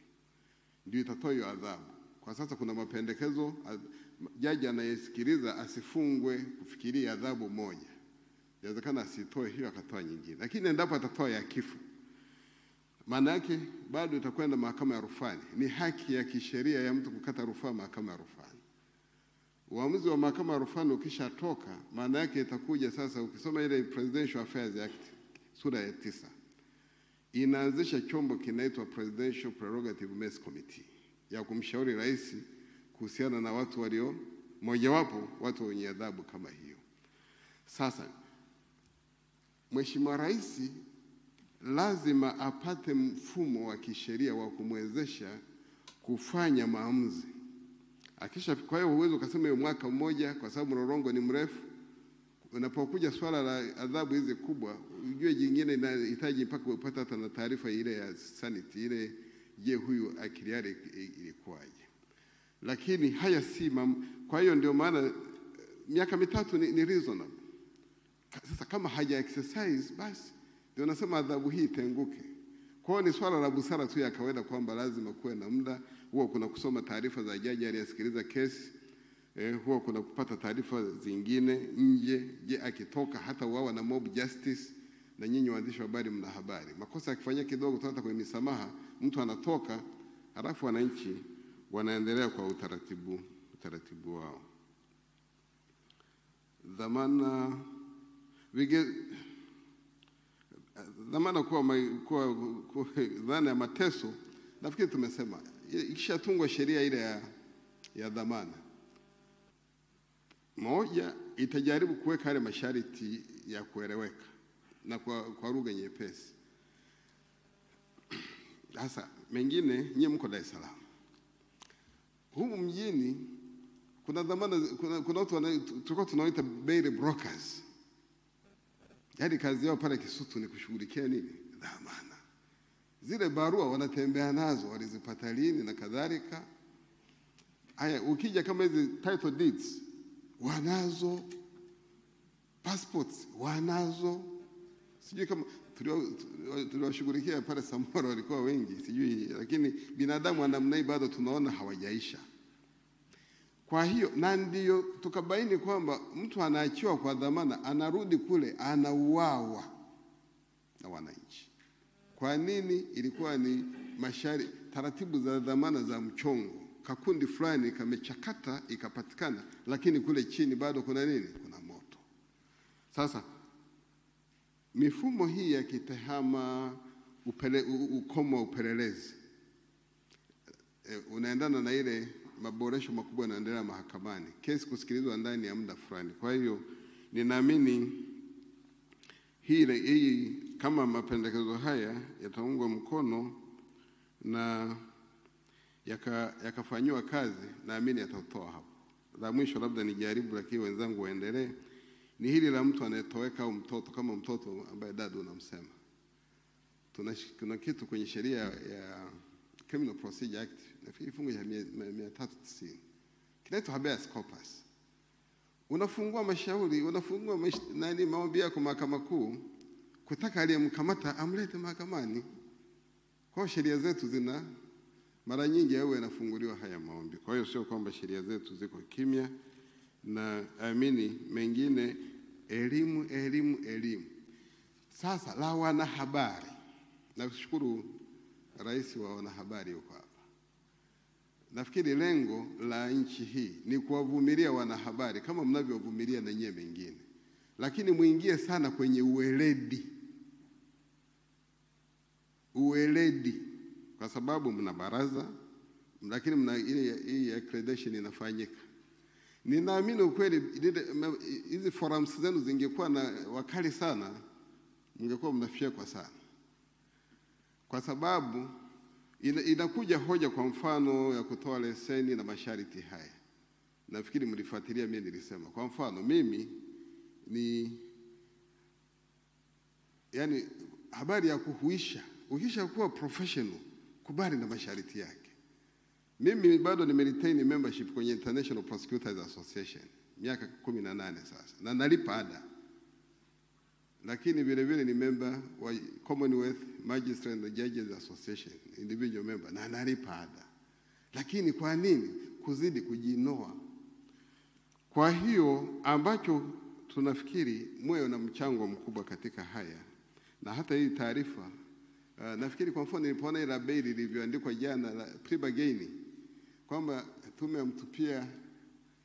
ndio itatoa hiyo adhabu. Kwa sasa kuna mapendekezo jaji anayesikiliza asifungwe kufikiria adhabu moja. Inawezekana asitoe hiyo akatoa nyingine. Lakini endapo atatoa ya kifo, maana yake bado itakwenda mahakama ya rufani. Ni haki ya kisheria ya mtu kukata rufaa mahakama ya rufani. Uamuzi wa mahakama ya rufani ukishatoka, maana yake itakuja sasa, ukisoma ile Presidential Affairs Act sura ya 9, inaanzisha chombo kinaitwa Presidential Prerogative Mess Committee ya kumshauri rais kuhusiana na watu walio mojawapo watu wenye adhabu kama hiyo. Sasa Mheshimiwa Rais lazima apate mfumo wa kisheria wa kumwezesha kufanya maamuzi. Kwa hiyo huwezi ukasema hiyo mwaka mmoja kwa sababu mlolongo ni mrefu. Unapokuja swala la adhabu hizi kubwa, ujue jingine inahitaji mpaka upate hata na taarifa ile ya sanity ile, je, huyu akili yake ilikuwaje. Lakini haya si kwa hiyo ndio maana miaka 3 ni reasonable. Sasa kama haja exercise, basi ndio nasema adhabu hii tenguke. Kwa hiyo ni swala la busara tu ya kawaida kwamba lazima kuwe na muda huo, kuna kusoma taarifa za jaji aliyesikiliza kesi, huo kuna kupata taarifa zingine nje. Je, akitoka hata uawa na mob justice, na nyinyi waandishi wa habari mna habari. Makosa yakifanyika kidogo hata kwenye misamaha, mtu anatoka, halafu wananchi wanaendelea kwa utaratibu wao. dhamana kuwa dhana ya mateso, nafikiri tumesema ikishatungwa sheria ile ya dhamana, moja itajaribu kuweka yale masharti ya kueleweka na kwa lugha nyepesi. Sasa mengine nyie mko Dar es Salaam. Humu mjini kuna dhamana, kuna watu tulikuwa tunaoita bail brokers. Yaani kazi yao pale Kisutu ni kushughulikia nini? Dhamana. Zile barua wanatembea nazo, walizipata lini na kadhalika. Haya, ukija kama hizi title deeds wanazo, passports wanazo. Sijui kama tuliwashughulikia pale Samora walikuwa wengi, sijui, lakini binadamu wa namna hii bado tunaona hawajaisha. Kwa hiyo na ndio tukabaini kwamba mtu anaachiwa kwa dhamana, anarudi kule anauawa na wananchi. Kwa nini? Ilikuwa ni taratibu za dhamana za mchongo. Kakundi fulani kamechakata ikapatikana, lakini kule chini bado kuna nini? Kuna moto. Sasa mifumo hii ya kitehama, ukomo wa upelelezi unaendana na ile maboresho makubwa yanaendelea mahakamani, kesi kusikilizwa ndani ya muda fulani. Kwa hiyo ninaamini hii kama mapendekezo haya yataungwa mkono na yakafanywa kazi, naamini yatatoa hapo. La mwisho labda nijaribu, lakini wenzangu waendelee, ni hili la mtu anayetoweka au mtoto, kama mtoto ambaye dada unamsema. Kuna kitu kwenye sheria ya Criminal Procedure Act, nafikiri kifungu cha 390, kinaitwa habeas corpus. Unafungua mashauri, maombi yako Mahakama Kuu kutaka aliyemkamata amlete mahakamani. Kwa sheria zetu zina mara nyingi yao yanafunguliwa haya maombi. Kwa hiyo sio kwamba sheria zetu ziko kimya, na amini mengine elimu. Sasa la wanahabari, nashukuru rais wa wanahabari yuko hapa. Nafikiri lengo la nchi hii ni kuwavumilia wanahabari kama mnavyovumilia na nyie mengine, lakini muingie sana kwenye uweledi, kwa sababu mna baraza, lakini mna ile accreditation inafanyika. Ninaamini ukweli hizi forums zenu zingekuwa na wakali sana, mngekuwa mnafyekwa sana, kwa sababu inakuja hoja kwa mfano ya kutoa leseni na masharti haya. Nafikiri mlifuatilia, mimi nilisema kwa mfano mimi yani habari ya kuhuisha, ukisha kuwa professional kubali na masharti yake. Mimi bado nimeretain membership kwenye International Prosecutors Association miaka 18 sasa, na nalipa ada. Lakini vile vile ni member wa Commonwealth Magistrates and Judges Association, individual member, na nalipa ada. Lakini kwa nini? Kuzidi kujinoa. Kwa hiyo ambacho tunafikiri mwe na mchango mkubwa katika haya, na hata hii taarifa nafikiri kwa mfano nilipoona ile bail ilivyoandikwa jana la pre-bargain, kwamba tume yamtupia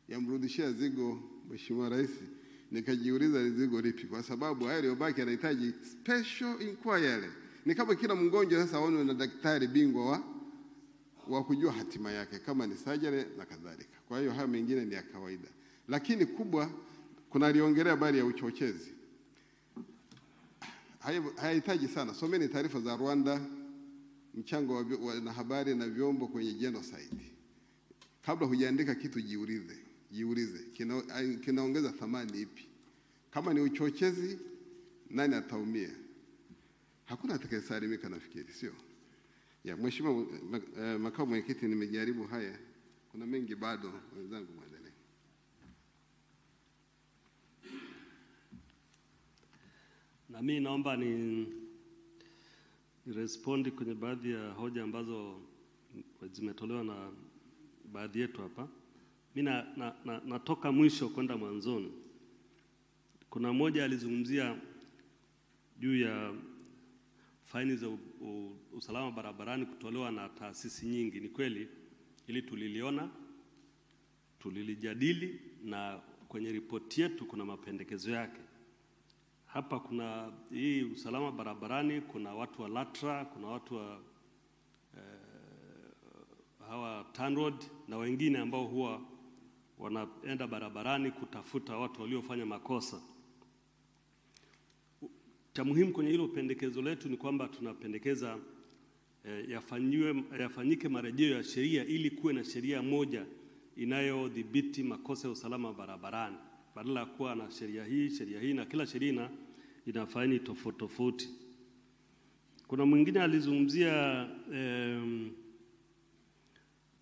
yamrudishia zigo Mheshimiwa Rais, nikajiuliza zigo lipi, kwa sababu hayo yaliyobaki yanahitaji special inquiry. Ni kama kila mgonjwa sasa aone na daktari bingwa wa kujua hatima yake, kama ni surgery na kadhalika. Kwa hiyo haya mengine ni ya kawaida, lakini kubwa kuna aliongelea habari ya uchochezi. Hayahitaji sana, someni taarifa za Rwanda, mchango wa wanahabari na vyombo kwenye genocide. Kabla hujaandika kitu jiulize kinaongeza thamani ipi? Kama ni uchochezi, nani ataumia? Hakuna atakayesalimika, nafikiri, sio? Ya Mheshimiwa Makamu Mwenyekiti, nimejaribu haya, kuna mengi bado, wenzangu muendelee. Na mimi naomba ni respondi kwenye baadhi ya hoja ambazo zimetolewa na baadhi yetu hapa. Mimi natoka mwisho kwenda mwanzoni. Kuna mmoja alizungumzia juu ya faini za usalama barabarani kutolewa na taasisi nyingi. Ni kweli, ili tuliliona, tulilijadili, na kwenye ripoti yetu kuna mapendekezo yake. hapa kuna hii usalama barabarani, kuna watu wa LATRA, kuna watu wa hawa TANROADS na wengine ambao huwa wanaenda barabarani kutafuta watu waliofanya makosa. Cha muhimu kwenye hilo pendekezo letu ni kwamba tunapendekeza yafanyike marejeo ya sheria ili kuwe na sheria moja inayodhibiti makosa ya usalama barabarani, badala ya kuwa na sheria hii na kila sheria ina faini tofauti. Kuna mwingine alizungumzia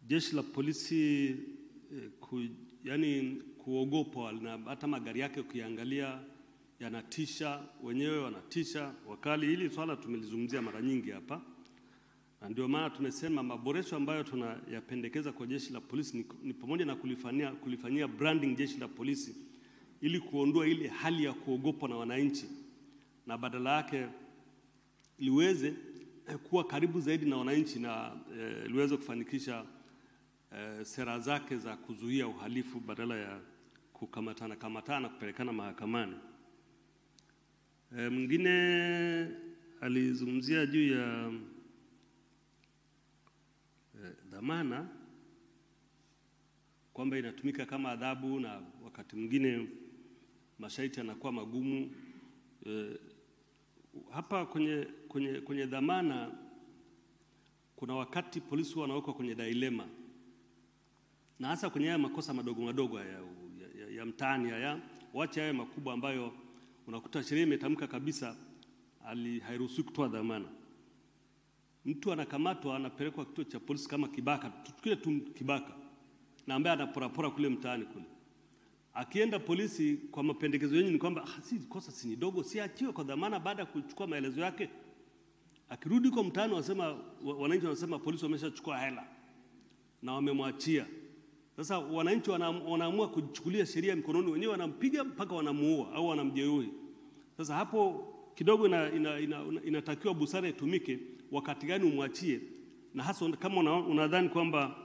jeshi la polisi yani kuogopwa, na hata magari yake ukiangalia yanatisha, wenyewe wanatisha wakali. Hili swala tumelizungumzia mara nyingi hapa, na ndio maana tumesema maboresho ambayo tunayapendekeza kwa jeshi la polisi ni pamoja na kulifanyia branding jeshi la polisi ili kuondoa ile hali ya kuogopwa na wananchi, na badala yake liweze kuwa karibu zaidi na wananchi na liweze kufanikisha sera zake za kuzuia uhalifu badala ya kukamatana kupelekana mahakamani. Mwingine alizungumzia juu ya dhamana kwamba inatumika kama adhabu na wakati mwingine masharti yanakuwa magumu. Hapa kwenye dhamana kuna wakati polisi wanawekwa kwenye dilema, na hasa kwenye haya makosa madogo ya mtaani haya, wacha haya makubwa ambayo unakuta sheria imetamka kabisa hairuhusiwi kutoa dhamana. Mtu anakamatwa anapelekwa kituo cha polisi kama kibaka, tukile tu kibaka, na ambaye anaporapora kule mtaani kule. Akienda polisi, kwa mapendekezo yenu ni kwamba kosa si dogo, si achiwe kwa dhamana baada ya kuchukua maelezo yake. Akirudi kwa mtaani wananchi wanasema polisi wameshachukua hela na wamemwachia. Sasa wananchi wanaamua kuchukulia sheria mikononi wenyewe, wanampiga mpaka wanamuua au wanamjeruhi. Sasa hapo kidogo inatakiwa busara itumike, wakati gani umwachie, na hasa kama unadhani kwamba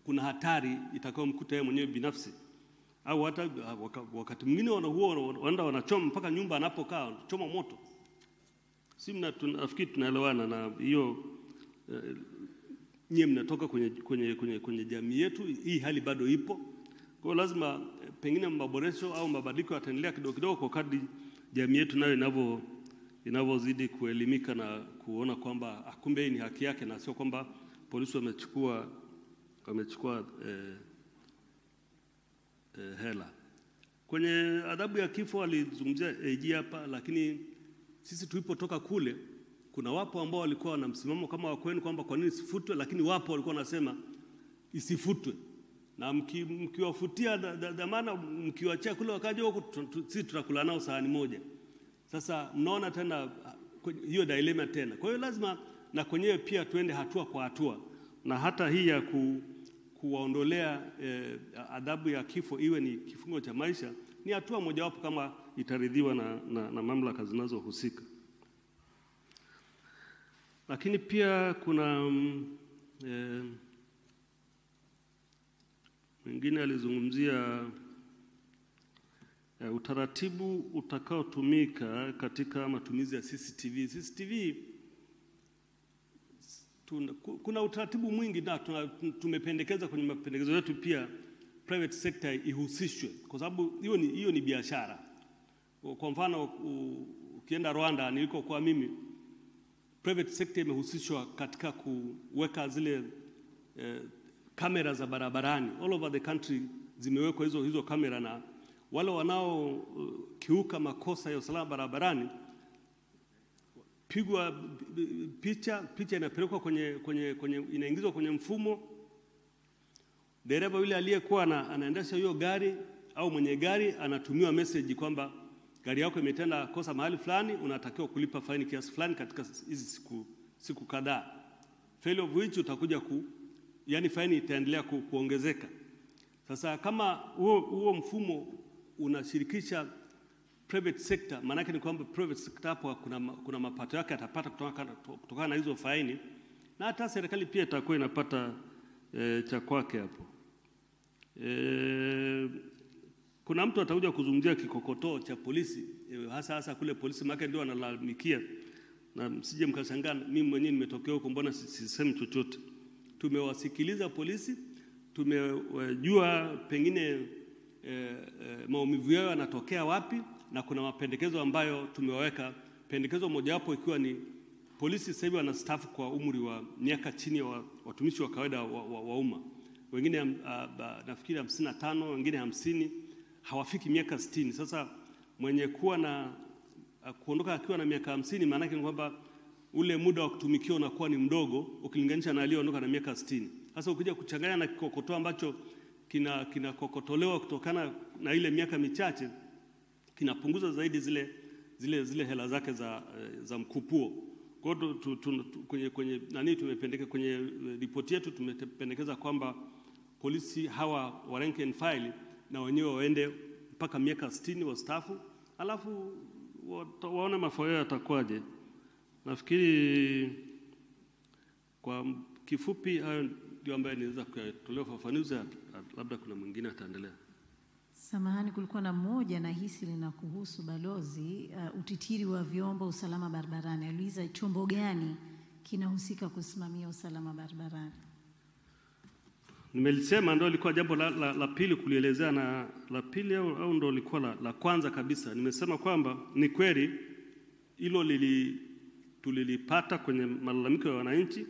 kuna hatari itakayomkuta yeye mwenyewe binafsi, au hata wakati mwingine wanaenda wanachoma mpaka nyumba anapokaa, choma moto. Nafikiri tunaelewana na hiyo. Nyie mnatoka kwenye jamii yetu, hii hali bado ipo. Kwa hiyo lazima pengine maboresho au mabadiliko yataendelea kidogo kwa kadri jamii yetu nayo inavyozidi kuelimika na kuona kwamba kumbe hii ni haki yake na sio kwamba polisi wamechukua hela. Kwenye adhabu ya kifo alizungumzia AG hapa, lakini sisi tulipotoka kule kuna wapo ambao walikuwa wana msimamo kama wa kwenu kwamba kwa nini isifutwe, lakini wapo walikuwa wanasema isifutwe, na mkiwafutia dhamana mkiwaachia kule wakaja huko sisi tutakula nao sahani moja. Sasa mnaona tena hiyo dilema tena. Kwa hiyo lazima na kwenyewe pia tuende hatua kwa hatua, na hata hii ya kuwaondolea adhabu ya kifo iwe ni kifungo cha maisha ni hatua mojawapo kama itaridhiwa na mamlaka zinazohusika. Lakini pia kuna mwingine alizungumzia utaratibu utakaotumika katika matumizi ya CCTV. CCTV kuna utaratibu mwingi, na tumependekeza kwenye mapendekezo yetu pia private sector ihusishwe, kwa sababu hiyo ni biashara. Kwa mfano ukienda Rwanda nilikokuwa mimi, private sector imehusishwa katika kuweka zile kamera za barabarani. All over the country zimewekwa hizo kamera, na wale wanao kiuka makosa ya usalama barabarani pigwa picha inapelekwa inaingizwa kwenye mfumo. Dereva yule aliyekuwa anaendesha hiyo gari au mwenye gari anatumiwa message kwamba gari yako imetenda kosa mahali fulani, unatakiwa kulipa faini kiasi fulani katika hizi siku kadhaa. Fail of which utakuja yani faini itaendelea kuongezeka. Sasa kama huo mfumo unashirikisha private sector, maana yake ni kwamba private sector hapo kuna mapato yake atapata kutokana na hizo faini, na hata serikali pia itakuwa inapata cha kwake hapo. kuna mtu atakuja kuzungumzia kikokotoo cha polisi, hasa kule polisi maana ndio analalamikia, na msije mkashangaa mimi mwenyewe nimetokea huko, mbona sisemi chochote. Tumewasikiliza polisi, tumejua pengine maumivu yao yanatokea wapi, na kuna mapendekezo ambayo tumeweka. Pendekezo mojawapo ikiwa ni polisi sasa hivi wanastaafu kwa umri wa miaka chini ya watumishi wa kawaida wa umma. Wengine nafikiri 55, wengine 50, hawafiki miaka 60. Sasa mwenye kuwa na kuondoka akiwa na miaka 50 maana yake ni kwamba ule muda wa kutumikia unakuwa ni mdogo ukilinganisha na aliyeondoka na miaka 60. Sasa ukija kuchanganya na kikokotoo ambacho kinakokotolewa kutokana na ile miaka michache, kinapunguza zaidi zile hela zake za mkupuo. Kwa hiyo kwenye tumependekeza kwenye ripoti yetu, tumependekeza kwamba polisi hawa wa rank and file na wenyewe waende mpaka miaka 60 wastaafu, alafu waone mafao yao yatakuwaje. Nafikiri kwa kifupi hayo ndio ambayo niweza kutolea ufafanuzi, labda kuna mwingine ataendelea. Samahani, kulikuwa na mmoja na hisi linakuhusu balozi, utitiri wa vyombo usalama barabarani. Aliuliza chombo gani kinahusika kusimamia usalama barabarani? Nimelisema ndio ilikuwa jambo la pili kulielezea, na la pili au ndio ilikuwa la kwanza kabisa. Nimesema kwamba ni kweli hilo tulilipata kwenye malalamiko ya wananchi,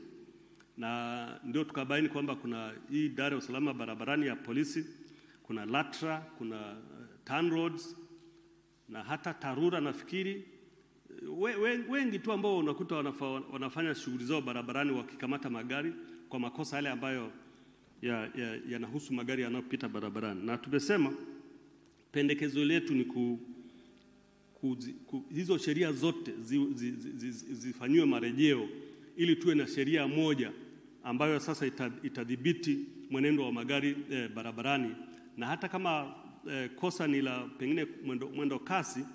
na ndio tukabaini kwamba kuna hii idara ya usalama barabarani ya polisi, kuna LATRA, kuna TANROADS na hata TARURA. Nafikiri wengi tu ambao unakuta wanafanya shughuli zao barabarani wakikamata magari kwa makosa yale ambayo yanahusu magari yanayopita barabarani. Na tumesema pendekezo letu ni hizo sheria zote zifanywe marejeo ili tuwe na sheria moja ambayo sasa itadhibiti mwenendo wa magari barabarani, na hata kama kosa ni la pengine mwendo kasi,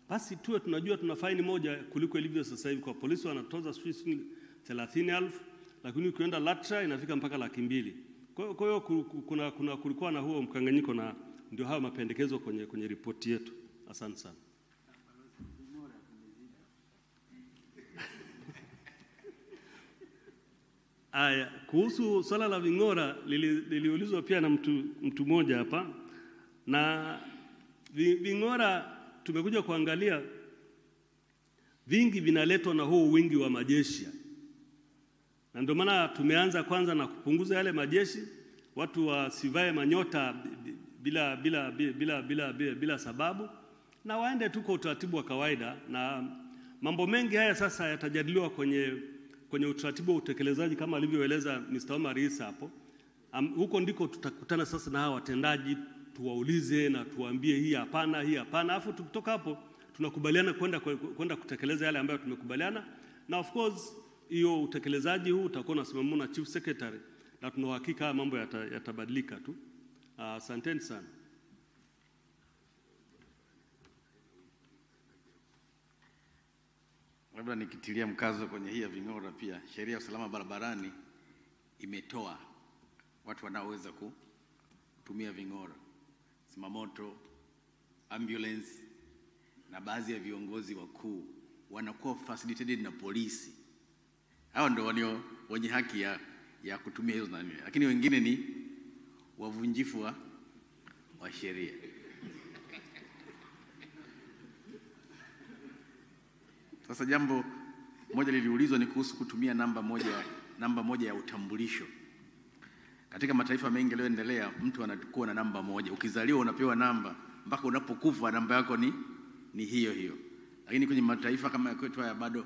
basi tuwe tunajua tuna faini moja kuliko ilivyo sasa hivi. Kwa polisi wanatoza 30,000, lakini ukienda LATRA inafika mpaka 200,000. Kwa hiyo kulikuwa na huo mkanganyiko, na ndio hayo mapendekezo kwenye ripoti yetu. Asante sana. Aya, kuhusu swala la ving'ora liliulizwa pia na mtu mmoja hapa, na ving'ora tumekuja kuangalia vingi vinaletwa na huo wingi wa majeshi, na ndio maana tumeanza kwanza na kupunguza yale majeshi, watu wasivae manyota bila sababu, na waende tu kwa utaratibu wa kawaida. Na mambo mengi haya sasa yatajadiliwa kwenye utaratibu wa utekelezaji kama alivyoeleza Mr. Wahariri hapo. Huko ndiko tutakutana sasa na hawa watendaji, tuwaulize na tuwaambie hii hapana, alafu tukitoka hapo tunakubaliana kwenda kutekeleza yale ambayo tumekubaliana. Na of course hiyo utekelezaji huu utakuwa unasimamiwa na Chief Secretary, na tuna uhakika mambo yatabadilika tu. Asanteni sana. Labda nikitilia mkazo kwenye hii ya ving'ora, pia sheria ya usalama barabarani imetoa watu wanaoweza kutumia ving'ora, zimamoto, ambulance, na baadhi ya viongozi wakuu wanakuwa facilitated na polisi. Hao ndio wenye haki ya kutumia hizo nani, lakini wengine ni wavunjifu wa sheria. Sasa jambo moja liliulizwa ni kuhusu kutumia namba moja ya utambulisho. Katika mataifa mengi yaliyoendelea, mtu anakuwa na namba moja. Ukizaliwa unapewa namba, mpaka unapokufa namba yako ni hiyo hiyo. Lakini kwenye mataifa kama ya kwetu haya bado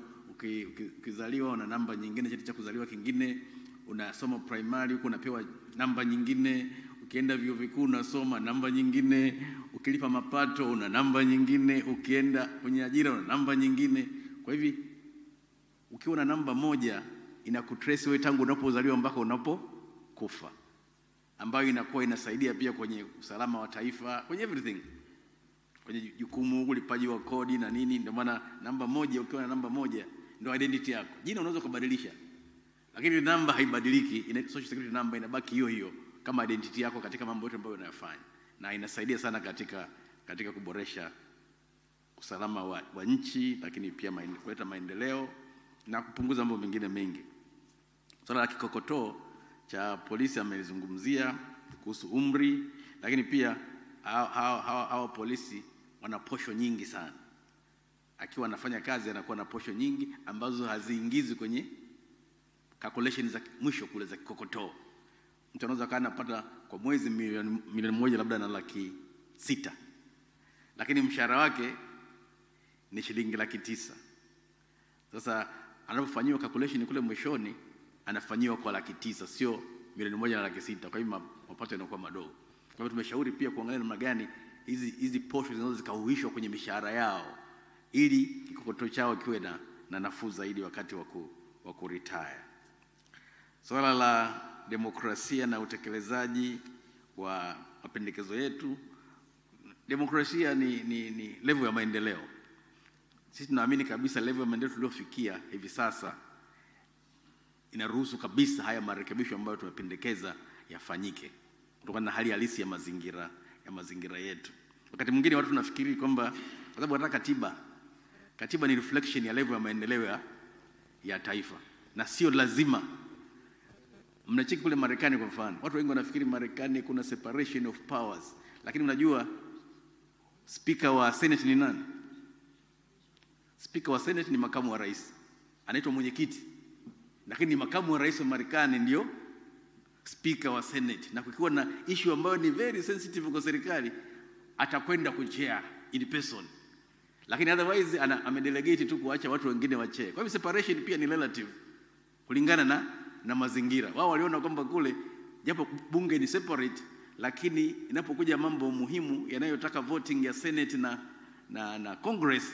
ukizaliwa una namba nyingine, cheti cha kuzaliwa kingine, unasoma primary huko unapewa namba nyingine, ukienda vyuo vikuu unasoma namba nyingine, ukilipa mapato una namba nyingine, ukienda kwenye ajira una namba nyingine. Kwa hivi ukiwa na namba moja inakutrace wewe tangu unapozaliwa mpaka unapokufa, ambayo inakuwa inasaidia pia kwenye usalama wa taifa, kwenye everything, kwenye jukumu, ulipaji wa kodi na nini. Ndio maana namba moja, ukiwa na namba moja ndio identity yako. Jina unaweza kubadilisha, lakini namba haibadiliki. Social security number inabaki hiyo hiyo kama identity yako katika mambo yote ambayo unayofanya. na inasaidia sana katika kuboresha usalama wa nchi, lakini pia kuleta maendeleo na kupunguza mambo mengine mengi. Swala la kikokotoo cha polisi amelizungumzia kuhusu umri, lakini pia hao polisi wana posho nyingi sana. Akiwa anafanya kazi anakuwa na posho nyingi ambazo haziingizi kwenye calculation za mwisho kule za kikokotoo. Mtu anaweza kana anapata kwa mwezi milioni moja labda na 600,000. Lakini mshahara wake ni shilingi 900,000. Sasa anapofanyiwa calculation kule mwishoni anafanyiwa kwa 900,000, sio milioni moja na 600,000. Kwa hiyo mapato yanakuwa madogo. Kwa hiyo tumeshauri pia kuangalia namna gani hizi posho zinaweza zikahuishwa kwenye mishahara yao ili kikokotoo chao kiwe na nafuu zaidi wakati wa kuretire. Swala la demokrasia na utekelezaji wa mapendekezo yetu. Demokrasia ni level ya maendeleo. Sisi tunaamini kabisa level ya maendeleo tuliofikia hivi sasa inaruhusu kabisa haya marekebisho ambayo tumependekeza yafanyike kutokana na hali halisi ya mazingira yetu. Wakati mwingine watu tunafikiri kwamba kwa sababu wanataka katiba ni reflection ya level ya maendeleo ya taifa, na sio lazima. Mnacheki kule Marekani kwa mfano, watu wengi wanafikiri Marekani kuna separation of powers, lakini unajua speaker wa Senate ni nani? Speaker wa Senate ni makamu wa rais, anaitwa mwenyekiti, lakini ni makamu wa rais wa Marekani ndio speaker wa Senate. Na kukiwa na issue ambayo ni very sensitive kwa serikali, atakwenda kuchair in person, lakini otherwise amedelegate tu kuacha watu wengine wachair. Kwa hivyo separation pia ni relative kulingana na mazingira. Wao waliona kwamba kule japo bunge ni separate, lakini inapokuja mambo muhimu yanayotaka voting ya Senate na Congress,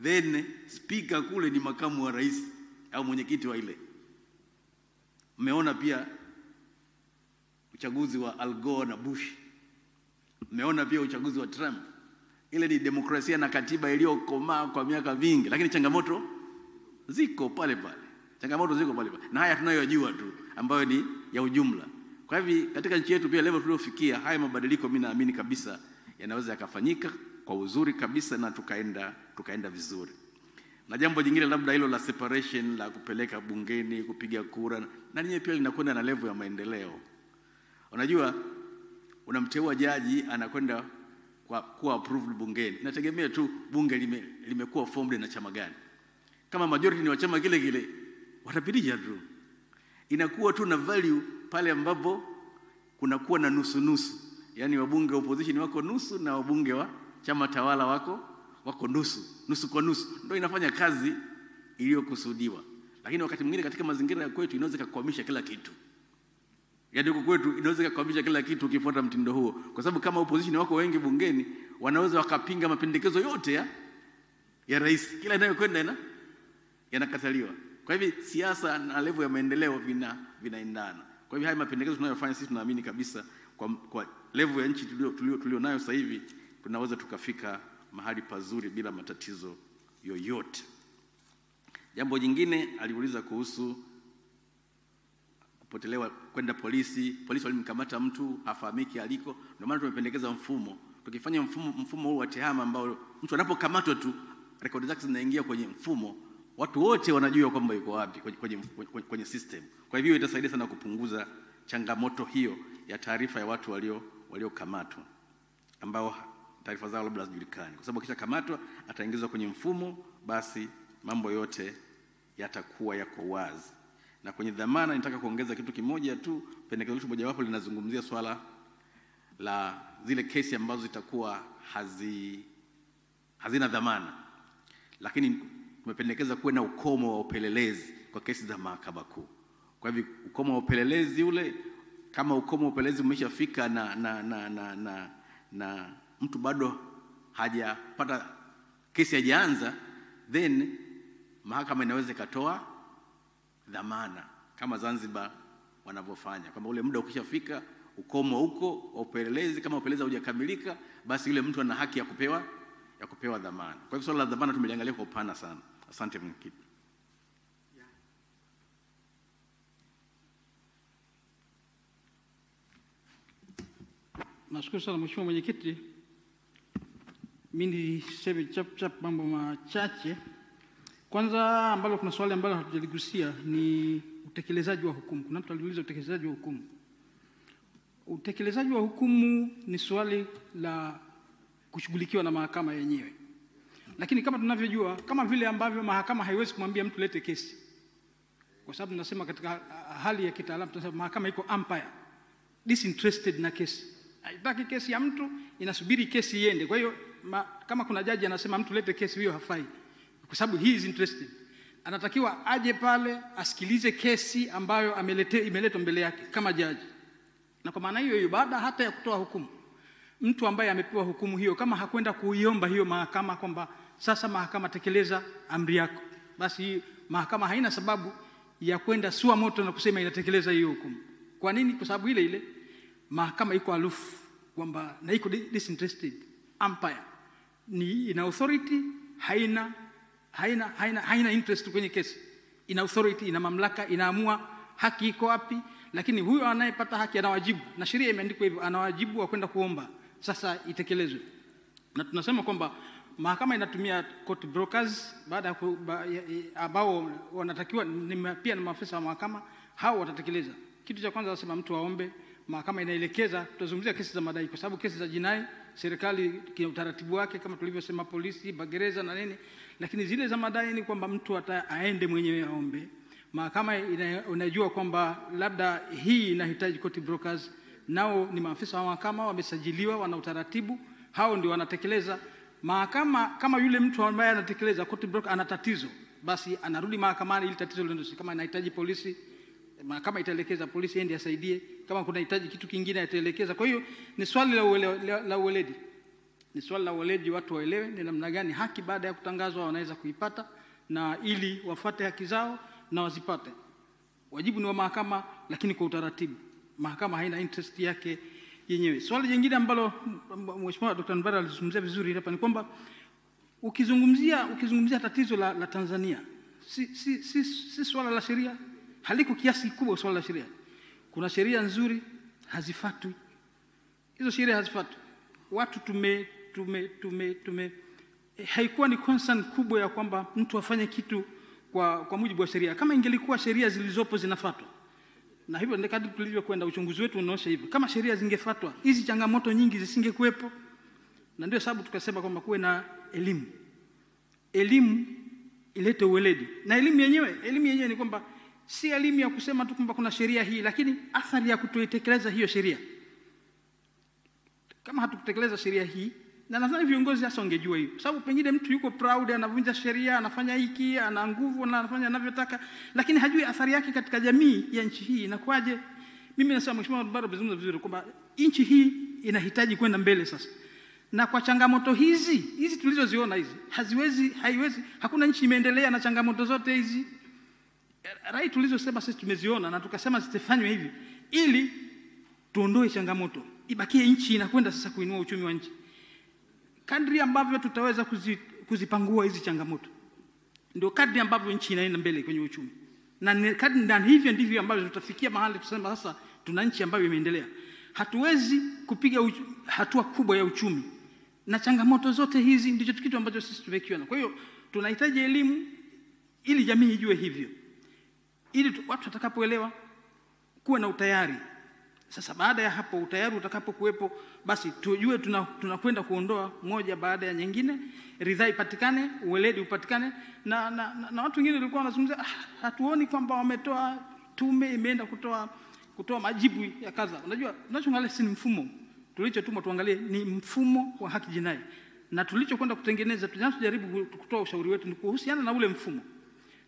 then speaker kule ni makamu wa rais au mwenyekiti wa ile. Mmeona pia uchaguzi wa Al Gore na Bush. Mmeona pia uchaguzi wa Trump. Ile ni demokrasia na katiba iliyokomaa kwa miaka mingi, lakini changamoto ziko pale pale. Na haya tunayojua tu ambayo ni ya ujumla. Kwa hivyo katika nchi yetu pia level tuliofikia, haya mabadiliko mimi naamini kabisa yanaweza yakafanyika kwa uzuri kabisa na tukaenda vizuri. Na jambo jingine labda hilo la separation la kupeleka bungeni kupiga kura, na lenyewe pia linakwenda na level ya maendeleo. Unajua unamteua jaji anakwenda kuwa approved bungeni. Inategemea tu bunge limekuwa formed na chama gani. Kama majority ni wa chama kile kile, watapitisha tu. Inakuwa tu na value pale ambapo kunakuwa na nusu. Yaani wabunge wa opposition wako nusu na wabunge wa chama tawala wako nusu kwa nusu. Ndio inafanya kazi iliyokusudiwa. Lakini wakati mwingine katika mazingira ya kwetu inaweza kukwamisha kila kitu. Yaani huko kwetu inaweza kukwamisha kila kitu ukifuata mtindo huo. Kwa sababu kama opposition wako wengi bungeni, wanaweza wakapinga mapendekezo yote ya rais. Kila inayokwenda yanakataliwa. Kwa hivyo siasa na level ya maendeleo vinaendana. Kwa hivyo haya mapendekezo tunayofanya sisi tunaamini kabisa kwa level ya nchi tulionayo sasa hivi tunaweza tukafika mahali pazuri bila matatizo yoyote. Jambo jingine aliuliza kuhusu kupotelewa kwenda polisi walimkamata mtu hafahamiki aliko. Ndio maana tumependekeza mfumo. Tukifanya mfumo huu wa tehama ambao mtu anapokamatwa tu rekodi zake zinaingia kwenye mfumo, watu wote wanajua kwamba yuko wapi kwenye system. Kwa hivyo itasaidia sana kupunguza changamoto hiyo ya taarifa ya watu waliokamatwa ambao taarifa zao labda hazijulikani. Kwa sababu kisha kamatwa ataingizwa kwenye mfumo, basi mambo yote yatakuwa yako wazi. Na kwenye dhamana nitaka kuongeza kitu kimoja tu. Pendekezo moja wapo linazungumzia swala la zile kesi ambazo zitakuwa hazina dhamana. Lakini tumependekeza kuwe na ukomo wa upelelezi kwa kesi za mahakama kuu. Kwa hivyo ukomo wa upelelezi ule, kama ukomo wa upelelezi umeshafika na mtu bado hajapata kesi hajaanza, then mahakama inaweza ikatoa dhamana kama Zanzibar wanavyofanya. Kama ule muda ukishafika, ukomo huko wa upelelezi, kama upelelezi haujakamilika, basi yule mtu ana haki ya kupewa dhamana. Kwa hivyo swala la dhamana tumeliangalia kwa upana sana. Asante mwenyekiti. Nashukuru sana Mheshimiwa Mwenyekiti. Mimi niseme chap mambo machache. Kwanza ambalo kuna swali ambalo hatujaligusia ni utekelezaji wa hukumu. Kuna mtu aliuliza utekelezaji wa hukumu. Utekelezaji wa hukumu ni swali la kushughulikiwa na mahakama yenyewe. Lakini kama tunavyojua, kama vile ambavyo mahakama haiwezi kumwambia mtu lete kesi, kwa sababu tunasema katika hali ya kitaalamu tunasema mahakama iko umpire, disinterested na kesi. Haitaki kesi ya mtu, inasubiri kesi iende. Kwa hiyo kama kuna jaji anasema mtu lete kesi, hiyo hafai, kwa sababu he is interested. Anatakiwa aje pale asikilize kesi ambayo imeletwa mbele yake kama jaji. Na kwa maana hiyo baada hata ya kutoa hukumu, mtu ambaye amepewa hukumu hiyo kama hakwenda kuiomba hiyo mahakama kwamba sasa mahakama tekeleza amri yako, basi mahakama haina sababu ya kwenda sua moto na kusema inatekeleza hiyo hukumu. Kwa nini? Kwa sababu ile mahakama iko alufu kwamba na iko disinterested, umpire. Ni ina authority, haina interest kwenye kesi. Ina authority, ina mamlaka, inaamua haki iko wapi, lakini huyo anayepata haki anawajibu, na sheria imeandikwa hivyo, anawajibu wa kwenda kuomba sasa itekelezwe. Na tunasema kwamba mahakama inatumia court brokers baada ambao wanatakiwa pia na maafisa wa mahakama, hao watatekeleza. Kitu cha kwanza nasema mtu aombe, mahakama inaelekeza. Tutazungumzia kesi za madai kwa sababu kesi za jinai serikali kina utaratibu wake kama tulivyosema, polisi, magereza na nini, lakini zile za madai ni kwamba mtu aende mwenyewe aombe. Mahakama unajua kwamba labda hii inahitaji court brokers, nao ni maafisa wa mahakama wamesajiliwa, wana utaratibu, hao ndio wanatekeleza. Mahakama kama yule mtu ambaye anatekeleza court broker ana tatizo, basi anarudi mahakamani ili tatizo liondoshe. Kama anahitaji polisi, mahakama itaelekeza polisi ende asaidie. Kama kuna hitaji kitu kingine ataelekeza. Kwa hiyo ni swali la uweledi. Ni swali la uweledi, watu waelewe ni namna gani haki baada ya kutangazwa wanaweza kuipata, na ili wafuate haki zao na wazipate. Wajibu ni wa mahakama, lakini kwa utaratibu. Mahakama haina interest yake yenyewe. Swali jingine ambalo Mheshimiwa Dr. Mbara alizungumzia vizuri hapa ni kwamba ukizungumzia tatizo la Tanzania, si swala la sheria, haliko kiasi kubwa swala la sheria. Kuna sheria nzuri hazifuatwi. Hizo sheria hazifuatwi. Watu haikuwa ni concern kubwa ya kwamba mtu afanye kitu kwa mujibu wa sheria. Kama ingelikuwa sheria zilizopo zinafuatwa, na hivyo ndio kadri tulivyokwenda, uchunguzi wetu unaonyesha hivyo. Kama sheria zingefuatwa, hizi changamoto nyingi zisingekuwepo. Na ndio sababu tukasema kwamba kuwe na elimu. Elimu ilete uweledi. Na elimu yenyewe ni kwamba si elimu ya kusema tu kwamba kuna sheria hii, lakini athari ya kutoitekeleza hiyo sheria. Kama hatukutekeleza sheria hii, na nadhani viongozi hasa wangejua hiyo. Sababu pengine mtu yuko proud, anavunja sheria, anafanya hiki, ana nguvu na anafanya anavyotaka, lakini hajui athari yake katika jamii ya nchi hii inakuaje. Mimi nasema Mheshimiwa Mbaro amezungumza vizuri kwamba nchi hii inahitaji kwenda mbele sasa. Na kwa changamoto hizi tulizoziona haiwezi, hakuna nchi imeendelea na changamoto zote hizi. Rai tulizosema sisi tumeziona na tukasema zitafanywe hivi ili tuondoe changamoto. Ibakie nchi inakwenda sasa kuinua uchumi wa nchi. Kadri ambavyo tutaweza kuzipangua hizi changamoto, ndio kadri ambavyo nchi inaenda mbele kwenye uchumi. Na hivyo ndivyo ambavyo tutafikia mahali tuseme sasa tuna nchi ambayo imeendelea. Hatuwezi kupiga hatua kubwa ya uchumi na changamoto zote hizi, ndicho kitu ambacho sisi tumekiona. Kwa hiyo tunahitaji elimu ili jamii ijue hivyo, ili watu watakapoelewa kuwe na utayari. Sasa baada ya hapo utayari utakapokuwepo, basi tujue tunakwenda kuondoa moja baada ya nyingine, ridhaa ipatikane, uweledi upatikane. Na watu wengine walikuwa wanazungumza hatuoni kwamba wametoa, tume imeenda kutoa majibu ya kadha. Unajua tunachoangalia si mfumo. Tulichotumwa tuangalie ni mfumo wa haki jinai. Na tulichokwenda kutengeneza, tunajaribu kutoa ushauri wetu ni kuhusiana na ule mfumo.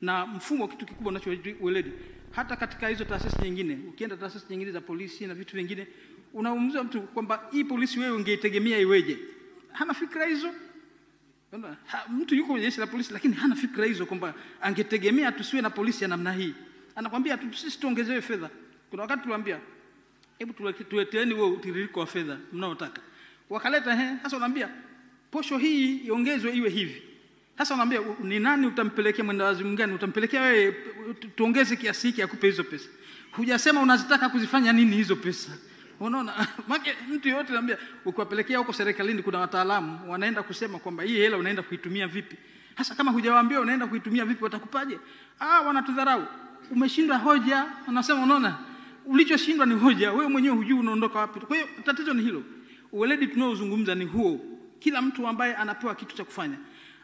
Na mfumo kitu kikubwa unachoeledi. Hata katika hizo taasisi nyingine, ukienda taasisi nyingine za polisi na vitu vingine, unamuuliza mtu kwamba hii polisi wewe ungeitegemea iweje? Hana fikra hizo. Mtu yuko kwenye jeshi la polisi lakini hana fikra hizo kwamba angetegemea tusiwe na polisi ya namna hii. Anakuambia sisi tuongezewe fedha. Kuna wakati tuliwaambia hebu tuleteeni wewe utiririko wa fedha mnaotaka. Wakaleta sasa unaambia posho hii iongezwe iwe hivi. Sasa unaambia ni nani utampelekea mwendawazimu gani? Utampelekea wewe tuongeze kiasi hiki akupe hizo pesa. Hujasema unazitaka kuzifanya nini hizo pesa. Unaona, mtu yote anambia ukiwapelekea huko serikalini kuna wataalamu wanaenda kusema kwamba hii hela unaenda kuitumia vipi. Hasa kama hujawaambia unaenda kuitumia vipi watakupaje? Wanatudharau. Umeshindwa hoja, wanasema unaona, ulichoshindwa ni hoja, wewe mwenyewe hujui unaondoka wapi. Kwa hiyo tatizo ni hilo. Uweledi tunaozungumza ni huo. Kila mtu ambaye anapewa kitu cha kufanya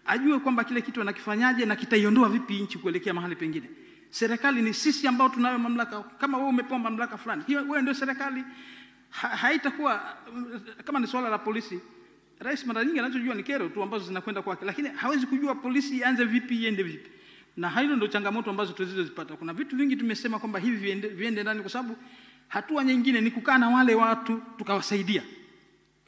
ajue kwamba kile kitu anakifanyaje na kitaiondoa vipi nchi kuelekea mahali pengine. Serikali ni sisi ambao tunayo mamlaka. Kama wewe umepewa mamlaka fulani, hiyo wewe ndio serikali. Haitakuwa kama ni swala la polisi. Rais mara nyingi anachojua ni kero tu ambazo zinakwenda kwake, lakini hawezi kujua polisi ianze vipi iende vipi. Na hilo ndio changamoto ambazo tulizozipata. Kuna vitu vingi tumesema kwamba hivi viende ndani, kwa sababu hatua nyingine ni kukaa na wale watu tukawasaidia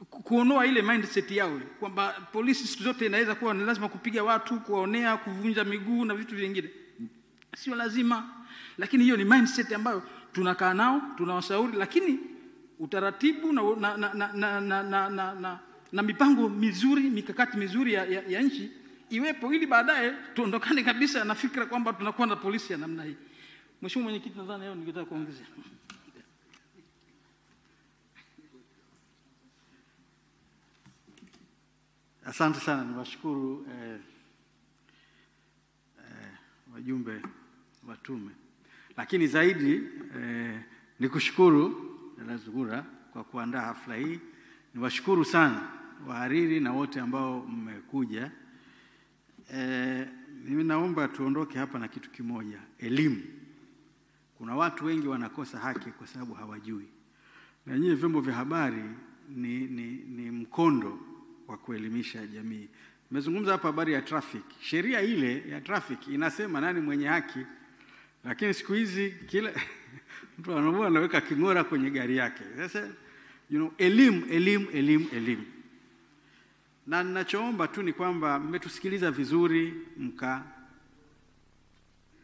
kuonoa ile mindset yao kwamba polisi siku zote inaweza kuwa ni lazima kupiga watu, kuwaonea, kuvunja miguu na vitu vingine. Sio lazima, lakini hiyo ni mindset ambayo tunakaa nao, tunawashauri, lakini utaratibu na mipango mizuri, mikakati mizuri ya nchi iwepo, ili baadaye tuondokane kabisa na fikra kwamba tunakuwa na polisi ya namna hii. Mheshimiwa Mwenyekiti, nadhani leo ningetaka kuongezea. Asante sana, niwashukuru wajumbe wa tume. Lakini zaidi nikushukuru Dada Zuhura kwa kuandaa hafla hii. Niwashukuru sana wahariri na wote ambao mmekuja. Mimi naomba tuondoke hapa na kitu kimoja, elimu. Kuna watu wengi wanakosa haki kwa sababu hawajui. Na nyinyi vyombo vya habari ni mkondo wa kuelimisha jamii. Nimezungumza hapa habari ya traffic. Sheria ile ya traffic inasema nani mwenye haki, lakini siku hizi kila mtu anaweka king'ora kwenye gari yake. Sasa elimu. Na ninachoomba tu ni kwamba mmetusikiliza vizuri,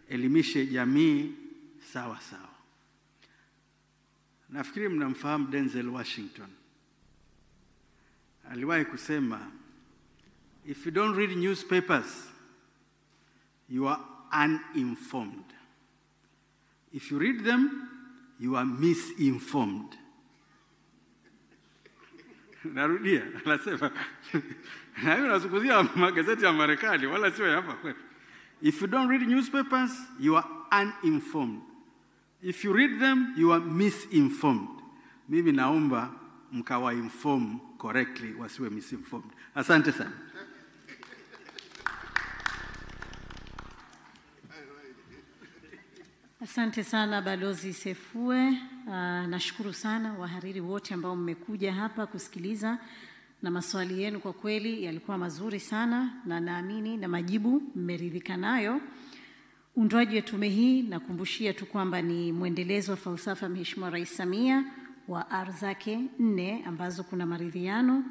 elimishe jamii sawa sawa. Nafikiri mnamfahamu Denzel Washington. Aliwahi kusema, if you don't read newspapers, you are uninformed. If you read them, you are misinformed. Narudia, anasema, na hiyo nazungumzia magazeti ya Marekani wala sio hapa kwetu. If you don't read newspapers, you are uninformed. If you read them, you are misinformed. Mimi naomba mkawa inform correctly, wasiwe misinformed. Asante sana. Asante sana Balozi Sefue. Nashukuru sana wahariri wote ambao mmekuja hapa kusikiliza, na maswali yenu kwa kweli yalikuwa mazuri sana, na naamini na majibu mmeridhika nayo. Uundwaji wa tume hii nakumbushia tu kwamba ni mwendelezo wa falsafa ya Mheshimiwa Rais Samia wa R zake 4 ambazo kuna maridhiano,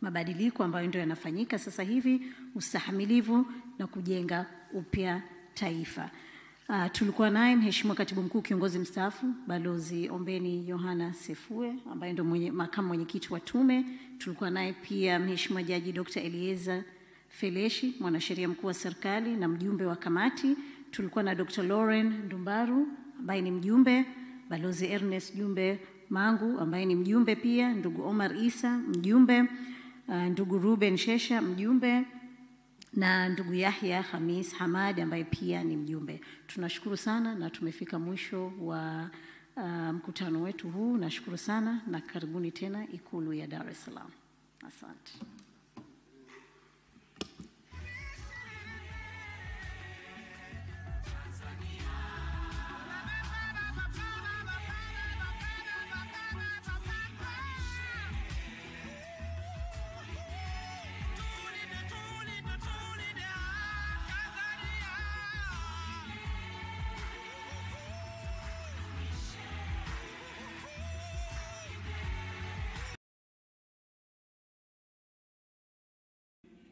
mabadiliko ambayo ndio yanafanyika sasa hivi, ustahimilivu na kujenga upya taifa. Tulikuwa naye Mheshimiwa Katibu Mkuu Kiongozi Mstaafu Balozi Ombeni Yohana Sefue ambaye ndio makamu mwenyekiti wa tume. Tulikuwa naye pia Mheshimiwa Jaji Dr. Elieza Feleshi, mwanasheria mkuu wa serikali na mjumbe wa kamati. Tulikuwa na Dr. Lauren Ndumbaru ambaye ni mjumbe, Balozi Ernest Jumbe Mangu ambaye ni mjumbe pia, ndugu Omar Isa mjumbe, ndugu Ruben Shesha mjumbe, na ndugu Yahya Hamis Hamad ambaye pia ni mjumbe. Tunashukuru sana na tumefika mwisho wa mkutano wetu huu. Nashukuru sana na karibuni tena Ikulu ya Dar es Salaam. Asante.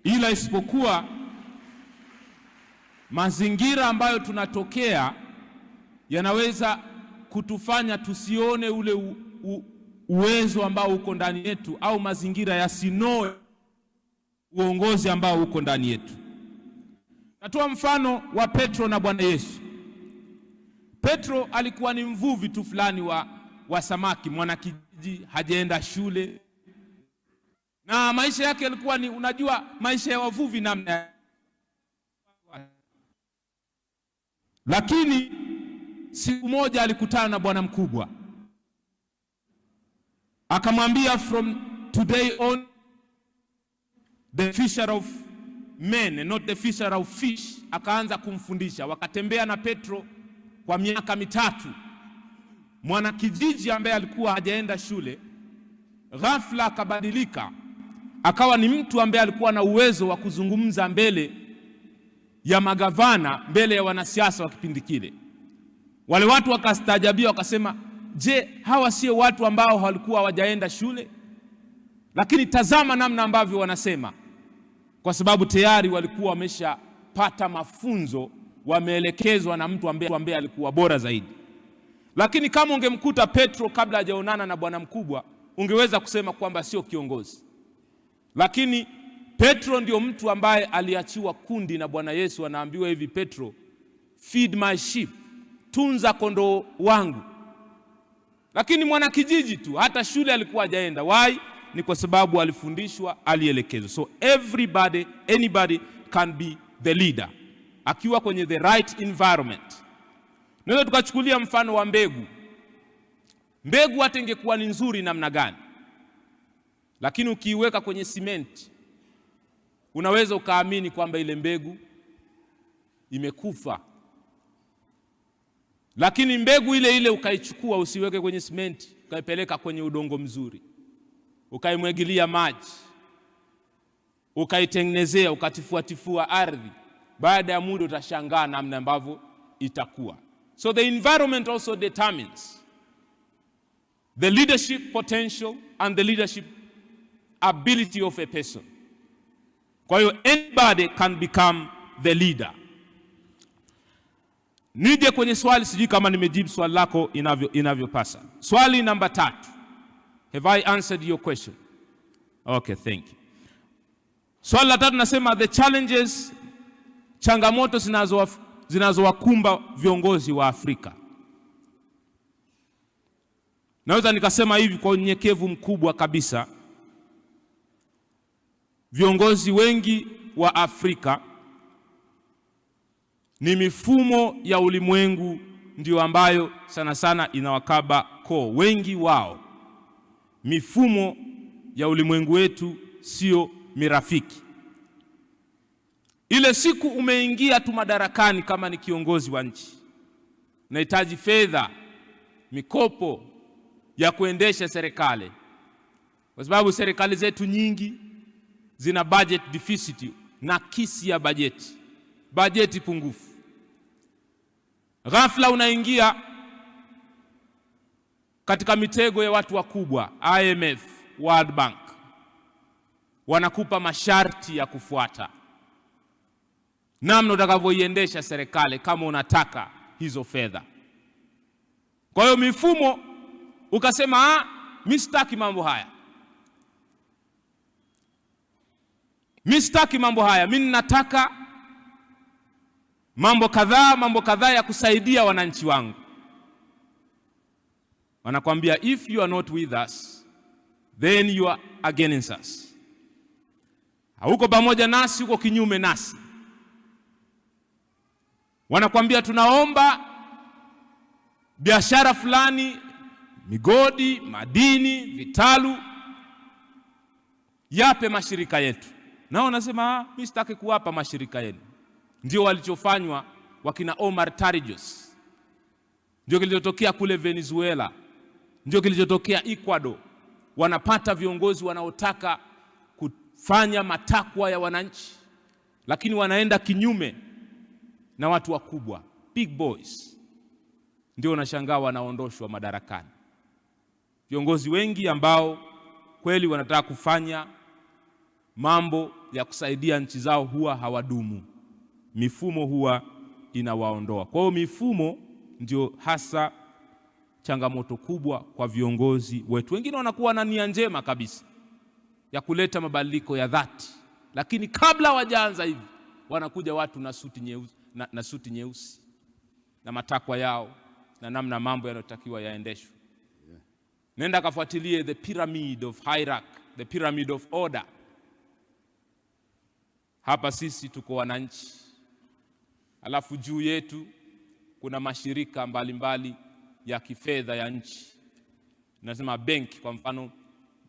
Ila isipokuwa mazingira ambayo tunatokea yanaweza kutufanya tusione ule uwezo ambao uko ndani yetu, au mazingira yasinoe uongozi ambao uko ndani yetu. Natoa mfano wa Petro na Bwana Yesu. Petro alikuwa ni mvuvi tu fulani wa samaki, mwana hajaenda shule, na maisha yake yalikuwa ni, unajua, maisha ya wavuvi namna. Lakini siku moja alikutana na bwana mkubwa, akamwambia, from today on the fisher of men and not the fisher of fish. Akaanza kumfundisha. Wakatembea na Petro kwa miaka 3. Mwana kijiji ambaye alikuwa hajaenda shule ghafla akabadilika, akawa ni mtu ambaye alikuwa na uwezo wa kuzungumza mbele ya magavana, mbele ya wanasiasa wa kipindi kile. Wale watu wakastaajabia, wakasema, je, hawa sio watu ambao walikuwa hawajaenda shule? Lakini tazama namna ambavyo wanasema, kwa sababu tayari walikuwa wameshapata mafunzo, wameelekezwa na mtu ambaye alikuwa bora zaidi. Lakini kama ungemkuta Petro kabla hajaonana na bwana mkubwa, ungeweza kusema kwamba sio kiongozi. Lakini Petro ndio mtu ambaye aliachiwa kundi na Bwana Yesu, anaambiwa hivi, Petro, feed my sheep, tunza kondoo wangu. Lakini mwana kijiji tu, hata shule alikuwa hajaenda. Why? Ni kwa sababu alifundishwa, alielekezwa. So anybody can be the leader akiwa kwenye the right environment. Naweza tukachukulia mfano wa mbegu. Mbegu hata ingekuwa ni nzuri namna gani, lakini ukiiweka kwenye simenti, unaweza ukaamini kwamba ile mbegu imekufa. Lakini mbegu ile ile ukaichukua, usiweke kwenye simenti, ukaipeleka kwenye udongo mzuri, ukaimwagilia maji, ukaitengenezea, ukatifuatifua ardhi, baada ya muda utashangaa namna ambavyo itakuwa. So the environment also determines the leadership potential and the leadership ability of a person. Kwa hiyo anybody can become the leader. Nije kwenye swali, sijui kama nimejibu swali lako inavyopasa. Swali namba 3. Have I answered your question? Okay, thank you. Swali la 3 nasema the challenges, changamoto zinazowakumba viongozi wa Afrika. Naweza nikasema hivi kwa unyenyekevu mkubwa kabisa, viongozi wengi wa Afrika ni mifumo ya ulimwengu ndio ambayo sana sana inawakaba koo. Wengi wao mifumo ya ulimwengu wetu sio mirafiki. Ile siku umeingia tu madarakani kama ni kiongozi wa nchi, unahitaji fedha, mikopo ya kuendesha serikali, kwa sababu serikali zetu nyingi zina budget deficit na kisi ya bajeti pungufu. Ghafla unaingia katika mitego ya watu wakubwa, IMF, World Bank, wanakupa masharti ya kufuata namna utakavyoiendesha serikali kama unataka hizo fedha. Kwa hiyo mifumo ukasema, mimi sitaki mambo haya, mimi nataka mambo kadhaa ya kusaidia wananchi wangu. Wanakuambia, if you are not with us, then you are against us. Hauko pamoja nasi, uko kinyume nasi. Wanakuambia, tunaomba biashara fulani, migodi, madini, vitalu, yape mashirika yetu. Nao wanasema, mimi sitaki kuwapa mashirika yenu. Ndio walichofanywa wakina Omar Tarijos. Ndio kilichotokea kule Venezuela. Ndio kilichotokea Ecuador. Wanapata viongozi wanaotaka kufanya matakwa ya wananchi, lakini wanaenda kinyume na watu wakubwa, big boys. Ndio unashangaa wanaondoshwa madarakani. Viongozi wengi ambao kweli wanataka kufanya mambo ya kusaidia nchi zao huwa hawadumu. Mifumo huwa inawaondoa. Kwa hiyo mifumo ndio hasa changamoto kubwa kwa viongozi wetu. Wengine wanakuwa na nia njema kabisa ya kuleta mabadiliko ya dhati, lakini kabla hawajaanza hivi wanakuja watu na suti nyeusi na matakwa yao na namna mambo yanayotakiwa yaendeshwe. Nenda kafuatilie the pyramid of hierarchy, the pyramid of order. Hapa sisi tuko wananchi. Alafu juu yetu kuna mashirika mbalimbali ya kifedha ya nchi. Nasema benki, kwa mfano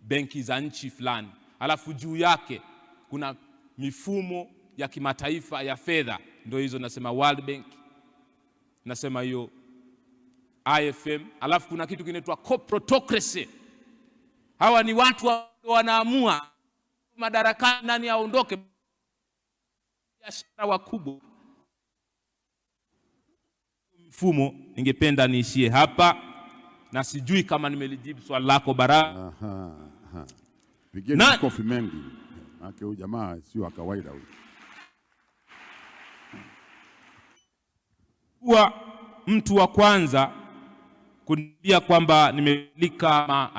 benki za nchi fulani. Alafu juu yake kuna mifumo ya kimataifa ya fedha, ndio hizo nasema World Bank, nasema hiyo IFM. Alafu kuna kitu kinaitwa corporatocracy. Hawa ni watu wanaamua madarakani nani aondoke, biashara wakubwa. Mfumo, ningependa niishie hapa na sijui kama nimelijibu swali lako Baraka. Pigeni kofi mengi. Maana huyu jamaa sio kawaida huyu. Kuwa mtu wa kwanza kuniambia kwamba nimelika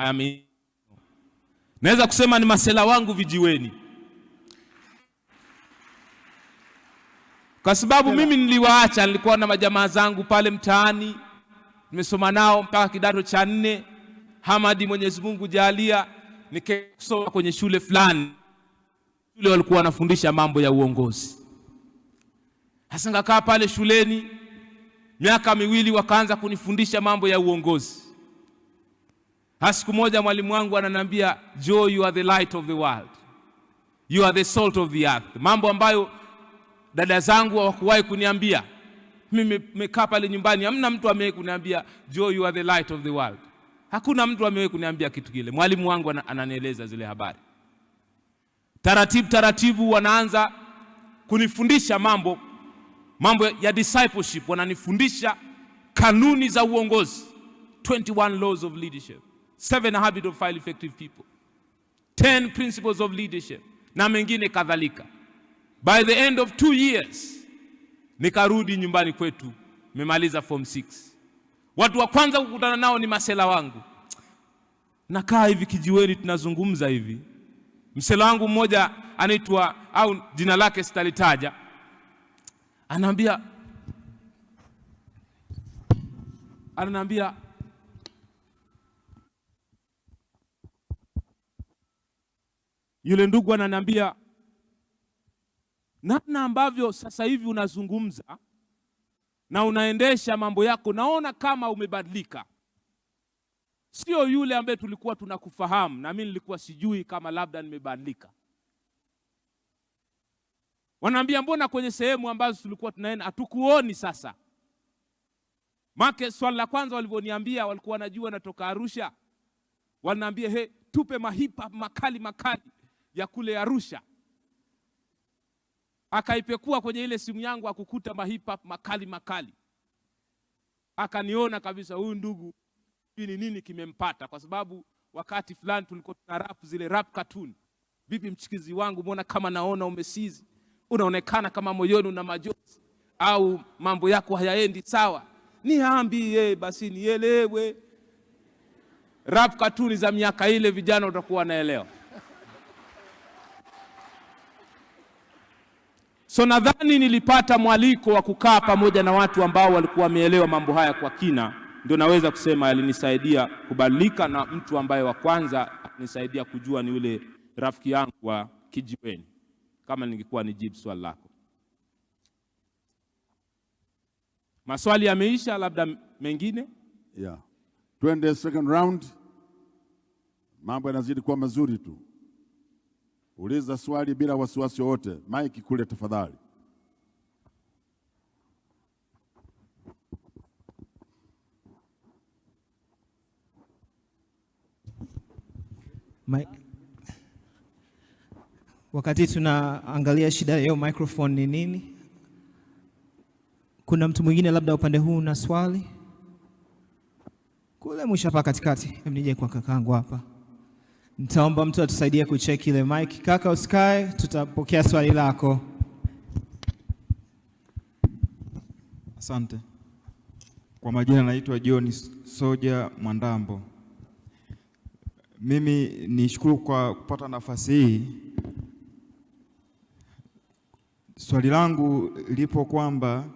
naweza kusema ni masela wangu vijiweni. Kwa sababu mimi niliwaacha, nilikuwa na majamaa zangu pale mtaani, nimesoma nao mpaka kidato cha 4. Hamadi Mwenyezi Mungu jalia, nikasoma kwenye shule fulani. Shule walikuwa wanafundisha mambo ya uongozi. Hasa ngakaa pale shuleni miaka 2 wakaanza kunifundisha mambo ya uongozi. Siku moja mwalimu wangu ananiambia, Joe, you are the light of the world. You are the salt of the earth. Mambo ambayo dada zangu hawakuwahi kuniambia. Mimi nimekaa pale nyumbani, hamna mtu amewahi kuniambia, Joe, you are the light of the world. Hakuna mtu amewahi kuniambia kitu kile. Mwalimu wangu ananieleza zile habari. Taratibu wanaanza kunifundisha mambo ya discipleship, wananifundisha kanuni za uongozi, 21 laws of leadership, 7 habits of highly effective people, 10 principles of leadership na mengine kadhalika. By the end of 2 years nikarudi nyumbani kwetu, nimemaliza form 6. Watu wa kwanza kukutana nao ni masela wangu. Nakaa hivi kijiweni tunazungumza hivi. Msela wangu mmoja anaitwa, au jina lake sitalitaja, ananiambia yule ndugu ananiambia, namna ambavyo sasa hivi unazungumza na unaendesha mambo yako, naona kama umebadilika. Sio yule ambaye tulikuwa tunakufahamu, na mimi nilikuwa sijui kama labda nimebadilika. Wanaambia, mbona kwenye sehemu ambazo tulikuwa tunaenda hatukuoni sasa? Make swali la kwanza walivyoniambia, walikuwa wanajua natoka Arusha. Wananiambia, tupe mahipa makali ya kule Arusha. Akaipekua kwenye ile simu yangu akukuta mahipa makali. Akaniona kabisa huyu ndugu ni nini kimempata, kwa sababu wakati fulani tulikuwa tuna rap, zile rap cartoon. Vipi mchikizi wangu, mbona kama naona umesizi? Unaonekana kama moyoni una majozi, au mambo yako hayaendi sawa? Niambie basi nielewe. Rap cartoon za miaka ile vijana utakuwa naelewa. So nadhani nilipata mwaliko wa kukaa pamoja na watu ambao walikuwa wameelewa mambo haya kwa kina. Ndio naweza kusema alinisaidia kubadilika, na mtu ambaye wa kwanza anisaidia kujua ni yule rafiki yangu wa kijiweni. Kama ningekuwa nijibu swali lako. Maswali yameisha, labda mengine? Yeah. Twende second round. Mambo yanazidi kuwa mazuri tu. Uliza swali bila wasiwasi wote. Mike kule tafadhali. Wakati tunaangalia shida ya hiyo microphone ni nini, kuna mtu mwingine labda upande huu na swali? Kule mwisho hapa katikati. Hebu nije kwa kakangu hapa. Nitaomba mtu atusaidie kucheck ile mic. Kaka usikae, tutapokea swali lako. Asante. Kwa majina naitwa John Soja Mwandambo. Mimi nishukuru kwa kupata nafasi hii. Swali langu lipo kwamba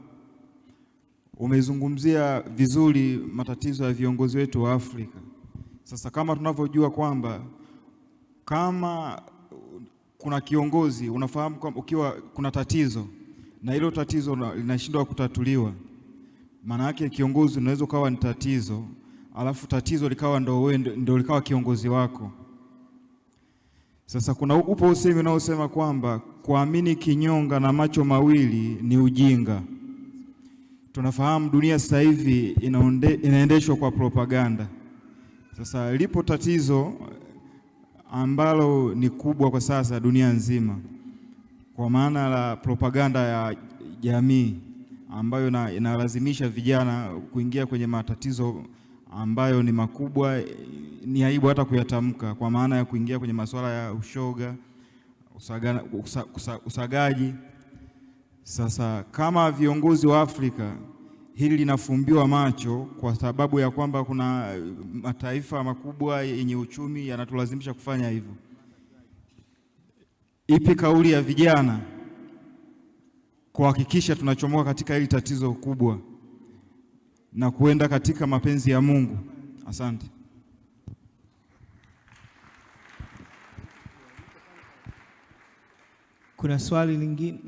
umezungumzia vizuri matatizo ya viongozi wetu wa Afrika. Sasa kama tunavyojua kwamba kama kuna kiongozi unafahamu kwamba ukiwa kuna tatizo na hilo tatizo linashindwa kutatuliwa, maana yake kiongozi unaweza kawa ni tatizo, alafu tatizo likawa ndio likawa kiongozi wako. Sasa upo usemi unaosema kwamba kuamini kinyonga na macho mawili ni ujinga. Tunafahamu dunia sasa hivi inaendeshwa kwa propaganda. Sasa lipo tatizo ambalo ni kubwa kwa sasa dunia nzima, kwa maana la propaganda ya jamii ambayo inalazimisha vijana kuingia kwenye matatizo ambayo ni makubwa, ni aibu hata kuyatamka, kwa maana ya kuingia kwenye masuala ya ushoga, usagaji. Sasa kama viongozi wa Afrika hili linafumbiwa macho kwa sababu ya kwamba kuna mataifa makubwa yenye uchumi yanatulazimisha kufanya hivyo, ipi kauli ya vijana kuhakikisha tunachomoka katika hili tatizo kubwa na kuenda katika mapenzi ya Mungu? Asante. Kuna swali lingine?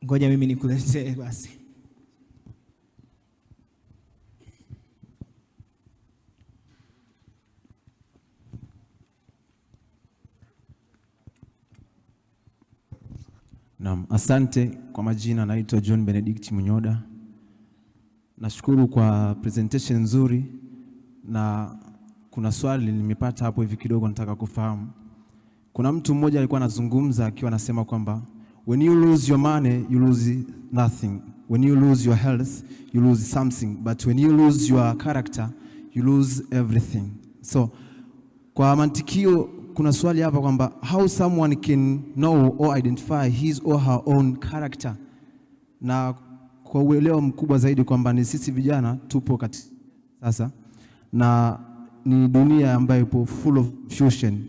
Ngoja mimi nikuletee basi. Naam, asante. Kwa majina naitwa John Benedict Munyoda. Nashukuru kwa presentation nzuri, na kuna swali nimepata hapo hivi kidogo nataka kufahamu. Kuna mtu mmoja alikuwa anazungumza akiwa anasema kwamba when you lose your money you lose nothing, when you lose your health you lose something, but when you lose your character you lose everything. So kwa mantikio kuna swali hapa kwamba how someone can know or identify his or her own character, na kwa uelewa mkubwa zaidi kwamba ni sisi vijana tupo katika sasa na ni dunia ambayo ipo full of fusion.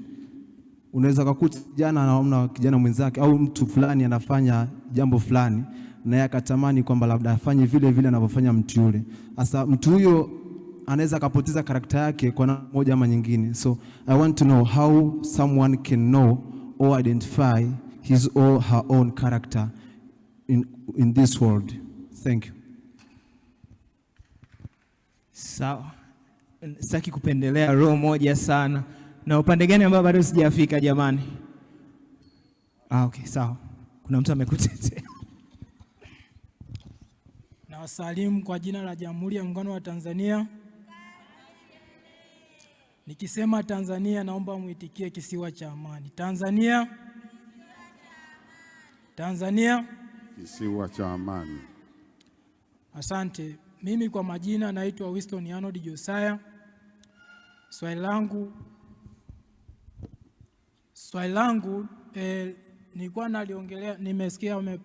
Unaweza kukuta kijana anaona kijana mwenzake au mtu fulani anafanya jambo fulani na yeye akatamani kwamba labda afanye vile vile anavyofanya mtu yule. Sasa mtu huyo anaweza kapoteza karakta yake kwa namna moja ama nyingine. So I want to know how someone can know or identify his or her own character in this world. Thank you. Sawa. Sitaki kupendelea roho moja sana. Na upande gani ambao bado sijafika jamani? Okay, sawa. Kuna mtu amekutetea. Na wasalimu kwa jina la Jamhuri ya Muungano wa Tanzania. Nikisema Tanzania naomba muitikie kisiwa cha amani. Tanzania. Tanzania. Kisiwa cha amani. Asante. Mimi kwa majina naitwa Winston Arnold Josiah. Swali langu nilikuwa naliongelea, nimesikia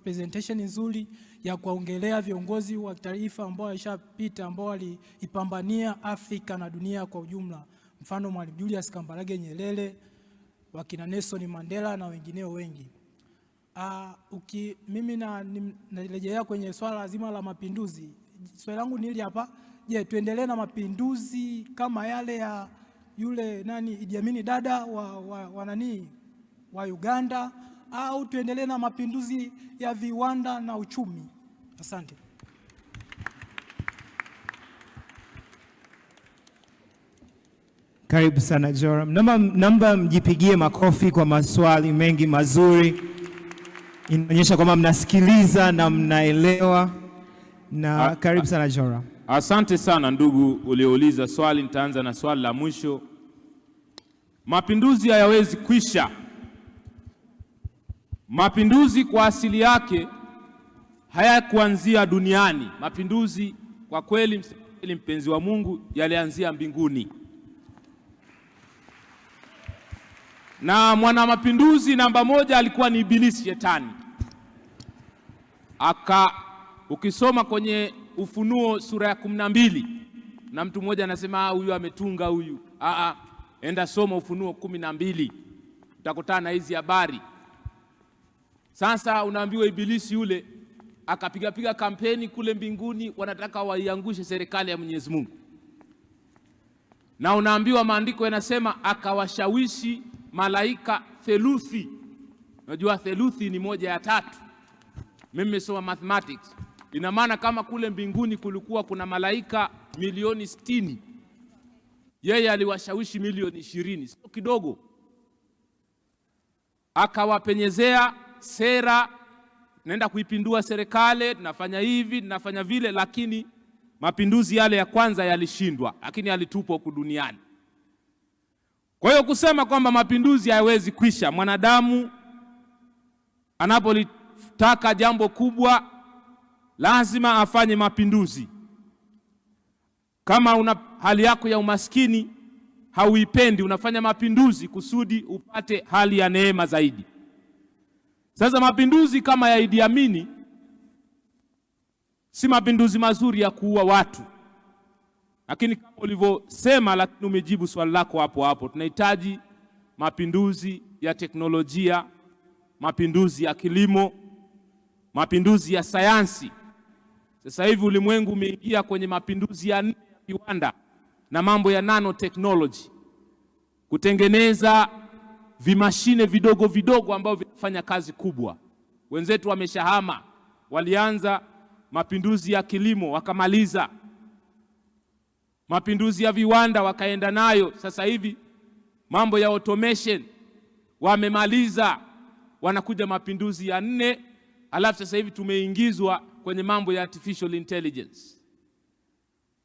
presentation nzuri ya kuongelea viongozi wa taifa ambao walishapita ambao waliipambania Afrika na dunia kwa ujumla. Mfano Mwalimu Julius Kambarage Nyerere, wakina Nelson Mandela na wengineo wengi. Mimi narejea kwenye swala zima la mapinduzi. Swali langu ni hili hapa. Je, tuendelee na mapinduzi kama yale ya yule Idi Amin Dada wa Uganda, au tuendelee na mapinduzi ya viwanda na uchumi? Asante. Karibu sana Joram. Namba mjipigie makofi kwa maswali mengi mazuri. Inaonyesha kwamba mnasikiliza na mnaelewa. Na karibu sana Joram. Asante sana ndugu uliouliza swali. Nitaanza na swali la mwisho. Mapinduzi hayawezi kwisha. Mapinduzi kwa asili yake hayakuanzia duniani. Mapinduzi kwa kweli, mpenzi wa Mungu, yalianzia mbinguni. Na mwana mapinduzi namba moja alikuwa ni Ibilisi, Shetani. Ukisoma kwenye Ufunuo sura ya 12 na mtu mmoja anasema huyu ametunga huyu. Enda soma Ufunuo 12. Utakutana na hizi habari. Sasa unaambiwa Ibilisi yule akapiga kampeni kule mbinguni, wanataka waiangushe serikali ya Mwenyezi Mungu. na unaambiwa maandiko yanasema akawashawishi malaika theluthi. Unajua theluthi ni 1/3. Mimi nimesoma mathematics. Ina maana kama kule mbinguni kulikuwa kuna malaika milioni 60, yeye aliwashawishi milioni 20, sio kidogo. Akawapenyezea sera, naenda kuipindua serikali, tunafanya hivi, tunafanya vile, lakini mapinduzi yale ya kwanza yalishindwa, lakini yalitupwa huku duniani. Kwa hiyo kusema kwamba mapinduzi hayawezi kwisha, mwanadamu anapolitaka jambo kubwa lazima afanye mapinduzi. Kama una hali yako ya umaskini hauipendi, unafanya mapinduzi kusudi upate hali ya neema zaidi. Sasa mapinduzi kama ya Idi Amin si mapinduzi mazuri ya kuua watu. Lakini kama ulivyosema, lakini umejibu swali lako hapo hapo, tunahitaji mapinduzi ya teknolojia, mapinduzi ya kilimo, mapinduzi ya sayansi. Sasa hivi ulimwengu umeingia kwenye mapinduzi ya 4 ya viwanda na mambo ya nanotechnology, kutengeneza vimashine vidogo vidogo ambavyo vinafanya kazi kubwa. Wenzetu wameshahama, walianza mapinduzi ya kilimo wakamaliza, mapinduzi ya viwanda wakaenda nayo. Sasa hivi mambo ya automation wamemaliza, wanakuja mapinduzi ya 4. Alafu sasa hivi tumeingizwa kwenye mambo ya artificial intelligence.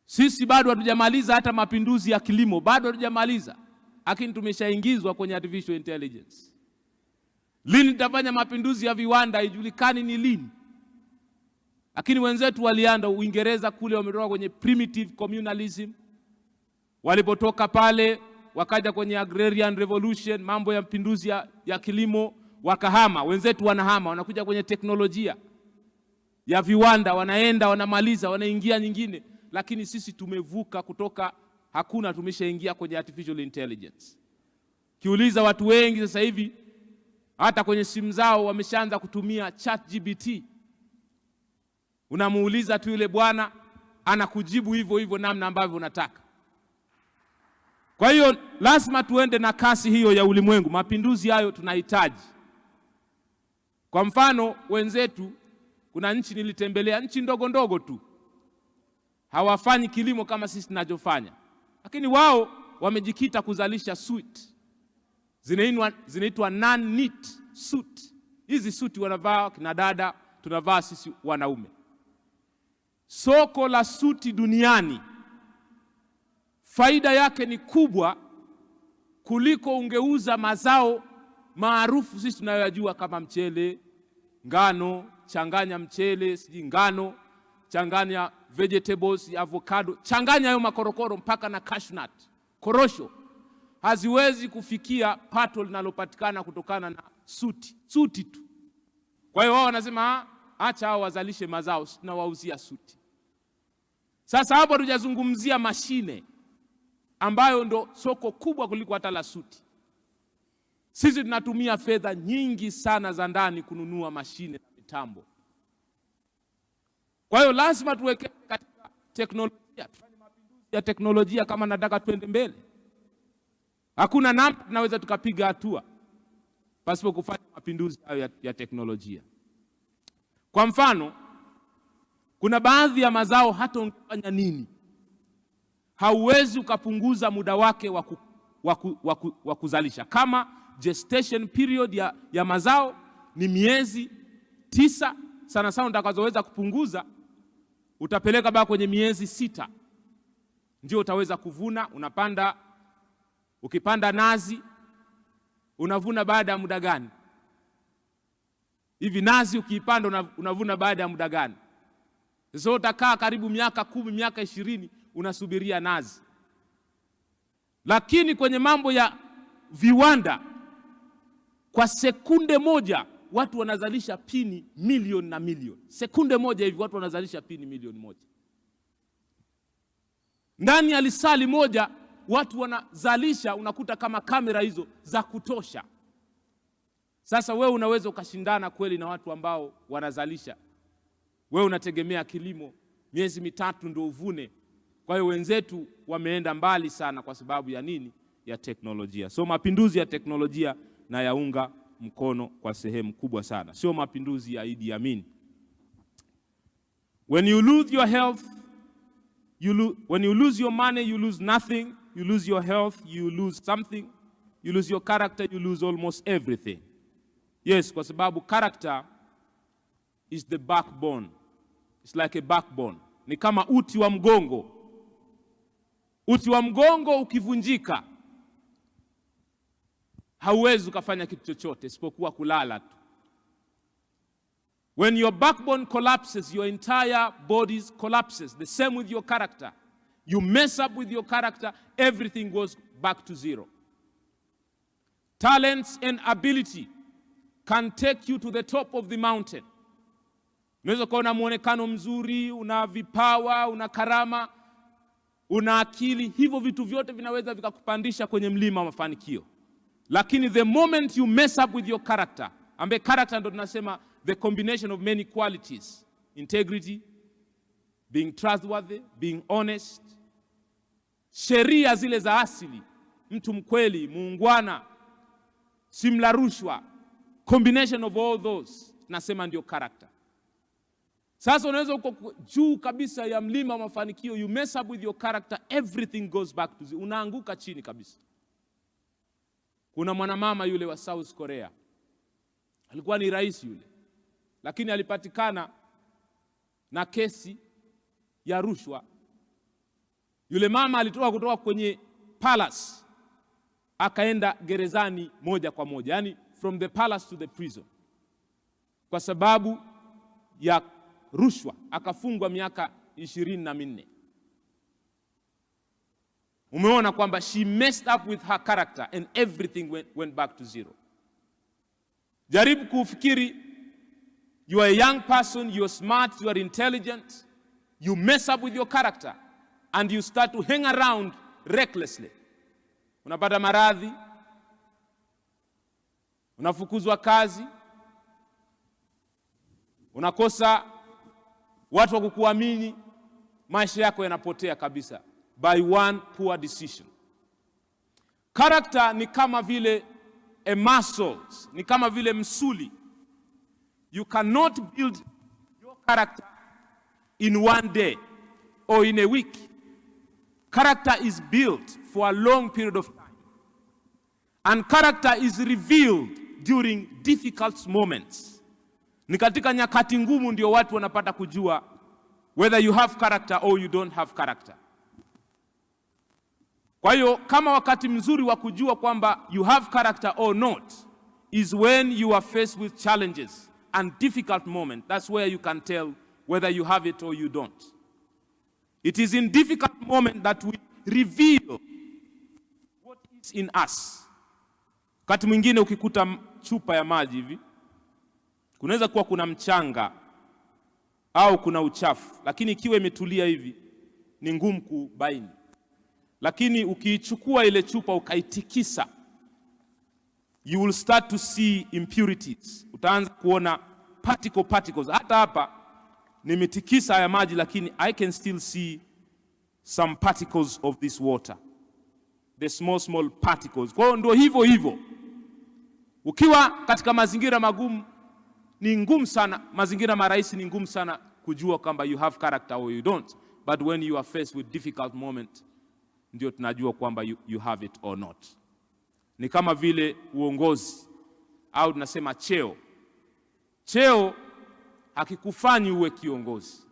Sisi bado hatujamaliza hata mapinduzi ya kilimo, bado hatujamaliza, lakini tumeshaingizwa kwenye artificial intelligence. Lini tutafanya mapinduzi ya viwanda haijulikani ni lini. Lakini wenzetu walianda Uingereza kule, wametoka kwenye primitive communalism, walipotoka pale wakaja kwenye agrarian revolution, mambo ya mapinduzi ya kilimo, wakahama. Wenzetu wanahama, wanakuja kwenye teknolojia ya viwanda, wanaenda wanamaliza, wanaingia nyingine. Lakini sisi tumevuka kutoka hakuna, tumeshaingia kwenye artificial intelligence. Kiuliza watu wengi sasa hivi hata kwenye simu zao wameshaanza kutumia ChatGPT. Unamuuliza tu yule bwana anakujibu hivyo hivyo namna ambavyo unataka. Kwa hiyo lazima tuende na kasi hiyo ya ulimwengu. Mapinduzi hayo tunahitaji. Kwa mfano wenzetu, kuna nchi nilitembelea, nchi ndogo ndogo tu, hawafanyi kilimo kama sisi tunachofanya, lakini wao wamejikita kuzalisha suit. Zinaitwa non-knit suit. Hizi suit wanavaa kina dada, tunavaa sisi wanaume. Soko la suti duniani faida yake ni kubwa kuliko ungeuza mazao maarufu sisi tunayoyajua kama mchele, ngano, changanya mchele, ngano, changanya vegetables, avocado, changanya hayo makorokoro mpaka na cashew nut, korosho. Haziwezi kufikia pato linalopatikana kutokana na suti tu. Kwa hiyo wao wanasema acha hao wazalishe mazao, tunawauzia suti. Sasa hapo tujazungumzia mashine ambayo ndo soko kubwa kuliko hata la suti. Sisi tunatumia fedha nyingi sana za ndani kununua mashine na mitambo. Kwa hiyo lazima tuweke katika teknolojia, tufanye mapinduzi ya teknolojia kama nataka tuende mbele. Hakuna namna tunaweza tukapiga hatua pasipo kufanya mapinduzi hayo ya teknolojia. Kwa mfano, kuna baadhi ya mazao hata ungefanya nini, hauwezi ukapunguza muda wake wa kuzalisha. Kama gestation period ya mazao ni miezi 9, sana sana utakazoweza kupunguza, utapeleka bado kwenye miezi 6. Ndio utaweza kuvuna. Ukipanda nazi, unavuna baada ya muda gani? Hivi nazi ukiipanda unavuna baada ya muda gani? Sasa utakaa karibu miaka 10, miaka 20 unasubiria nazi. Lakini kwenye mambo ya viwanda, kwa sekunde moja watu wanazalisha pini milioni na milioni. Sekunde moja hivi watu wanazalisha pini milioni 1. Ndani ya lisali moja watu wanazalisha, unakuta kama kamera hizo za kutosha. Sasa wewe unaweza ukashindana kweli na watu ambao wanazalisha? Wewe unategemea kilimo miezi 3 ndio uvune. Kwa hiyo wenzetu wameenda mbali sana kwa sababu ya nini? Ya teknolojia. So mapinduzi ya teknolojia na yaunga mkono kwa sehemu kubwa sana. Sio mapinduzi ya Idi Amin. When you lose your health, when you lose your money, you lose nothing. You lose your health, you lose something. You lose your character, you lose almost everything. Yes, kwa sababu character is the backbone. It's like a backbone. Ni kama uti wa mgongo. Uti wa mgongo ukivunjika, hauwezi ukafanya kitu chochote isipokuwa kulala tu. When your backbone collapses, your entire body collapses. The same with your character. You mess up with your character, everything goes back to zero. Talents and ability can take you to the top of the mountain. Unaweza kuwa una muonekano mzuri, una vipawa, una karama, una akili. Hivyo vitu vyote vinaweza vikakupandisha kwenye mlima wa mafanikio. Lakini the moment you mess up with your character, ambaye character ndo tunasema the combination of many qualities: integrity, being trustworthy, being honest, sheria zile za asili, mtu mkweli, muungwana, simla rushwa, combination of all those, tunasema ndio character. Sasa unaweza uko juu kabisa ya mlima wa mafanikio, you mess up with your character, everything goes back to zero. Unaanguka chini kabisa. Kuna mwanamama yule wa South Korea, alikuwa ni rais yule, lakini alipatikana na kesi ya rushwa. Yule mama alitoka kutoka kwenye palace akaenda gerezani moja kwa moja, yani from the palace to the prison, kwa sababu ya rushwa. Akafungwa miaka 24. Umeona kwamba she messed up with her character and everything went back to zero. Jaribu kufikiri, you are a young person, you are smart, you are intelligent, you mess up with your character and you start to hang around recklessly. Unapata maradhi, unafukuzwa kazi, unakosa watu wa kukuamini, maisha yako yanapotea kabisa by one poor decision. Character ni kama vile a muscles, ni kama vile msuli. You cannot build your character in one day or in a week. Character is built for a long period of time. And character is revealed during difficult moments. Ni katika nyakati ngumu ndio watu wanapata kujua whether you have character or you don't have character. Kwa hiyo kama wakati mzuri wa kujua kwamba you have character or not is when you are faced with challenges and difficult moments. That's where you can tell whether you have it or you don't. It is in difficult moments that we reveal what is in us. Wakati mwingine ukikuta chupa ya maji hivi, kunaweza kuwa kuna mchanga au kuna uchafu, lakini ikiwa imetulia hivi ni ngumu kubaini. Lakini ukiichukua ile chupa ukaitikisa, you will start to see impurities. Utaanza kuona particles. Hata hapa nimetikisa ya maji, lakini I can still see some particles of this water, the small particles. Kwa hiyo ndio hivyo. Ukiwa katika mazingira magumu ni ngumu sana, mazingira marahisi ni ngumu sana kujua kwamba you have character or you don't. But when you are faced with difficult moment, ndio tunajua kwamba you have it or not. Ni kama vile uongozi au tunasema cheo. Cheo hakikufanyi uwe kiongozi,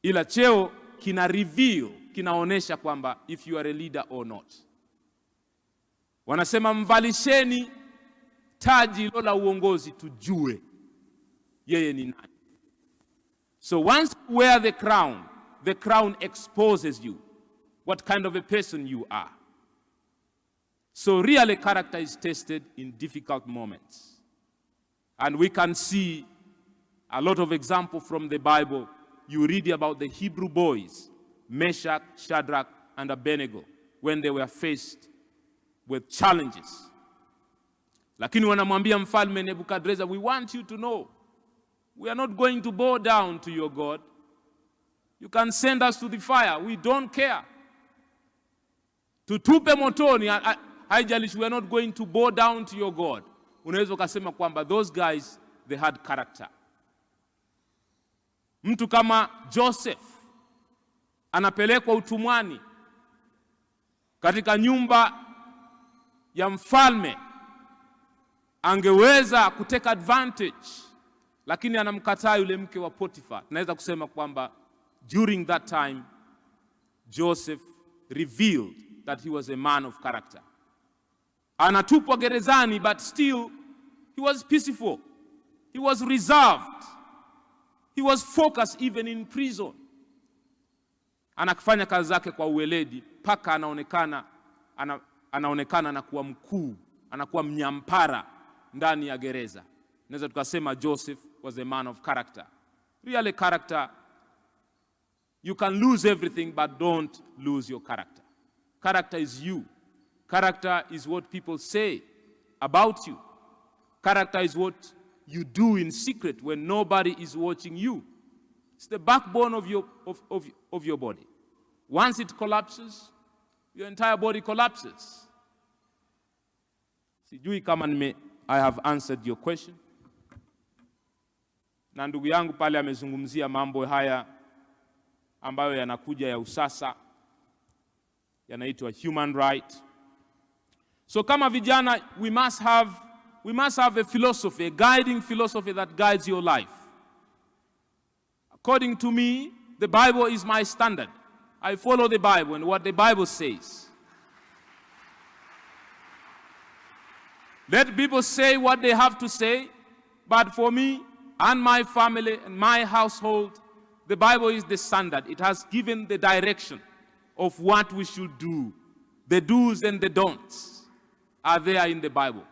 ila cheo kina reveal, kinaonesha kwamba if you are a leader or not. Wanasema mvalisheni taji la uongozi tujue yeye ni nani. So once you wear the crown exposes you what kind of a person you are. So really character is tested in difficult moments. And we can see a lot of examples from the Bible. You read about the Hebrew boys, Meshach, Shadrach, and Abednego, when they were faced with challenges. Lakini wanamwambia mfalme Nebukadnezar, we want you to know, we are not going to bow down to your God. You can send us to the fire. We don't care. Tutupe motoni, haijalishi, we are not going to bow down to your God. Unaweza ukasema kwamba those guys, they had character. Mtu kama Joseph anapelekwa utumwani katika nyumba ya mfalme, angeweza kuteka advantage, lakini anamkataa yule mke wa Potiphar. Naweza kusema kwamba during that time Joseph revealed that he was a man of character. Anatupwa gerezani, but still he was peaceful. He was reserved. He was focused even in prison. Anakufanya kazi zake kwa uweledi mpaka anaonekana na kuwa mkuu, anakuwa mnyampara ndani ya gereza. Naweza tukasema Joseph was a man of character. Really character, you can lose everything but don't lose your character. Character is you. Character is what people say about you. Character is what you do in secret when nobody is watching you. It's the backbone of your body. Once it collapses, your entire body collapses. Sijui kama I have answered your question. Na ndugu yangu pale amezungumzia mambo haya ambayo yanakuja ya usasa, yanaitwa human right. So kama vijana, we must have a philosophy, a guiding philosophy that guides your life. According to me, the Bible is my standard. I follow the Bible and what the Bible says. Let people say what they have to say, but for me and my family and my household, the Bible is the standard. It has given the direction of what we should do. The do's and the don'ts are there in the Bible.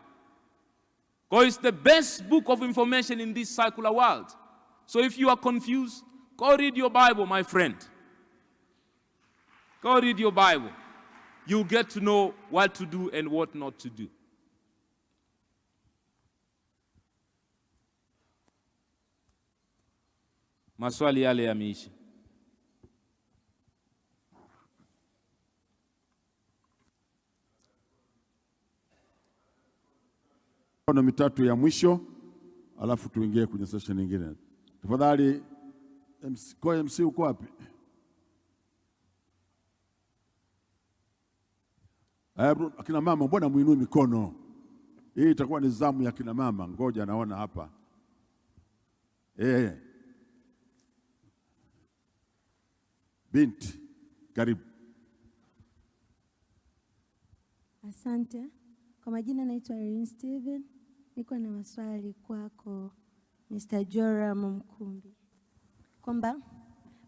Because it's the best book of information in this secular world. So if you are confused, go read your Bible, my friend. Go read your Bible. You'll get to know what to do and what not to do. Maswali yale yameisha. Na mitatu ya mwisho, alafu tuingie kwenye session nyingine. Tafadhali MC uko wapi? Akina mama, mbona muinue mikono? Hii itakuwa ni zamu ya kina mama. Ngoja naona hapa. Binti, karibu. Asante. Kwa majina naitwa Irene Steven. Niko na maswali kwako Mr. Joram Mkumbi. Kwamba,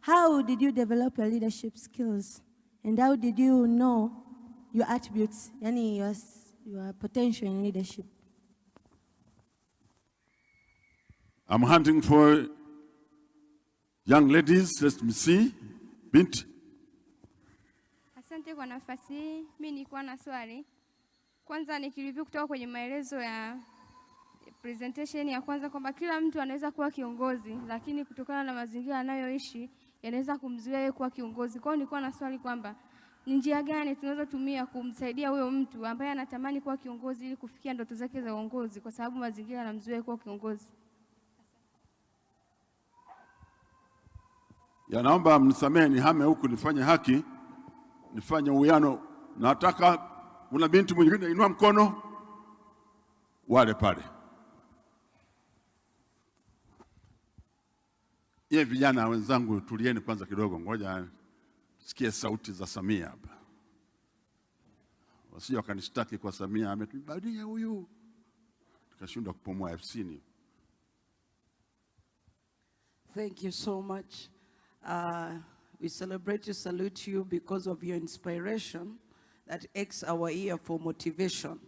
how did you develop your leadership skills and how did you know your attributes, yani your potential in leadership? I'm hunting for young ladies. Let me see. Binti. Asante kwa nafasi hii. Mimi nilikuwa na swali. Kwanza nikireview kutoka kwenye maelezo ya presentation ya kwanza kwamba kila mtu anaweza kuwa kiongozi, lakini kutokana na mazingira anayoishi yanaweza kumzuia yeye kuwa kiongozi. Kwa hiyo nilikuwa na swali kwamba ni njia gani tunaweza tumia kumsaidia huyo mtu ambaye anatamani kuwa kiongozi ili kufikia ndoto zake za uongozi, kwa sababu mazingira yanamzuia kuwa kiongozi. Ya, naomba mnisamehe nihame huku nifanye haki, nifanye uwiano. Nataka kuna binti mwingine inua mkono, wale pale. Ye vijana wenzangu, tulieni kwanza kidogo, ngoja sikie sauti za Samia hapa. Wasije wakanishtaki kwa Samia ametubadia huyu, tukashindwa kupumua FC-ni. Thank you so much. We celebrate you, salute you because of your inspiration that aches our ear for motivation.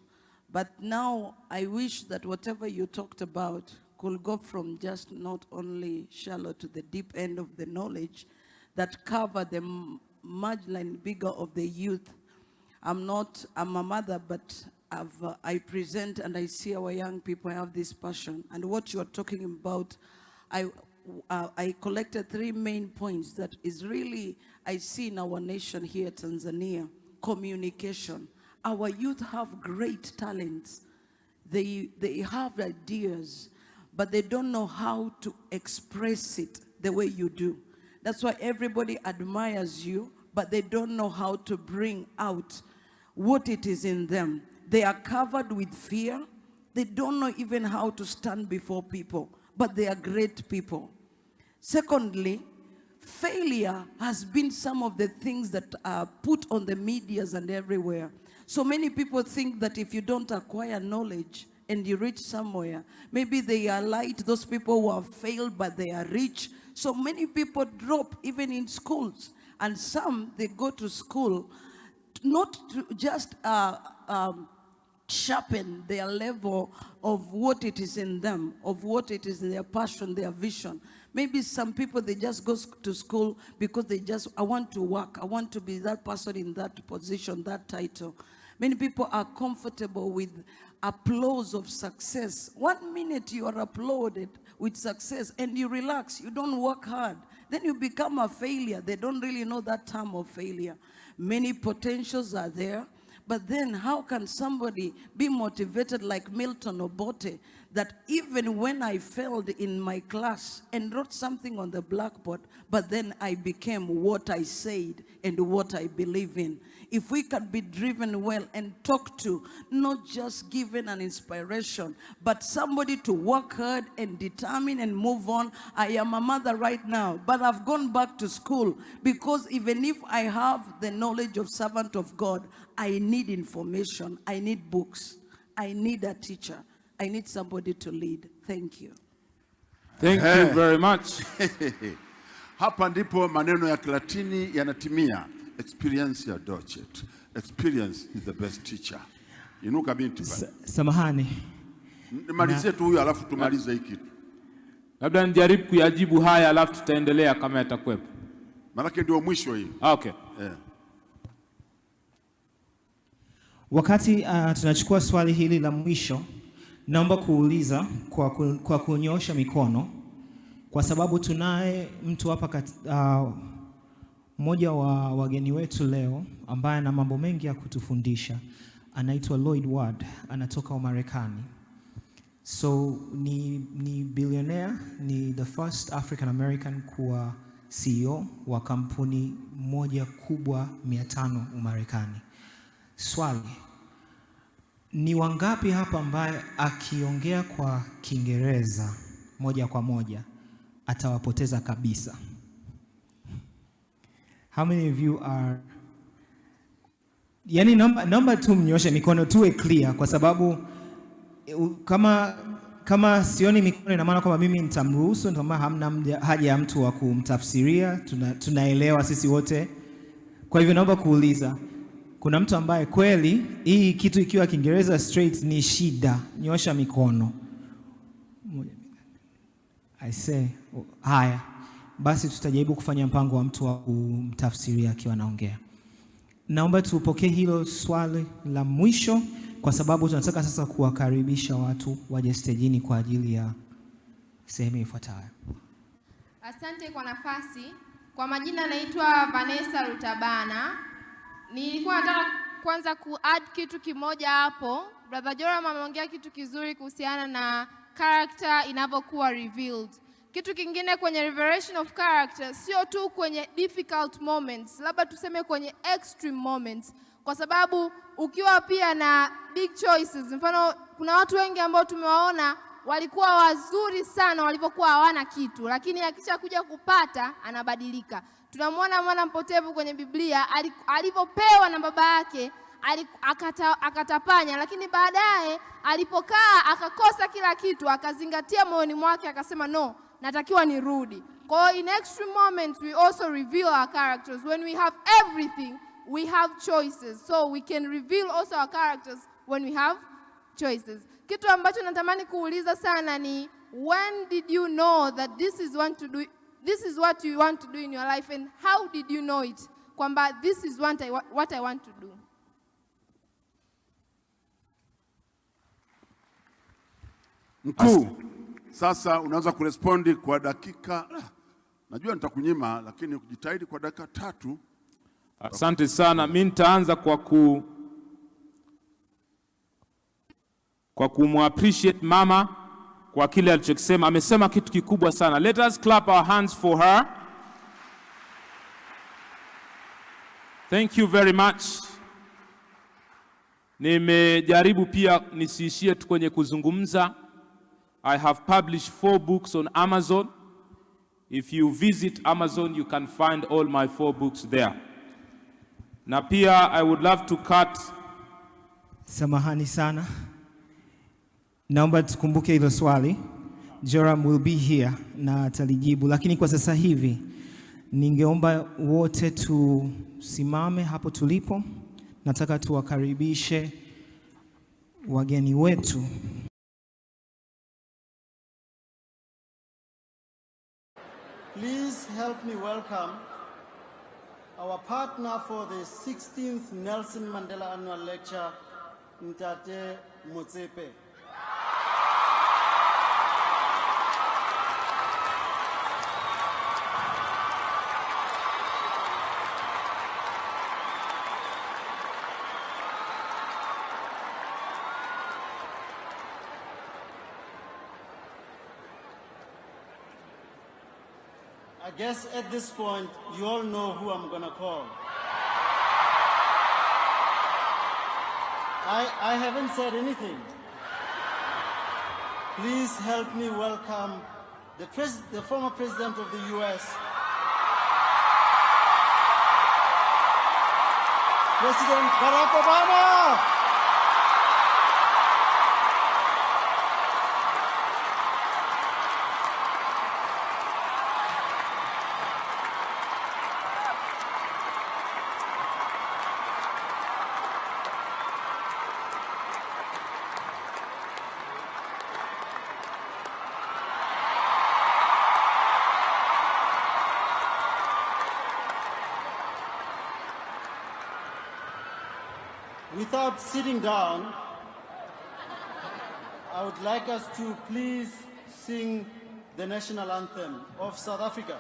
But now I wish that whatever you talked about could go from just not only shallow to the deep end of the knowledge that cover the marginal bigger of the youth. I'm a mother, but I present and I see our young people have this passion. And what you are talking about, I collected 3 main points that is really, I see in our nation here, Tanzania. Communication. Our youth have great talents. They have ideas, but they don't know how to express it the way you do. That's why everybody admires you, but they don't know how to bring out what it is in them. They are covered with fear. They don't know even how to stand before people, but they are great people. Secondly, failure has been some of the things that are put on the medias and everywhere. So many people think that if you don't acquire knowledge and you reach somewhere, maybe they are light, those people who have failed, but they are rich. So many people drop even in schools. And some, they go to school not to just sharpen their level of what it is in them, of what it is in their passion, their vision. Maybe some people, they just go to school because they just, I want to work. I want to be that person in that position, that title. Many people are comfortable with applause of success. 1 minute you are applauded with success and you relax, you don't work hard. Then you become a failure. They don't really know that term of failure. Many potentials are there. But then how can somebody be motivated like Milton Obote, that even when I failed in my class and wrote something on the blackboard, but then I became what I said and what I believe in. If we can be driven well and talk to, not just given an inspiration, but somebody to work hard and determine and move on. I am a mother right now, but I've gone back to school because even if I have the knowledge of servant of God, I need information, I need books, I need a teacher, I need somebody to lead. Thank you. Thank you very much. Hapa ndipo maneno ya Kilatini yanatimia. Experience ya docet. Experience is the best teacher. Inuka binti bana. Samahani. Nimalizie tu huyu alafu tumalize hiki kitu. Labda nijaribu kuyajibu haya alafu tutaendelea kama yatakuwepo. Maana ndio mwisho hii. Okay. Wakati tunachukua swali hili la mwisho, naomba kuuliza kwa kunyoosha mikono, kwa sababu tunaye mtu hapa mmoja wa wageni wetu leo ambaye ana mambo mengi ya kutufundisha. Anaitwa Lloyd Ward, anatoka Umarekani. So ni billionaire, ni the first African American kuwa CEO wa kampuni moja kubwa 500 Umarekani. Swali, ni wangapi hapa ambaye akiongea kwa Kiingereza moja kwa moja atawapoteza kabisa? How many of you are... Yani number tu mnyoshe mikono tuwe clear, kwa sababu kama sioni mikono ina maana kwamba mimi nitamruhusu, ndio maana hamna haja ya mtu wa kumtafsiria, tunaelewa sisi wote. Kwa hivyo naomba kuuliza, kuna mtu ambaye kweli hii kitu ikiwa Kiingereza straight ni shida? Nyosha mikono. I say, haya. Basi tutajaribu kufanya mpango wa mtu wa kumtafsiria akiwa anaongea. Naomba tupokee hilo swali la mwisho, kwa sababu tunataka sasa kuwakaribisha watu waje stejini kwa ajili ya sehemu ifuatayo. Asante kwa nafasi. Kwa majina naitwa Vanessa Rutabana. Nilikuwa nataka kwanza ku-add kitu kimoja hapo. Brother Joram ameongea kitu kizuri kuhusiana na character inavyokuwa revealed. Kitu kingine kwenye revelation of character, sio tu kwenye difficult moments, labda tuseme kwenye extreme moments. Kwa sababu ukiwa pia na big choices, mfano kuna watu wengi ambao tumewaona walikuwa wazuri sana walivyokuwa hawana kitu, lakini akisha kuja kupata anabadilika. Tunamwona mwana mpotevu kwenye Biblia, alipopewa na baba yake akatapanya, lakini baadaye alipokaa akakosa kila kitu, akazingatia moyoni mwake akasema no, natakiwa nirudi. Kwa in extreme moments we also reveal our characters. When we have everything, we have choices. So we can reveal also our characters when we have choices. Kitu ambacho natamani kuuliza sana ni, when did you know that this is what you want to do in your life, and how did you know it? Kwamba this is what I want to do. Mkuu. Sasa unaweza kurespondi kwa dakika, najua nitakunyima, lakini kujitahidi kwa dakika 3. Asante sana. Mimi nitaanza kwa kumappreciate mama kwa kile alichokisema. Amesema kitu kikubwa sana. Let us clap our hands for her. Thank you very much. Nimejaribu pia nisiishie tu kwenye kuzungumza. I have published 4 books on Amazon. If you visit Amazon, you can find all my 4 books there. Na pia I would love to cut. Samahani sana. Naomba tukumbuke hilo swali. Joram will be here na atalijibu, lakini kwa sasa hivi ningeomba wote tusimame hapo tulipo. Nataka tuwakaribishe wageni wetu. Please help me welcome our partner for the 16th Nelson Mandela Annual Lecture, Ntate Motsepe. I guess at this point, you all know who I'm gonna call. I haven't said anything. Please help me welcome the former President of the US, President Barack Obama. Without sitting down, I would like us to please sing the national anthem of South Africa.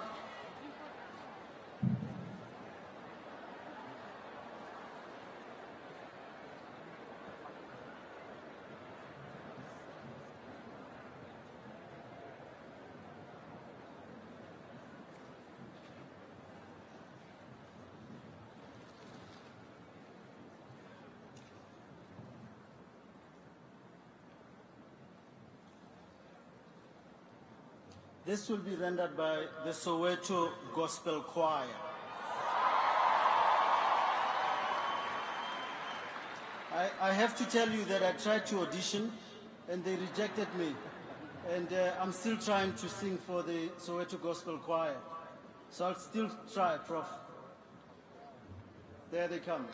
This will be rendered by the Soweto Gospel Choir. I have to tell you that I tried to audition and they rejected me. And I'm still trying to sing for the Soweto Gospel Choir. So I'll still try, Prof. There they come.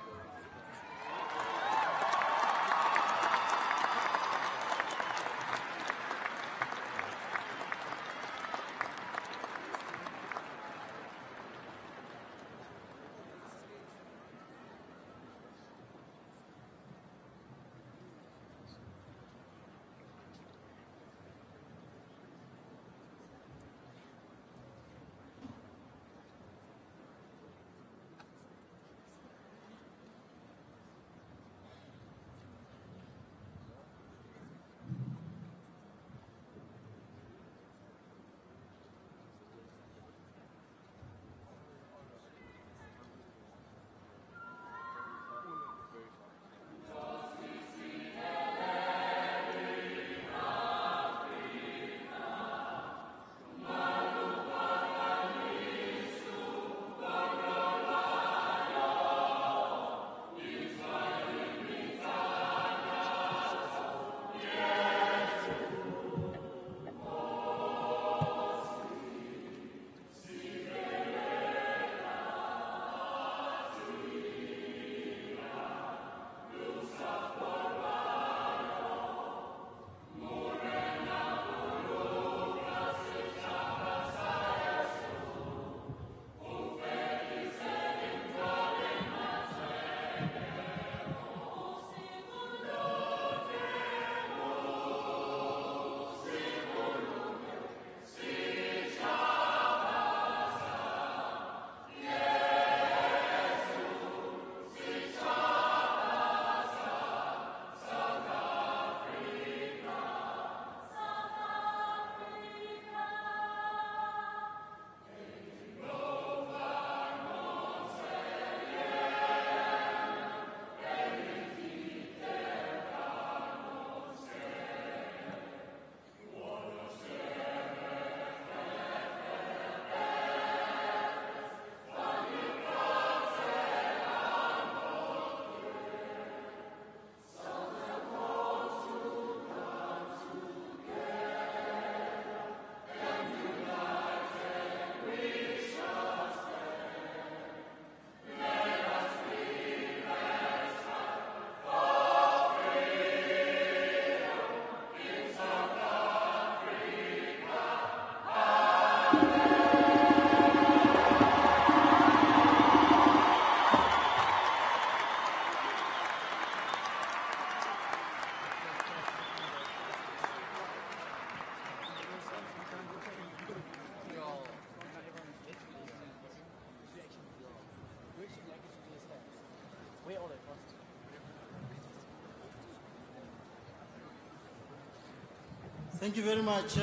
Thank you very much.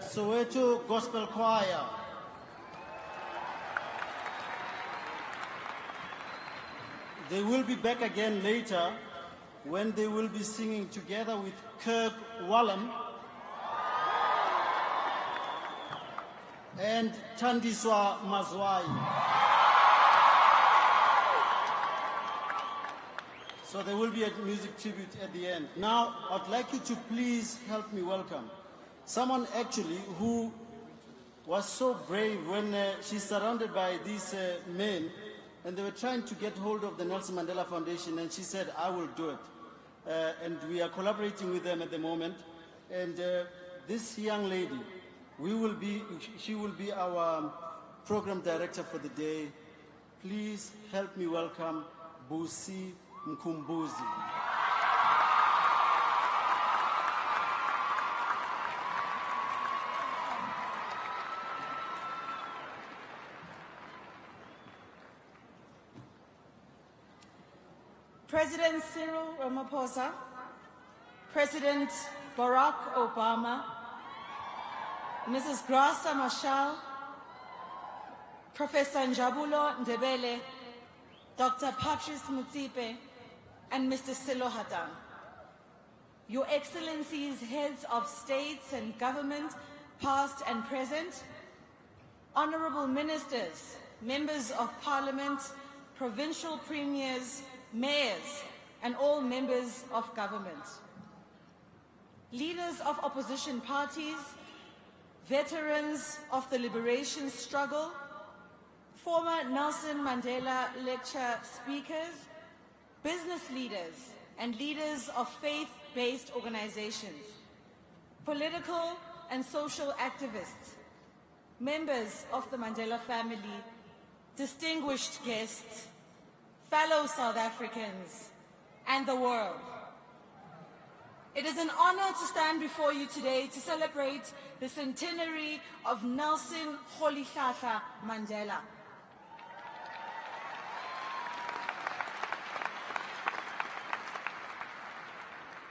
Soweto Gospel Choir. They will be back again later when they will be singing together with Kirk Whalum and Thandiswa Mazwai. So there will be a music tribute at the end. Now, I'd like you to please help me welcome someone actually who was so brave when she's surrounded by these men and they were trying to get hold of the Nelson Mandela Foundation, and she said, I will do it. And we are collaborating with them at the moment. And this young lady, she will be our program director for the day. Please help me welcome Busi Mkumbuzi. President Cyril Ramaphosa, President Barack Obama, Mrs. Graça Machel, Professor Njabulo Ndebele, Dr. Patrice Motsepe, and Mr. Sello Hatang. Your Excellencies, heads of states and government, past and present, honorable ministers, members of parliament, provincial premiers, mayors, and all members of government, leaders of opposition parties, veterans of the liberation struggle, former Nelson Mandela lecture speakers, business leaders, and leaders of faith-based organizations, political and social activists, members of the Mandela family, distinguished guests, fellow South Africans, and the world. It is an honor to stand before you today to celebrate the centenary of Nelson Rolihlahla Mandela.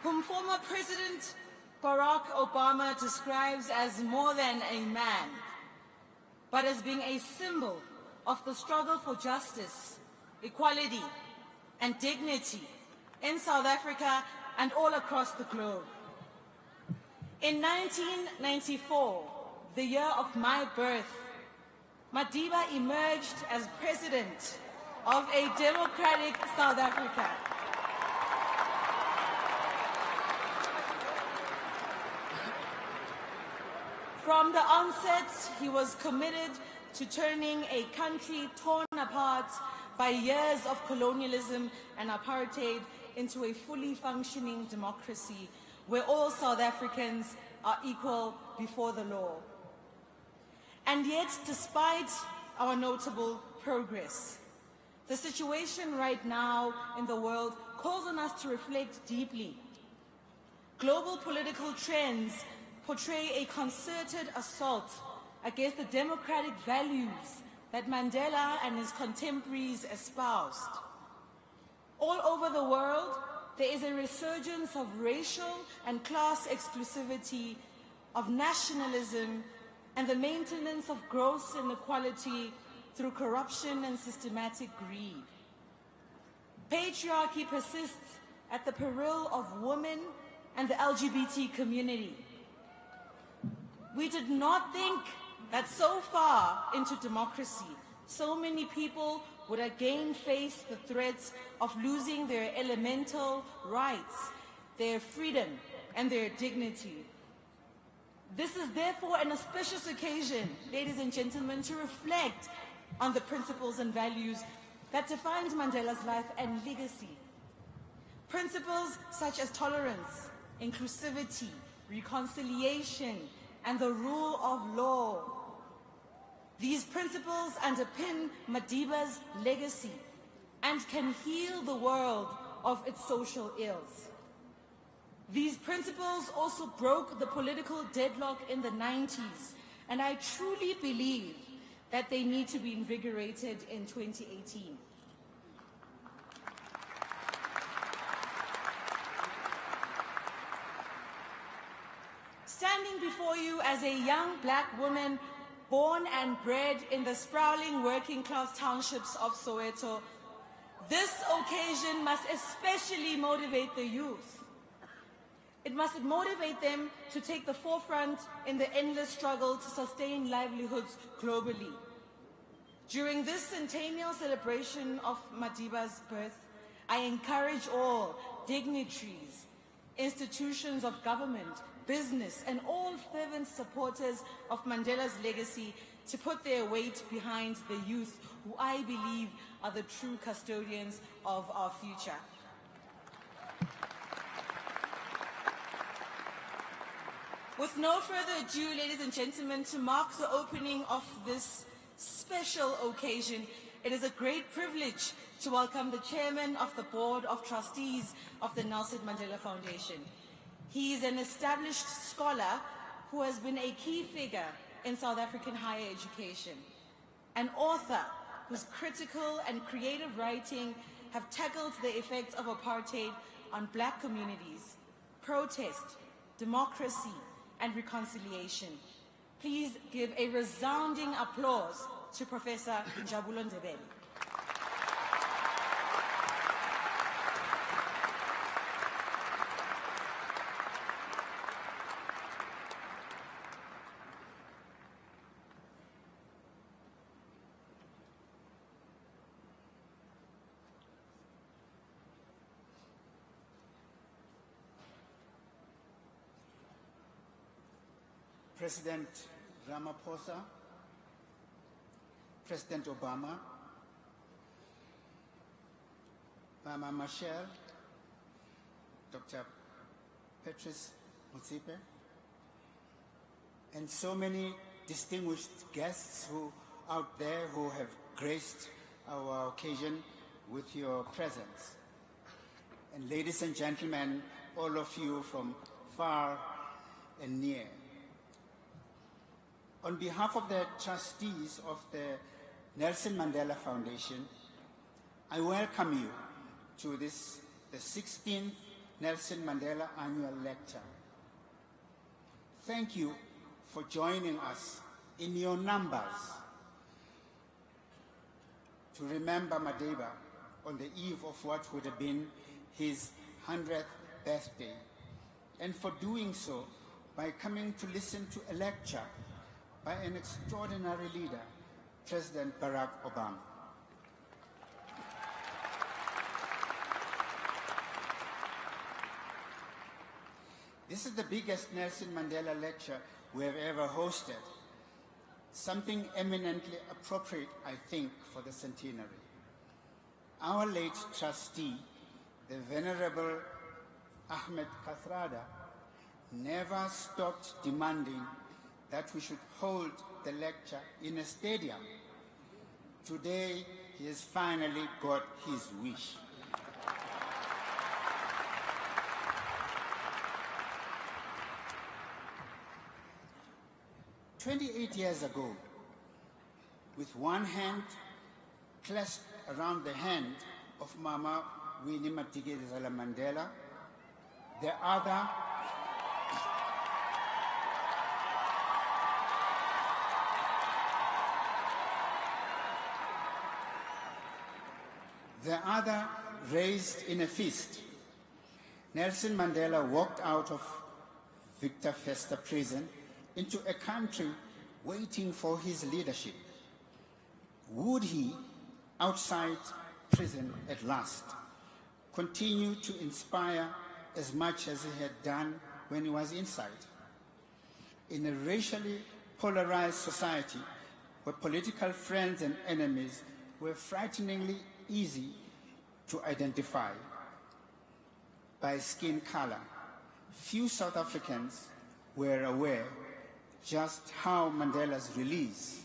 Whom former President Barack Obama describes as more than a man, but as being a symbol of the struggle for justice, equality, and dignity in South Africa and all across the globe. In 1994, the year of my birth, Madiba emerged as president of a democratic South Africa. From the onset, he was committed to turning a country torn apart by years of colonialism and apartheid into a fully functioning democracy where all South Africans are equal before the law. And yet, despite our notable progress, the situation right now in the world calls on us to reflect deeply. Global political trends portray a concerted assault against the democratic values that Mandela and his contemporaries espoused. All over the world, there is a resurgence of racial and class exclusivity, of nationalism, and the maintenance of gross inequality through corruption and systematic greed. Patriarchy persists at the peril of women and the LGBT community. We did not think that so far into democracy, so many people would again face the threats of losing their elemental rights, their freedom, and their dignity. This is therefore an auspicious occasion, ladies and gentlemen, to reflect on the principles and values that defined Mandela's life and legacy. Principles such as tolerance, inclusivity, reconciliation, and the rule of law. These principles underpin Madiba's legacy and can heal the world of its social ills. These principles also broke the political deadlock in the 90s, and I truly believe that they need to be invigorated in 2018. Standing before you as a young black woman born and bred in the sprawling working-class townships of Soweto, this occasion must especially motivate the youth. It must motivate them to take the forefront in the endless struggle to sustain livelihoods globally. During this centennial celebration of Madiba's birth, I encourage all dignitaries, institutions of government, business, and all fervent supporters of Mandela's legacy to put their weight behind the youth, who I believe are the true custodians of our future. With no further ado, ladies and gentlemen, to mark the opening of this special occasion, it is a great privilege to welcome the Chairman of the Board of Trustees of the Nelson Mandela Foundation. He is an established scholar who has been a key figure in South African higher education, an author whose critical and creative writing have tackled the effects of apartheid on black communities, protest, democracy, and reconciliation. Please give a resounding applause to Professor Njabulo Ndebele. President Ramaphosa, President Obama, Mama Machel, Dr. Patrice Motsepe, and so many distinguished guests who out there who have graced our occasion with your presence. And ladies and gentlemen, all of you from far and near. On behalf of the trustees of the Nelson Mandela Foundation, I welcome you to the 16th Nelson Mandela Annual Lecture. Thank you for joining us in your numbers to remember Madiba on the eve of what would have been his 100th birthday, and for doing so by coming to listen to a lecture by an extraordinary leader, President Barack Obama. This is the biggest Nelson Mandela lecture we have ever hosted, something eminently appropriate, I think, for the centenary. Our late trustee, the Venerable Ahmed Kathrada, never stopped demanding that we should hold the lecture in a stadium. Today, he has finally got his wish. "28 years ago, with one hand clasped around the hand of Mama Winnie Madikizela Mandela, the other raised in a fist, Nelson Mandela walked out of Victor Verster prison into a country waiting for his leadership. Would he, outside prison at last, continue to inspire as much as he had done when he was inside? In a racially polarized society where political friends and enemies were frighteningly easy to identify by skin color, few South Africans were aware just how Mandela's release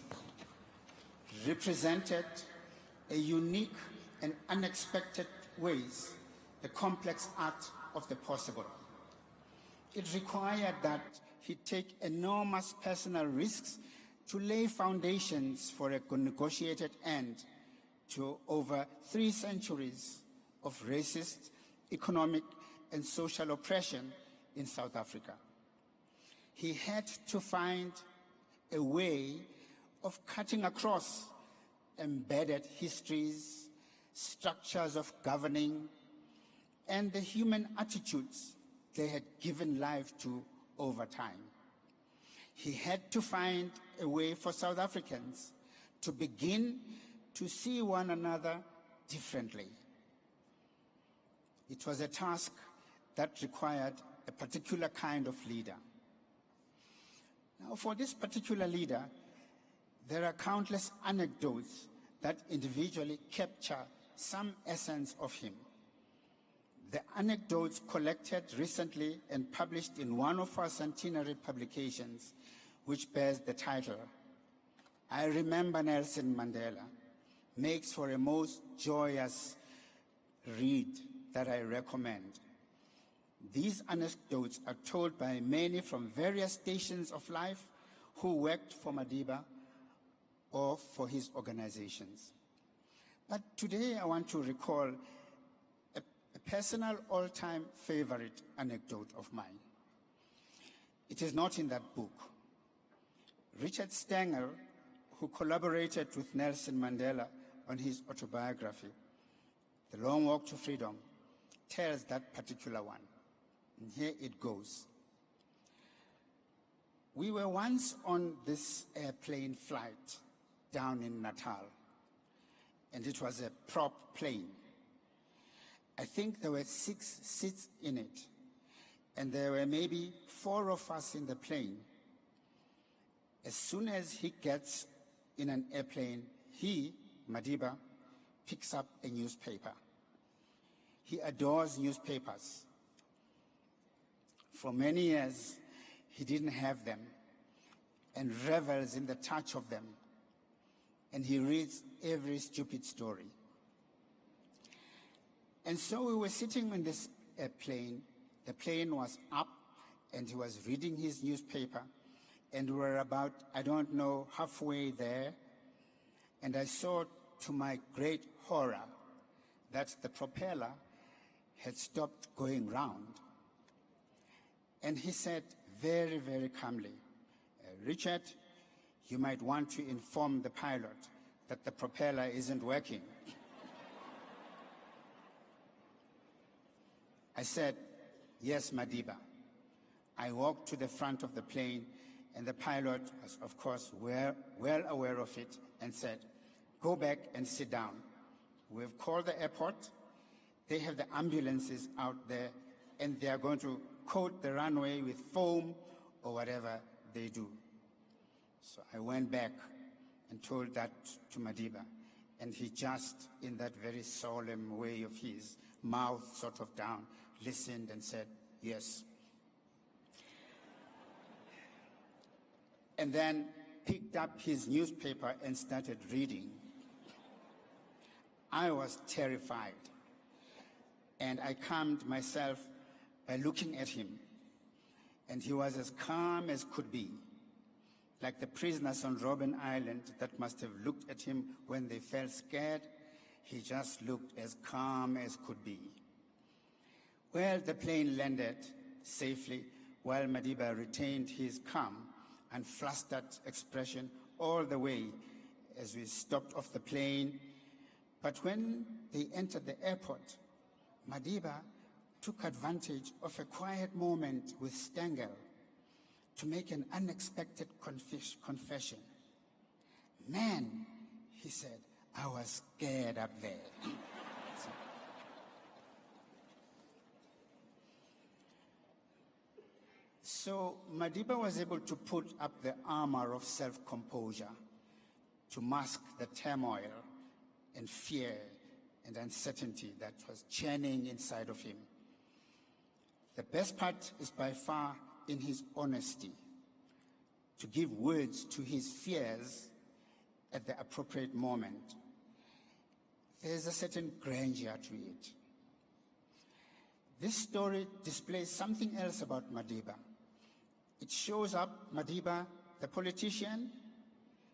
represented a unique and unexpected ways the complex art of the possible. It required that he take enormous personal risks to lay foundations for a negotiated end to over 3 centuries of racist, economic, and social oppression in South Africa. He had to find a way of cutting across embedded histories, structures of governing, and the human attitudes they had given life to over time. He had to find a way for South Africans to begin to see one another differently. It was a task that required a particular kind of leader. Now, for this particular leader, there are countless anecdotes that individually capture some essence of him. The anecdotes collected recently and published in one of our centenary publications, which bears the title, I Remember Nelson Mandela, makes for a most joyous read that I recommend. These anecdotes are told by many from various stations of life who worked for Madiba or for his organizations. But today I want to recall a personal all-time favorite anecdote of mine. It is not in that book. Richard Stengel, who collaborated with Nelson Mandela on his autobiography, The Long Walk to Freedom, tells that particular one. And here it goes. We were once on this airplane flight down in Natal, and it was a prop plane. I think there were 6 seats in it, and there were maybe 4 of us in the plane. As soon as he gets in an airplane, he, Madiba, picks up a newspaper. He adores newspapers. For many years, he didn't have them and revels in the touch of them. And he reads every stupid story. And so we were sitting in this plane. The plane was up, and he was reading his newspaper. And we were about, I don't know, halfway there. And I saw, to my great horror, that the propeller had stopped going round. And he said very, very calmly, Richard, you might want to inform the pilot that the propeller isn't working. I said, yes, Madiba. I walked to the front of the plane, and the pilot was, of course, well aware of it and said, go back and sit down. We've called the airport. They have the ambulances out there, and they are going to coat the runway with foam or whatever they do. So I went back and told that to Madiba, and he just, in that very solemn way of his, mouth sort of down, listened and said, yes. And then picked up his newspaper and started reading. I was terrified, and I calmed myself by looking at him, and he was as calm as could be, like the prisoners on Robben Island that must have looked at him when they felt scared. He just looked as calm as could be. Well, the plane landed safely while Madiba retained his calm and flustered expression all the way as we stopped off the plane. But when they entered the airport, Madiba took advantage of a quiet moment with Stengel to make an unexpected confession. Man, he said, I was scared up there. So Madiba was able to put up the armor of self-composure to mask the turmoil and fear and uncertainty that was churning inside of him. The best part is by far in his honesty, to give words to his fears at the appropriate moment. There's a certain grandeur to it. This story displays something else about Madiba. It shows up Madiba, the politician,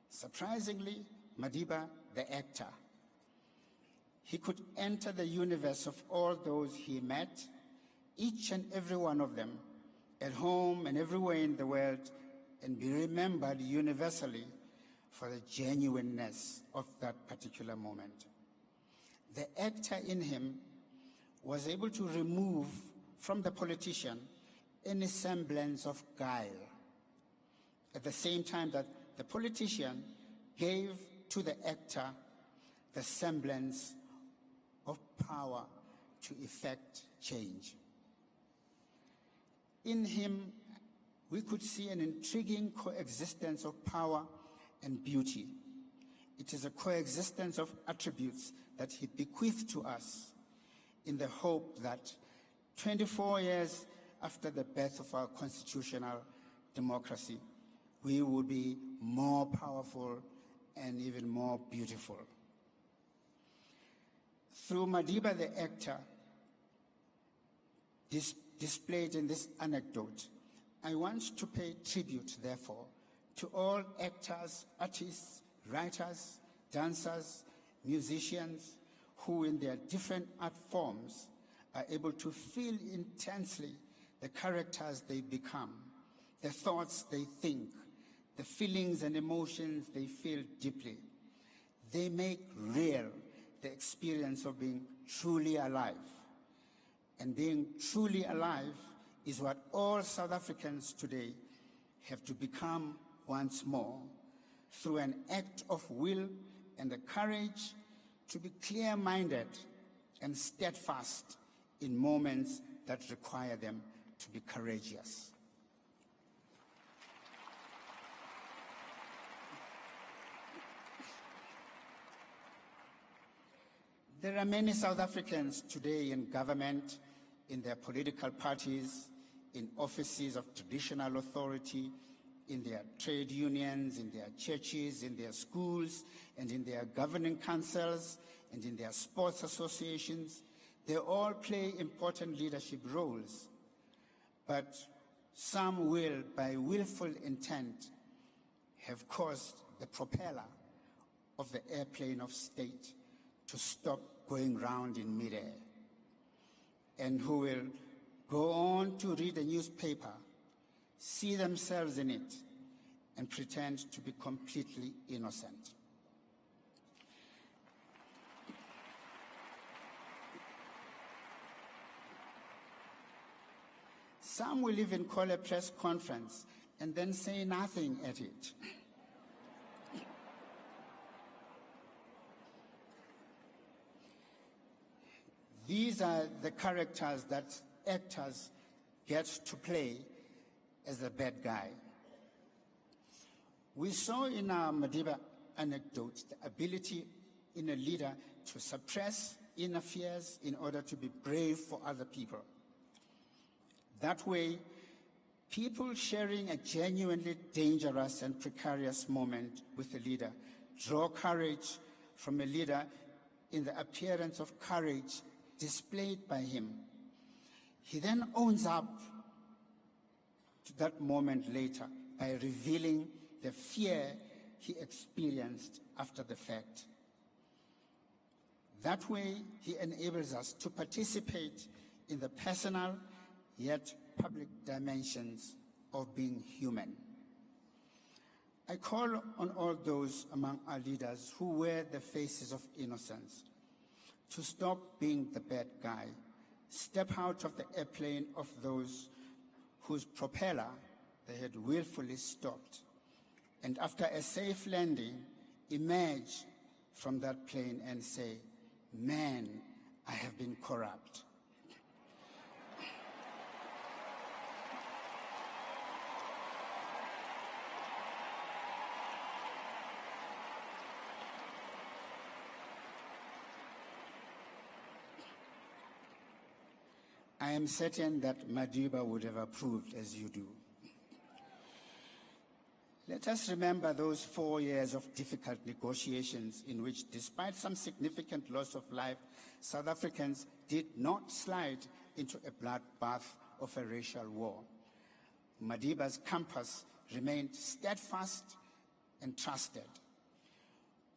surprisingly, Madiba, the actor. He could enter the universe of all those he met, each and every one of them, at home and everywhere in the world, and be remembered universally for the genuineness of that particular moment. The actor in him was able to remove from the politician any semblance of guile, at the same time that the politician gave to the actor the semblance of power to effect change. In him, we could see an intriguing coexistence of power and beauty. It is a coexistence of attributes that he bequeathed to us in the hope that 24 years after the birth of our constitutional democracy, we would be more powerful and even more beautiful. Through Madiba the actor, displayed in this anecdote, I want to pay tribute, therefore, to all actors, artists, writers, dancers, musicians, who in their different art forms are able to feel intensely the characters they become, the thoughts they think, the feelings and emotions they feel deeply. They make real the experience of being truly alive. And being truly alive is what all South Africans today have to become once more, through an act of will and the courage to be clear-minded and steadfast in moments that require them to be courageous. There are many South Africans today in government, in their political parties, in offices of traditional authority, in their trade unions, in their churches, in their schools, and in their governing councils, and in their sports associations. They all play important leadership roles, but some will, by willful intent, have caused the propeller of the airplane of state to stop going round in midair, and who will go on to read a newspaper, see themselves in it, and pretend to be completely innocent. Some will even call a press conference and then say nothing at it. These are the characters that actors get to play as the bad guy. We saw in our Madiba anecdote the ability in a leader to suppress inner fears in order to be brave for other people. That way, people sharing a genuinely dangerous and precarious moment with a leader draw courage from a leader in the appearance of courage displayed by him. He then owns up to that moment later by revealing the fear he experienced after the fact. That way, he enables us to participate in the personal yet public dimensions of being human. I call on all those among our leaders who wear the faces of innocence to stop being the bad guy, step out of the airplane of those whose propeller they had willfully stopped, and after a safe landing, emerge from that plane and say, "Man, I have been corrupt." I am certain that Madiba would have approved as you do. Let us remember those 4 years of difficult negotiations in which, despite some significant loss of life, South Africans did not slide into a bloodbath of a racial war. Madiba's campus remained steadfast and trusted.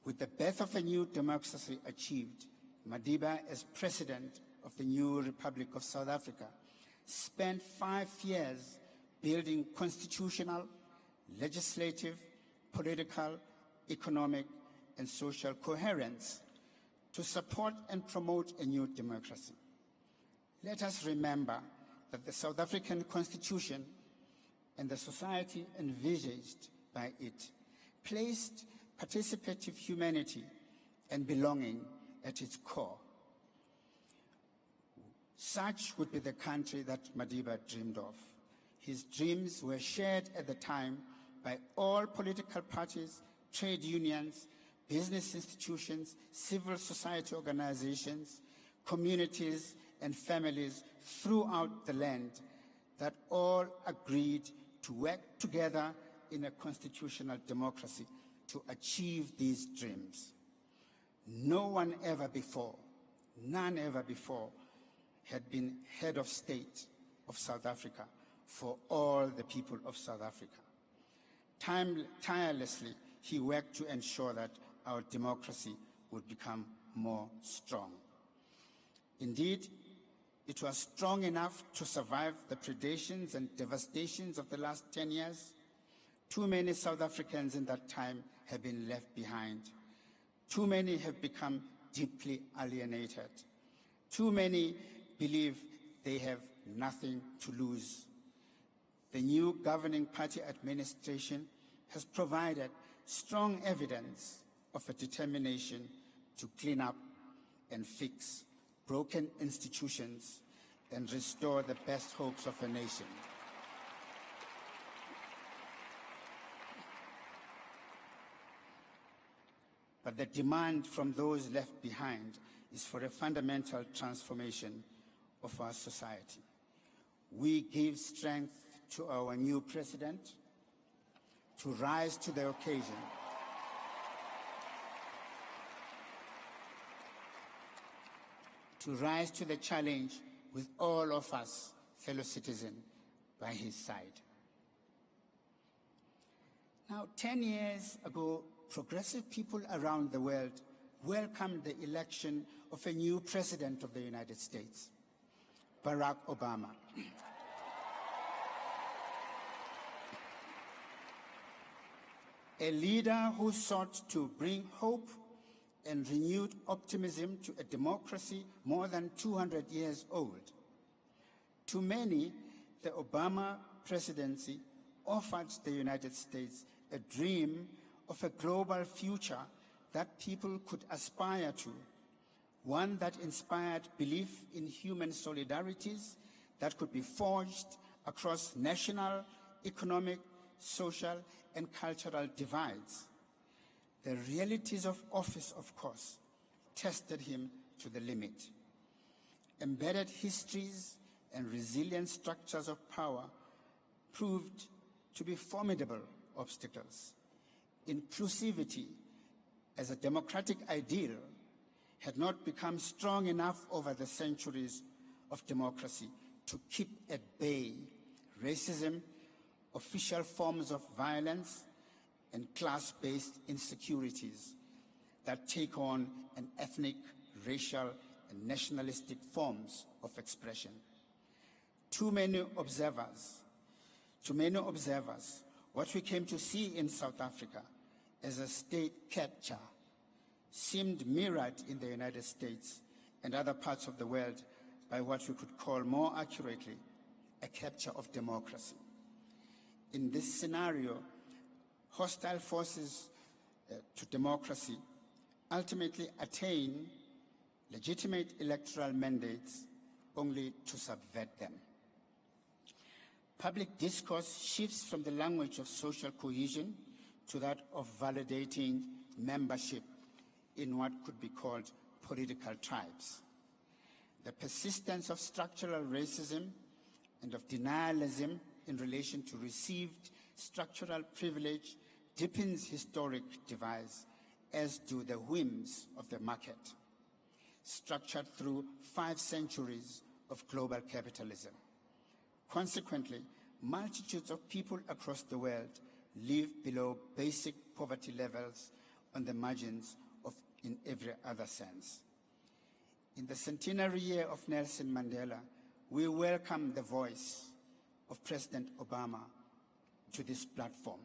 With the birth of a new democracy achieved, Madiba, as president of the new Republic of South Africa, spent 5 years building constitutional, legislative, political, economic, and social coherence to support and promote a new democracy. Let us remember that the South African Constitution and the society envisaged by it placed participative humanity and belonging at its core. Such would be the country that Madiba dreamed of. His dreams were shared at the time by all political parties, trade unions, business institutions, civil society organizations, communities, and families throughout the land that all agreed to work together in a constitutional democracy to achieve these dreams. No one ever before, none ever before, had been head of state of South Africa for all the people of South Africa. Tirelessly, he worked to ensure that our democracy would become more strong. Indeed, it was strong enough to survive the predations and devastations of the last 10 years. Too many South Africans in that time have been left behind. Too many have become deeply alienated. Too many believe they have nothing to lose. The new governing party administration has provided strong evidence of a determination to clean up and fix broken institutions and restore the best hopes of a nation. But the demand from those left behind is for a fundamental transformation of our society. We give strength to our new president to rise to the occasion. To rise to the challenge with all of us, fellow citizens, by his side. Now, 10 years ago, progressive people around the world welcomed the election of a new president of the United States, Barack Obama. A leader who sought to bring hope and renewed optimism to a democracy more than 200 years old. To many, the Obama presidency offered the United States a dream of a global future that people could aspire to, one that inspired belief in human solidarities that could be forged across national, economic, social, and cultural divides. The realities of office, of course, tested him to the limit. Embedded histories and resilient structures of power proved to be formidable obstacles. Inclusivity as a democratic ideal had not become strong enough over the centuries of democracy to keep at bay racism, official forms of violence, and class-based insecurities that take on an ethnic, racial, and nationalistic forms of expression. To many observers, what we came to see in South Africa as a state capture seemed mirrored in the United States and other parts of the world by what we could call more accurately a capture of democracy. In this scenario, hostile forces to democracy ultimately attain legitimate electoral mandates only to subvert them. Public discourse shifts from the language of social cohesion to that of validating membership in what could be called political tribes. The persistence of structural racism and of denialism in relation to received structural privilege deepens historic divides, as do the whims of the market, structured through 5 centuries of global capitalism. Consequently, multitudes of people across the world live below basic poverty levels on the margins of in every other sense. In the centenary year of Nelson Mandela, we welcome the voice of President Obama to this platform.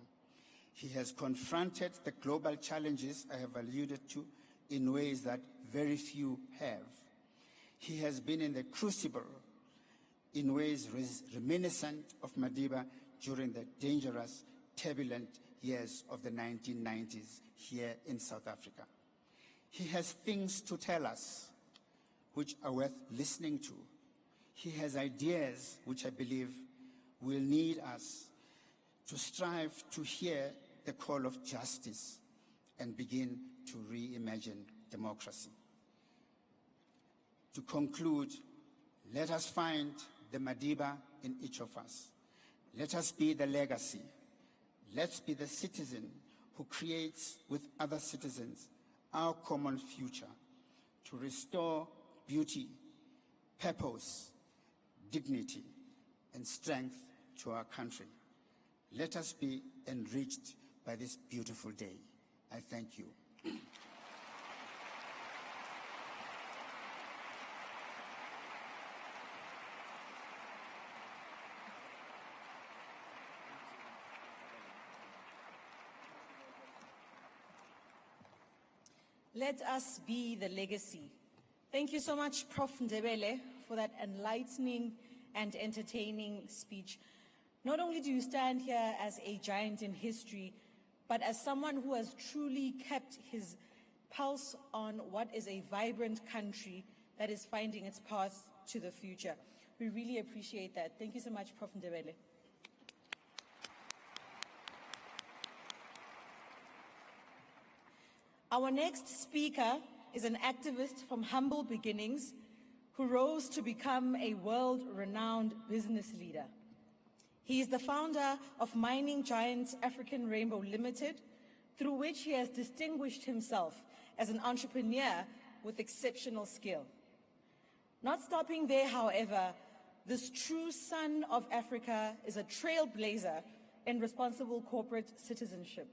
He has confronted the global challenges I have alluded to in ways that very few have. He has been in the crucible in ways reminiscent of Madiba during the dangerous, turbulent years of the 1990s here in South Africa. He has things to tell us which are worth listening to. He has ideas which I believe will need us to strive to hear the call of justice and begin to reimagine democracy. To conclude, let us find the Madiba in each of us. Let us be the legacy. Let's be the citizen who creates with other citizens our common future to restore beauty, purpose, dignity, and strength to our country. Let us be enriched by this beautiful day. I thank you. Let us be the legacy. Thank you so much, Prof. Ndebele, for that enlightening and entertaining speech. Not only do you stand here as a giant in history, but as someone who has truly kept his pulse on what is a vibrant country that is finding its path to the future. We really appreciate that. Thank you so much, Prof. Ndebele. Our next speaker is an activist from humble beginnings who rose to become a world-renowned business leader. He is the founder of mining giant African Rainbow Limited, through which he has distinguished himself as an entrepreneur with exceptional skill. Not stopping there, however, this true son of Africa is a trailblazer in responsible corporate citizenship.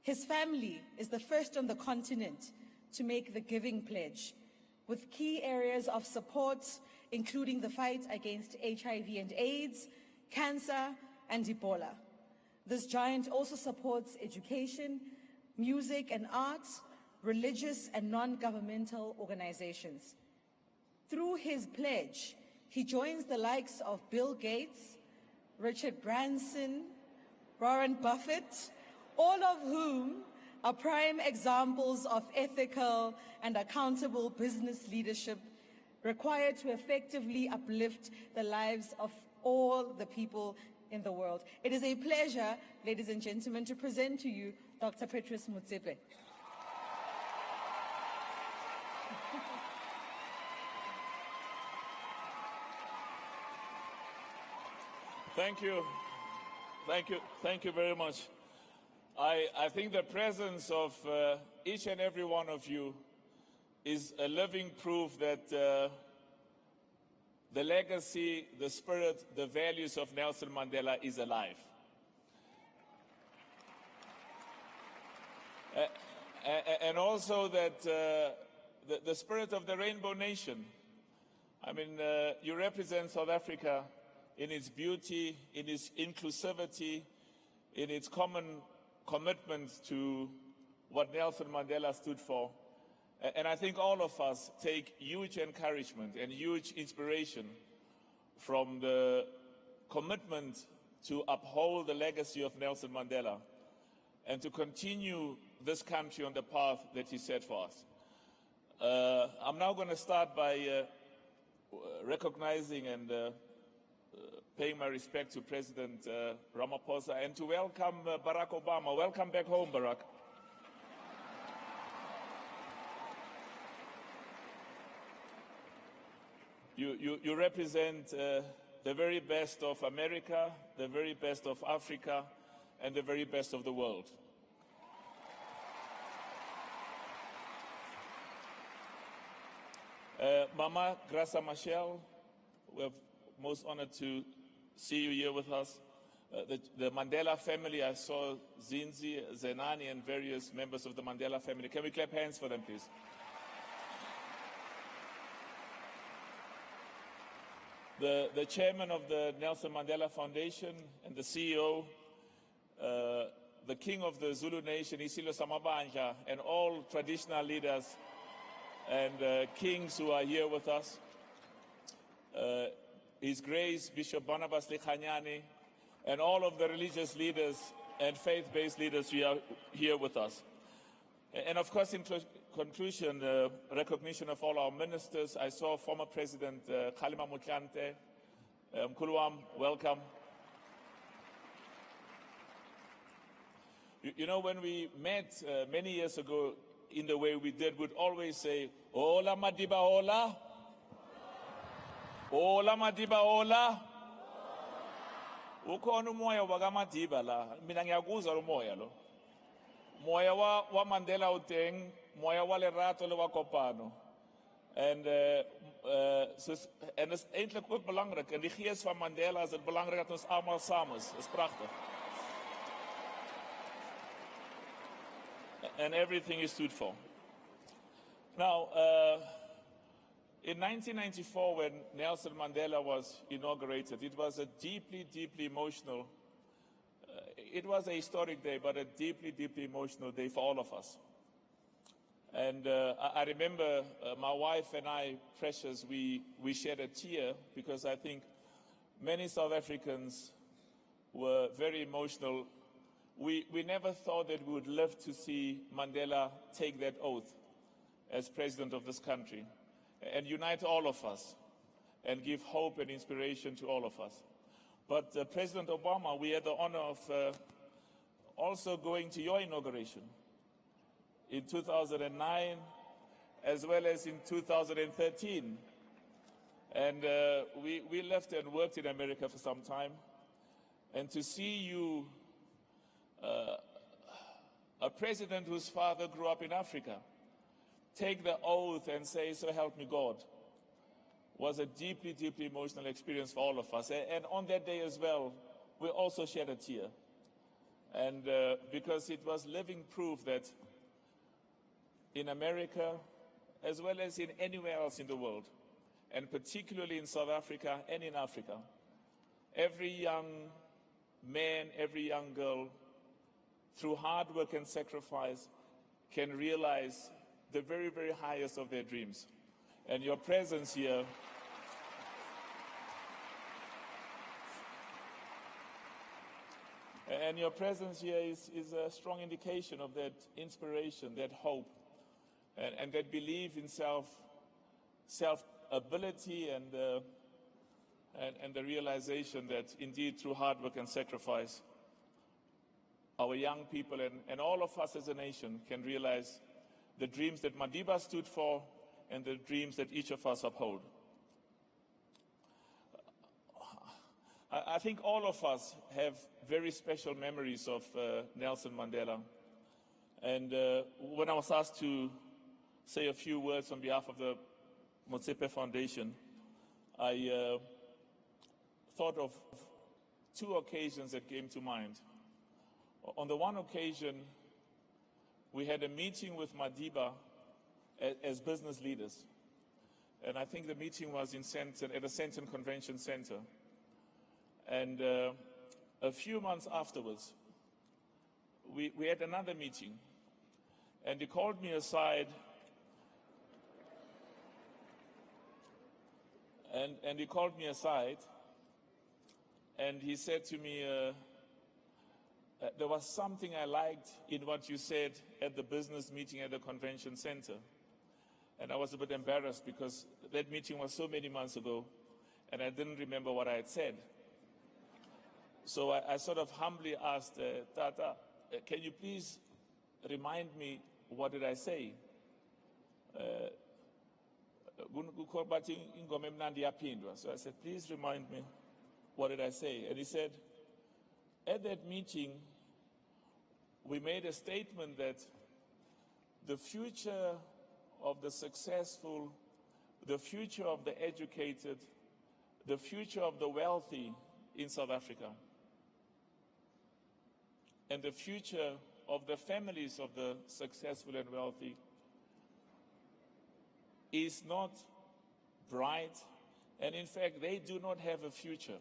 His family is the first on the continent to make the Giving Pledge, with key areas of support including the fight against HIV and AIDS, cancer, and Ebola. This giant also supports education, music and arts, religious and non-governmental organizations. Through his pledge, he joins the likes of Bill Gates, Richard Branson, Warren Buffett, all of whom are prime examples of ethical and accountable business leadership required to effectively uplift the lives of all the people in the world. It is a pleasure, ladies and gentlemen, to present to you Dr. Petrus Motsepe. Thank you. Thank you. Thank you very much. I think the presence of each and every one of you is a living proof that the legacy, the spirit, the values of Nelson Mandela is alive. And also that the spirit of the Rainbow Nation. I mean, you represent South Africa in its beauty, in its inclusivity, in its common commitment to what Nelson Mandela stood for. And I think all of us take huge encouragement and huge inspiration from the commitment to uphold the legacy of Nelson Mandela and to continue this country on the path that he set for us. I'm now going to start by recognizing and paying my respect to President Ramaphosa and to welcome Barack Obama. Welcome back home, Barack. You represent the very best of America, the very best of Africa, and the very best of the world. Mama Grasa Machel, we're most honored to see you here with us. The Mandela family, I saw Zinzi, Zenani, and various members of the Mandela family. Can we clap hands for them, please? The chairman of the Nelson Mandela Foundation and the CEO, the king of the Zulu nation, Isilo Samabanja, and all traditional leaders and kings who are here with us. His Grace Bishop Barnabas Likhanyani, and all of the religious leaders and faith-based leaders who are here with us. And of course, in conclusion, recognition of all our ministers. I saw former President Kgalema Motlanthe. Mkuluwam, welcome. You know, when we met many years ago, in the way we did, we'd always say, "Hola Madiba, hola. Hola Madiba, hola." Ukhona umoya wakaMadiba la, mina ngiyakuzwa lo moya lo. Moya wa Mandela uteng, moya wa lerato le wa kopano. En is eintlik ook belangrik, in die gees van Mandela is het belangrijk dat ons allemaal samen is. Is prachtig. And everything is stood for. Now, in 1994, when Nelson Mandela was inaugurated, it was a deeply, deeply emotional, it was a historic day, but a deeply, deeply emotional day for all of us. And I remember my wife and I, Precious, we shed a tear because I think many South Africans were very emotional. We never thought that we would live to see Mandela take that oath as president of this country and unite all of us and give hope and inspiration to all of us. But President Obama, we had the honor of also going to your inauguration in 2009, as well as in 2013. And we left and worked in America for some time. And to see you, a president whose father grew up in Africa, take the oath and say, "So help me God," was a deeply, deeply emotional experience for all of us. And on that day as well, we also shed a tear. And because it was living proof that in America, as well as in anywhere else in the world, and particularly in South Africa and in Africa, every young man, every young girl, through hard work and sacrifice, can realize the very, very highest of their dreams. And your presence here is a strong indication of that inspiration, that hope, and that belief in self-ability and the realization that indeed through hard work and sacrifice, our young people and all of us as a nation can realize the dreams that Madiba stood for and the dreams that each of us uphold. I think all of us have very special memories of Nelson Mandela. And when I was asked to say a few words on behalf of the Motsepe Foundation, I thought of two occasions that came to mind. On the one occasion, we had a meeting with Madiba as business leaders. And I think the meeting was in Sandton, at the Sandton Convention Center. And a few months afterwards, we had another meeting. And he called me aside and he called me aside and he said to me, there was something I liked in what you said at the business meeting at the convention center. And I was a bit embarrassed because that meeting was so many months ago and I didn't remember what I had said. So I sort of humbly asked, Tata, can you please remind me, what did I say? So I said, please remind me, what did I say? And he said, at that meeting, we made a statement that the future of the successful, the future of the educated, the future of the wealthy in South Africa, and the future of the families of the successful and wealthy is not bright, and in fact, they do not have a future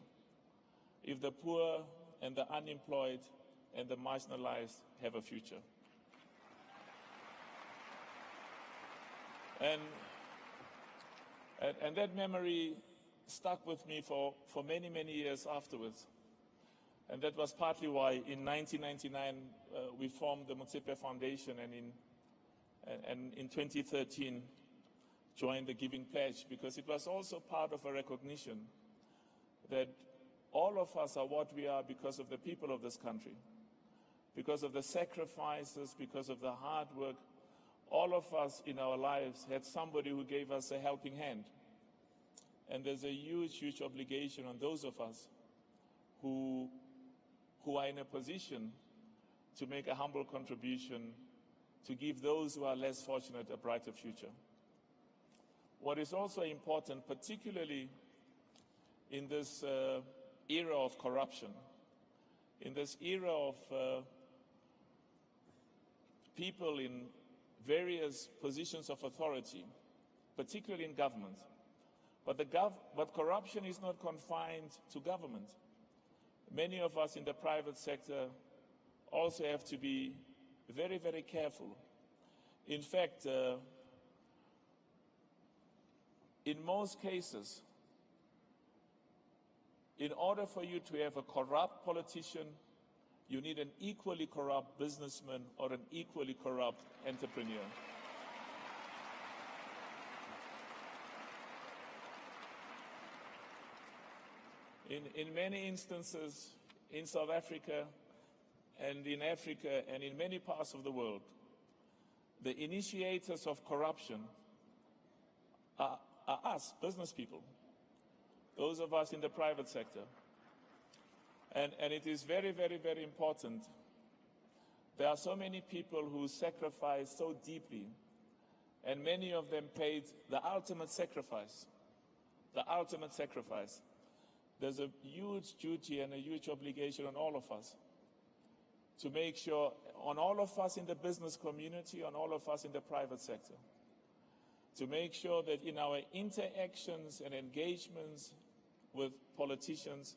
if the poor and the unemployed and the marginalized have a future. And that memory stuck with me for many, many years afterwards. And that was partly why in 1999 we formed the Motsepe Foundation, and in 2013 joined the Giving Pledge, because it was also part of a recognition that all of us are what we are because of the people of this country, because of the sacrifices, because of the hard work. All of us in our lives had somebody who gave us a helping hand. And there's a huge, huge obligation on those of us who are in a position to make a humble contribution to give those who are less fortunate a brighter future. What is also important, particularly in this era of corruption, in this era of people in various positions of authority, particularly in government. But corruption is not confined to government. Many of us in the private sector also have to be very, very careful. In fact, in most cases, in order for you to have a corrupt politician, you need an equally corrupt businessman or an equally corrupt entrepreneur. In many instances in South Africa and in Africa and in many parts of the world, the initiators of corruption are us, business people, those of us in the private sector. And it is very, very, very important. There are so many people who sacrifice so deeply, and many of them paid the ultimate sacrifice. The ultimate sacrifice. There's a huge duty and a huge obligation on all of us to make sure, on all of us in the business community, on all of us in the private sector, to make sure that in our interactions and engagements with politicians,